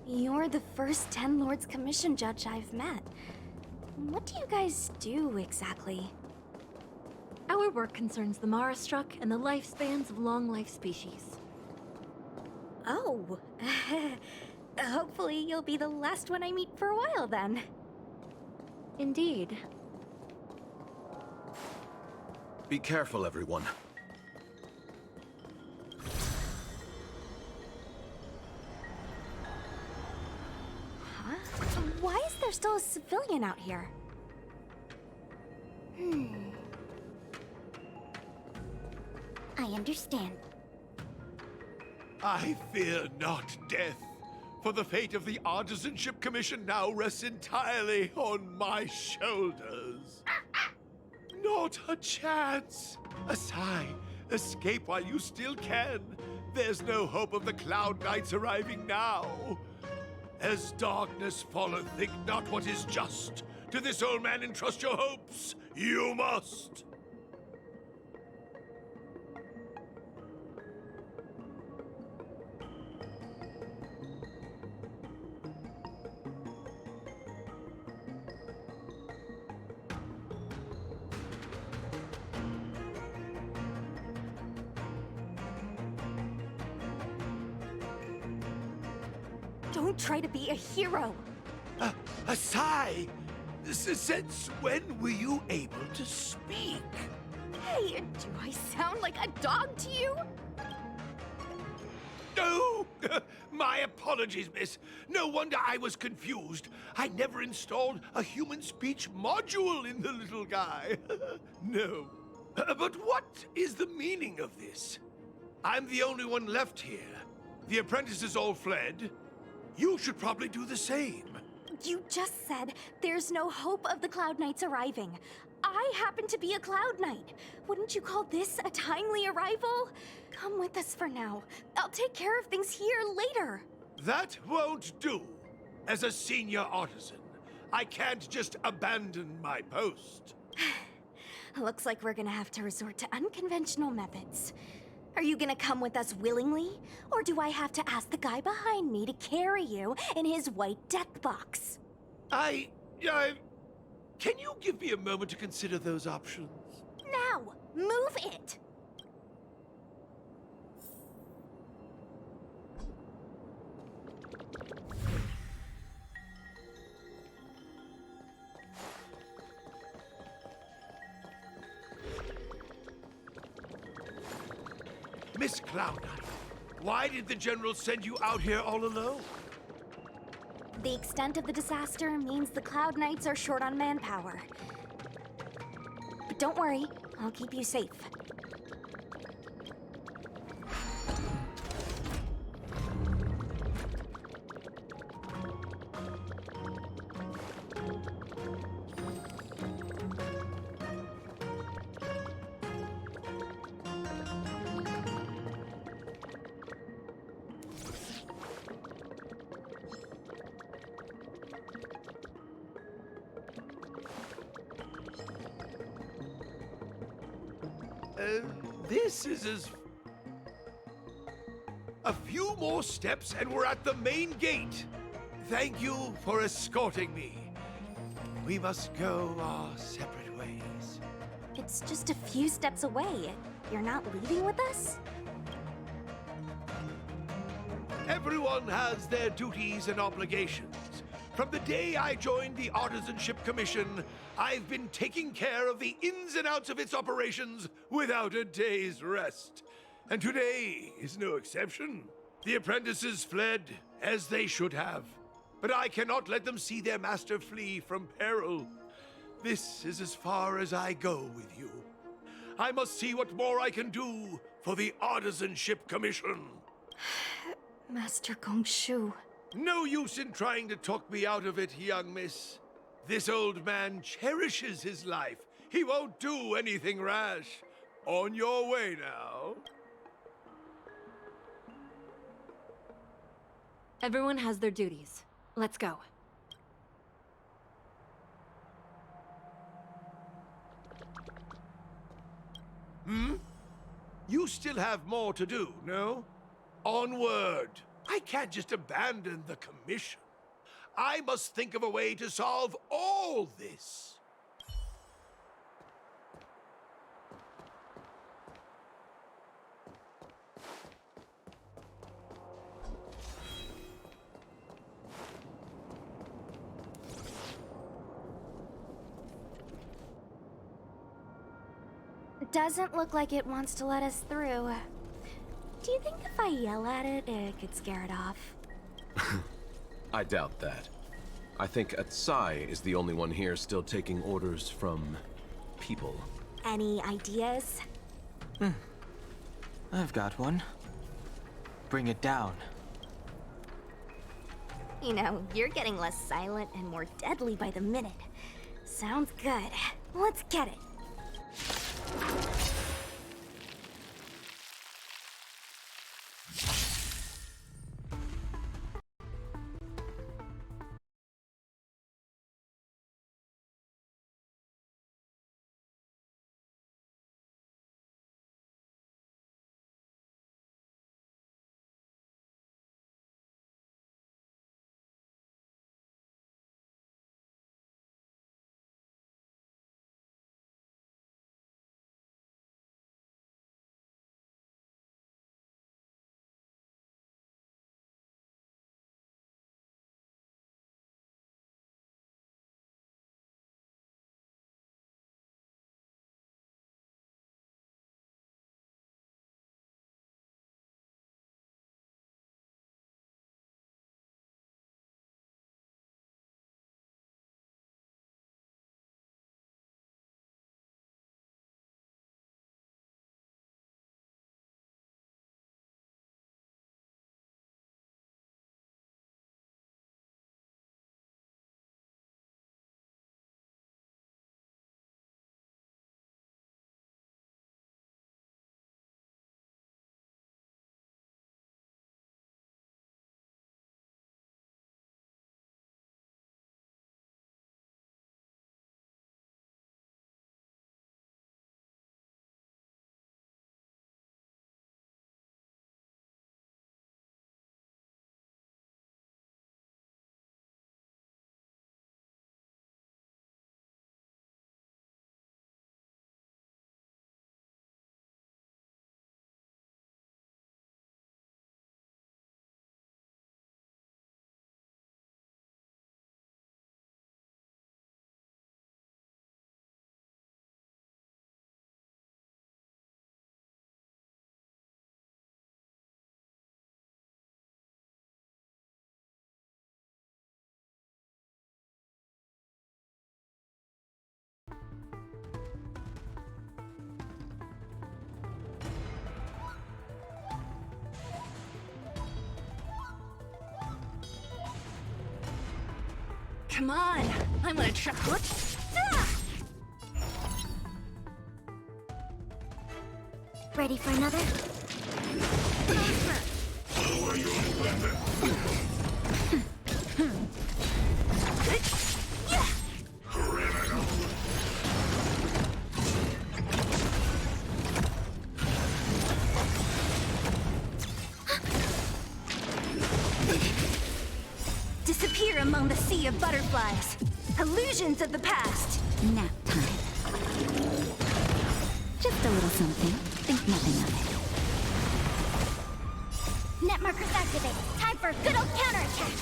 You're the first Ten Lords Commission judge I've met. What do you guys do exactly? Our work concerns the Mara-struck and the lifespans of long-life species. Oh. Hopefully you'll be the last one I meet for a while then. Indeed. Be careful, everyone. Huh? Why is there still a civilian out here? I understand. I fear not death, for the fate of the Artisanship Commission now rests entirely on my shoulders. Not a chance! Asai, escape while you still can. There's no hope of the Cloud Knights arriving now. As darkness falleth, think not what is just. To this old man entrust your hopes. You must. Don't try to be a hero! Asai! Since when were you able to speak? Hey, do I sound like a dog to you? Oh, my apologies, miss. No wonder I was confused. I never installed a human speech module in the little guy. No. But what is the meaning of this? I'm the only one left here. The apprentices all fled. You should probably do the same. You just said there's no hope of the Cloud Knights arriving. I happen to be a Cloud Knight. Wouldn't you call this a timely arrival? Come with us for now. I'll take care of things here later. That won't do. As a senior artisan, I can't just abandon my post. Looks like we're gonna have to resort to unconventional methods. Are you gonna come with us willingly? Or do I have to ask the guy behind me to carry you in his white death box? Can you give me a moment to consider those options? Now! Move it! Miss Cloud Knight, why did the General send you out here all alone? The extent of the disaster means the Cloud Knights are short on manpower. But don't worry, I'll keep you safe. This is as... A few more steps and we're at the main gate. Thank you for escorting me. We must go our separate ways. It's just a few steps away. You're not leaving with us? Everyone has their duties and obligations. From the day I joined the Artisanship Commission, I've been taking care of the ins and outs of its operations without a day's rest. And today is no exception. The apprentices fled, as they should have. But I cannot let them see their master flee from peril. This is as far as I go with you. I must see what more I can do for the Artisanship Commission. Master Gongshu. No use in trying to talk me out of it, young miss. This old man cherishes his life. He won't do anything rash. On your way now. Everyone has their duties. Let's go. Hmm? You still have more to do, no? Onward. I can't just abandon the commission. I must think of a way to solve all this. It doesn't look like it wants to let us through. Do you think if I yell at it, it could scare it off? I doubt that. I think Atsai is the only one here still taking orders from people. Any ideas? I've got one. Bring it down. You know, you're getting less silent and more deadly by the minute. Sounds good. Let's get it. Come on! I'm gonna try. What? Ready for another? Lower your weapon. Criminal. Disappear among the sea of butterflies. Illusions of the past. Nap time. Just a little something. Think nothing of it. Net markers activated. Time for a good old counterattack.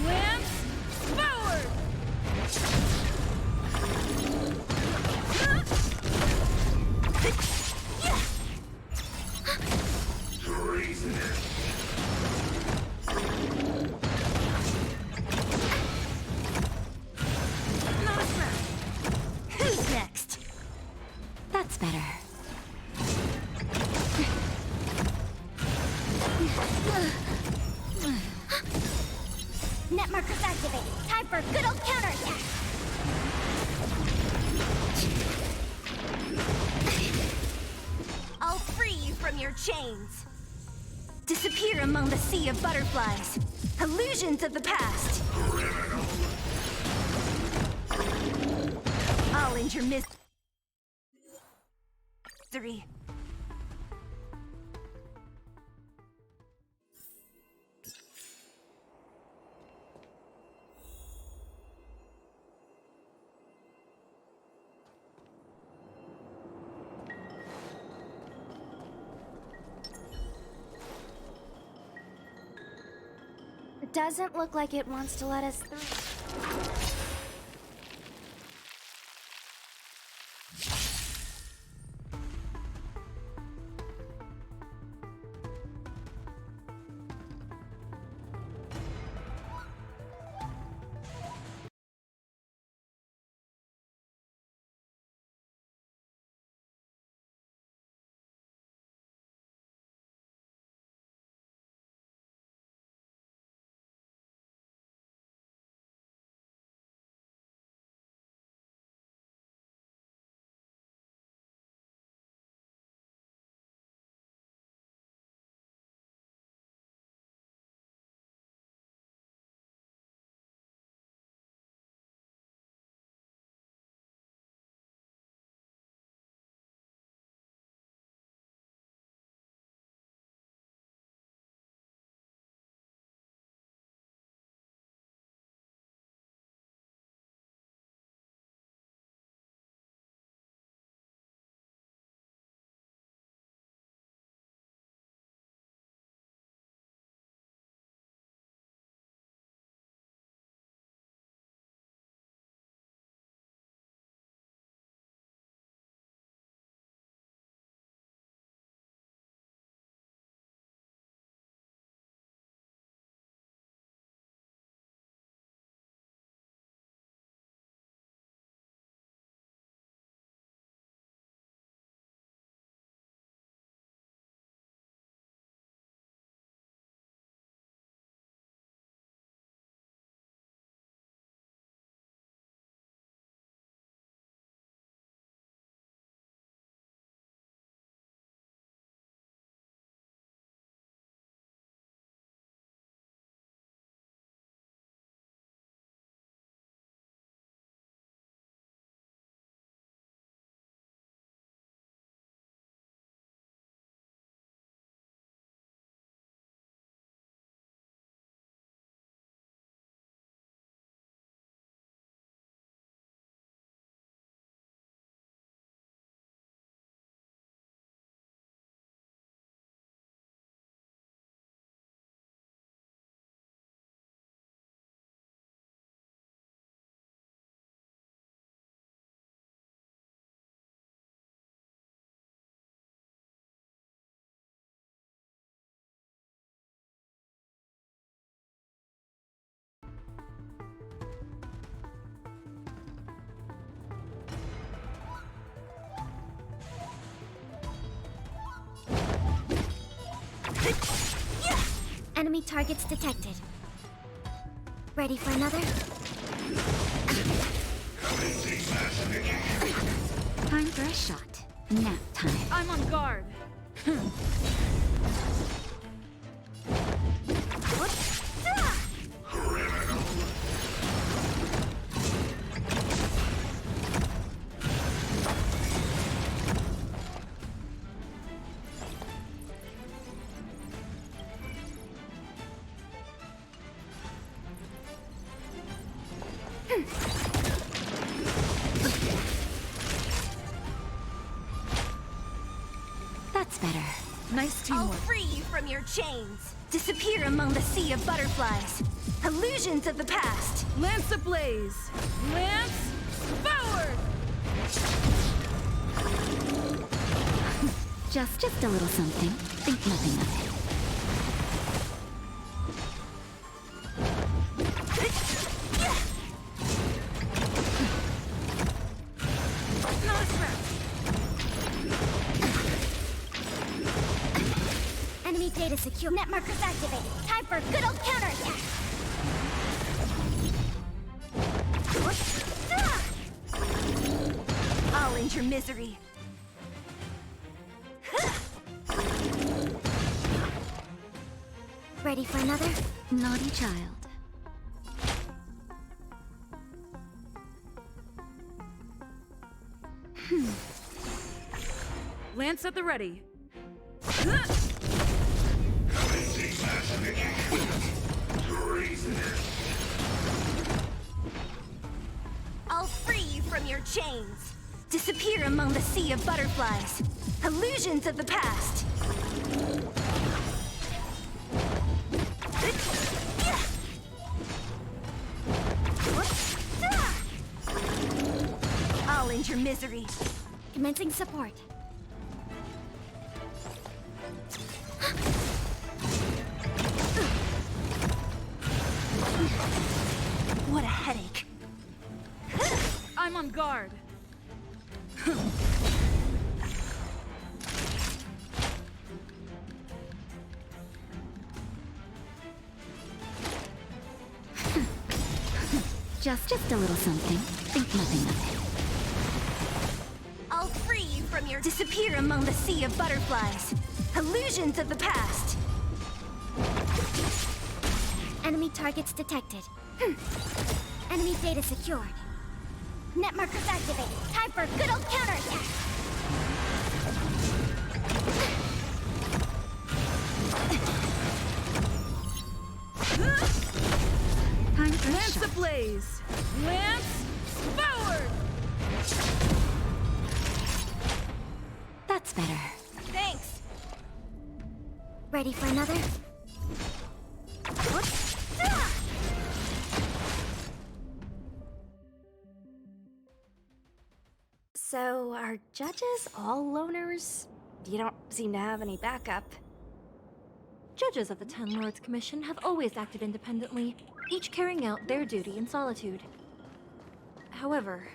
Lance forward! Treasonous. Who's next? That's better. Net markers activated. Time for a good old counterattack. I'll free you from your chains. Disappear among the sea of butterflies. Illusions of the past. Criminal. I'll end your misery. It doesn't look like it wants to let us through. Enemy targets detected. Ready for another? Time for a shot. Nap time. I'm on guard. That's better. Nice teamwork. I'll free you from your chains. Disappear among the sea of butterflies. Illusions of the past. Lance ablaze. Lance forward! Just a little something. Think nothing of it. Enemy data secure. Net markers activated. Time for a good old counterattack. I'll end your misery. Ready for another? Naughty child. Lance at the ready. I'll free you from your chains. Disappear among the sea of butterflies. Illusions of the past. I'll end your misery. Commencing support. What a headache. I'm on guard. Just a little something. Think nothing of it. I'll free you from your... Disappear among the sea of butterflies. Illusions of the past. Enemy targets detected. Enemy data secured. Net markers activated. Time for a good old counterattack. Time for Lance a shot. ablaze. Lance forward! That's better. Thanks. Ready for another? So, are judges all loners? You don't seem to have any backup. Judges of the Ten Lords Commission have always acted independently, each carrying out their duty in solitude. However,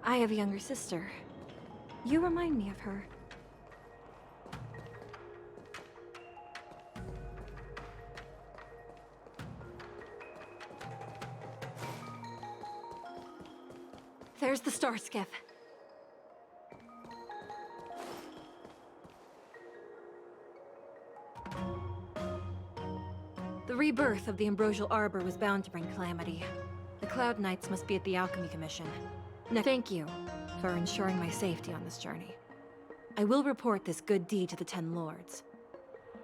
I have a younger sister. You remind me of her. There's the star skiff. The rebirth of the Ambrosial Arbor was bound to bring calamity. The Cloud Knights must be at the Alchemy Commission. Now, thank you for ensuring my safety on this journey. I will report this good deed to the Ten Lords.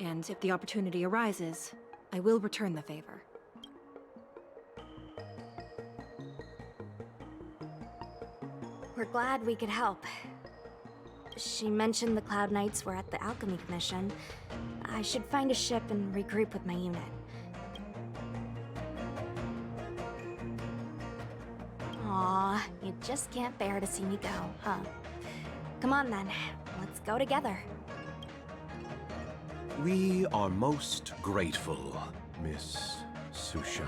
And if the opportunity arises, I will return the favor. We're glad we could help. She mentioned the Cloud Knights were at the Alchemy Commission. I should find a ship and regroup with my unit. Aw, you just can't bear to see me go, huh? Come on then, let's go together. We are most grateful, Miss Sushang.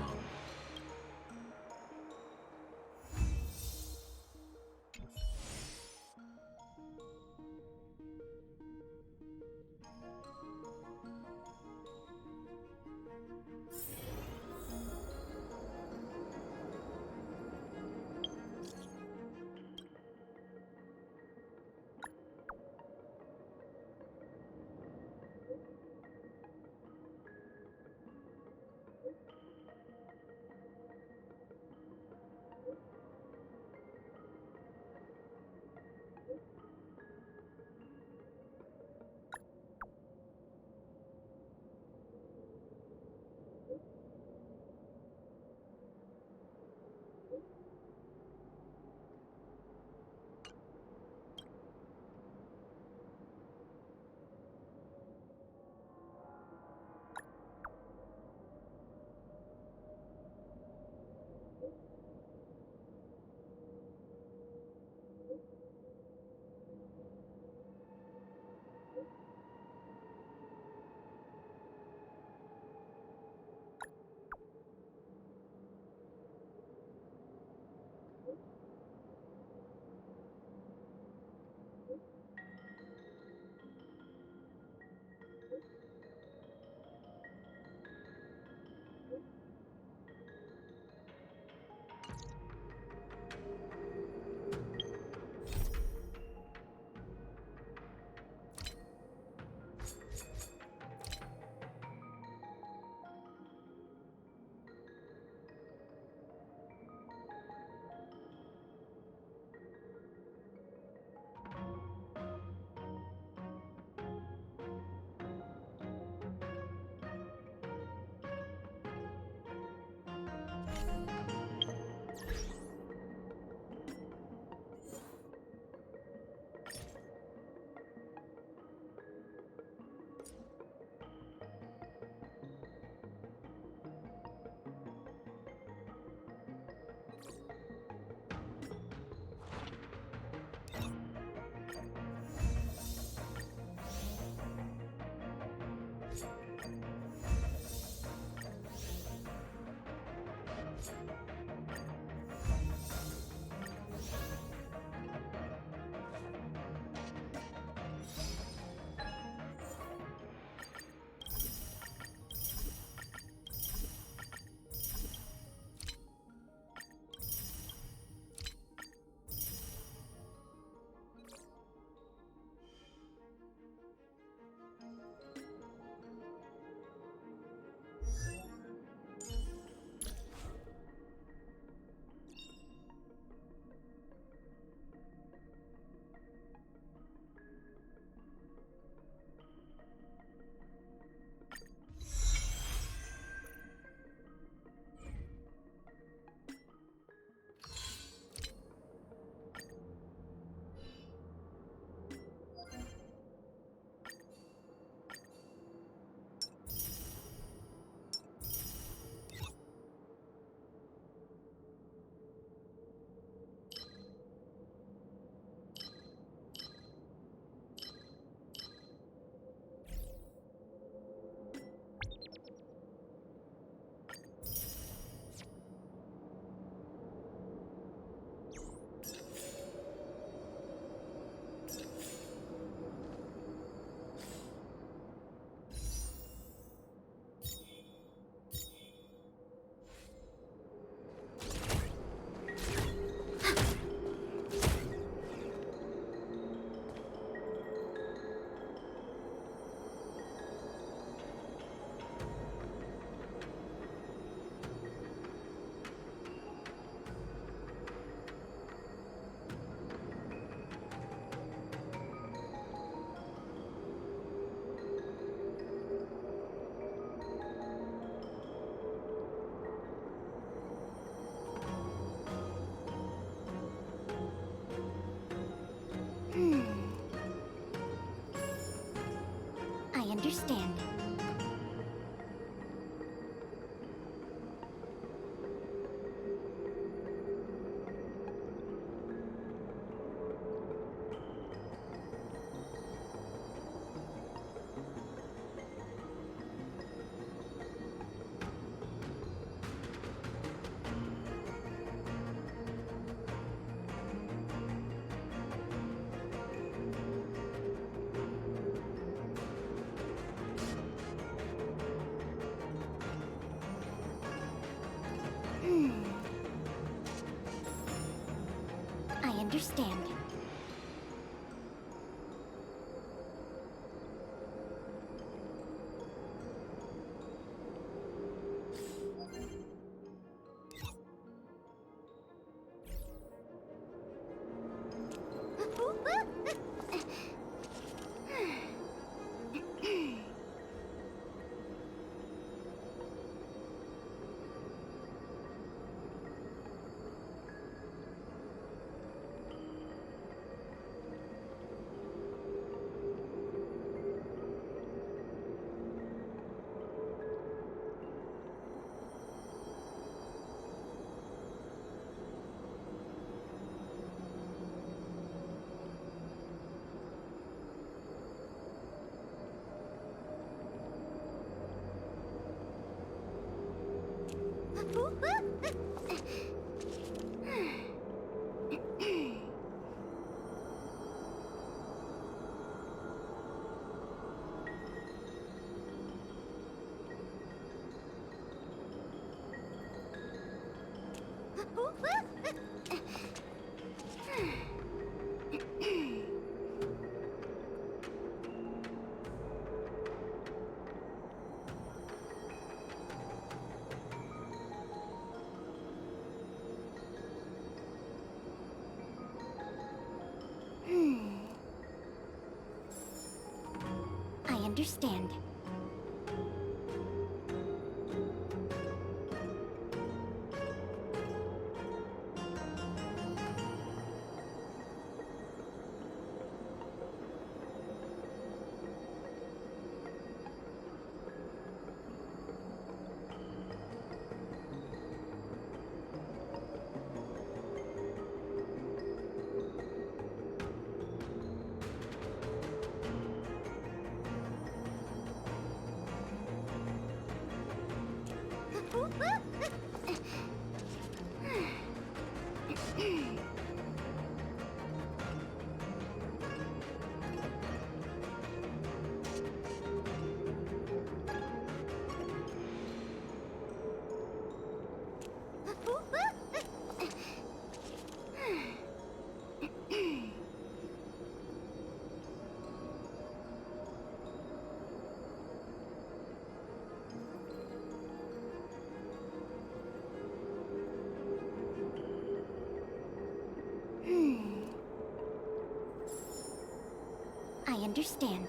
understand. I understand. I understand.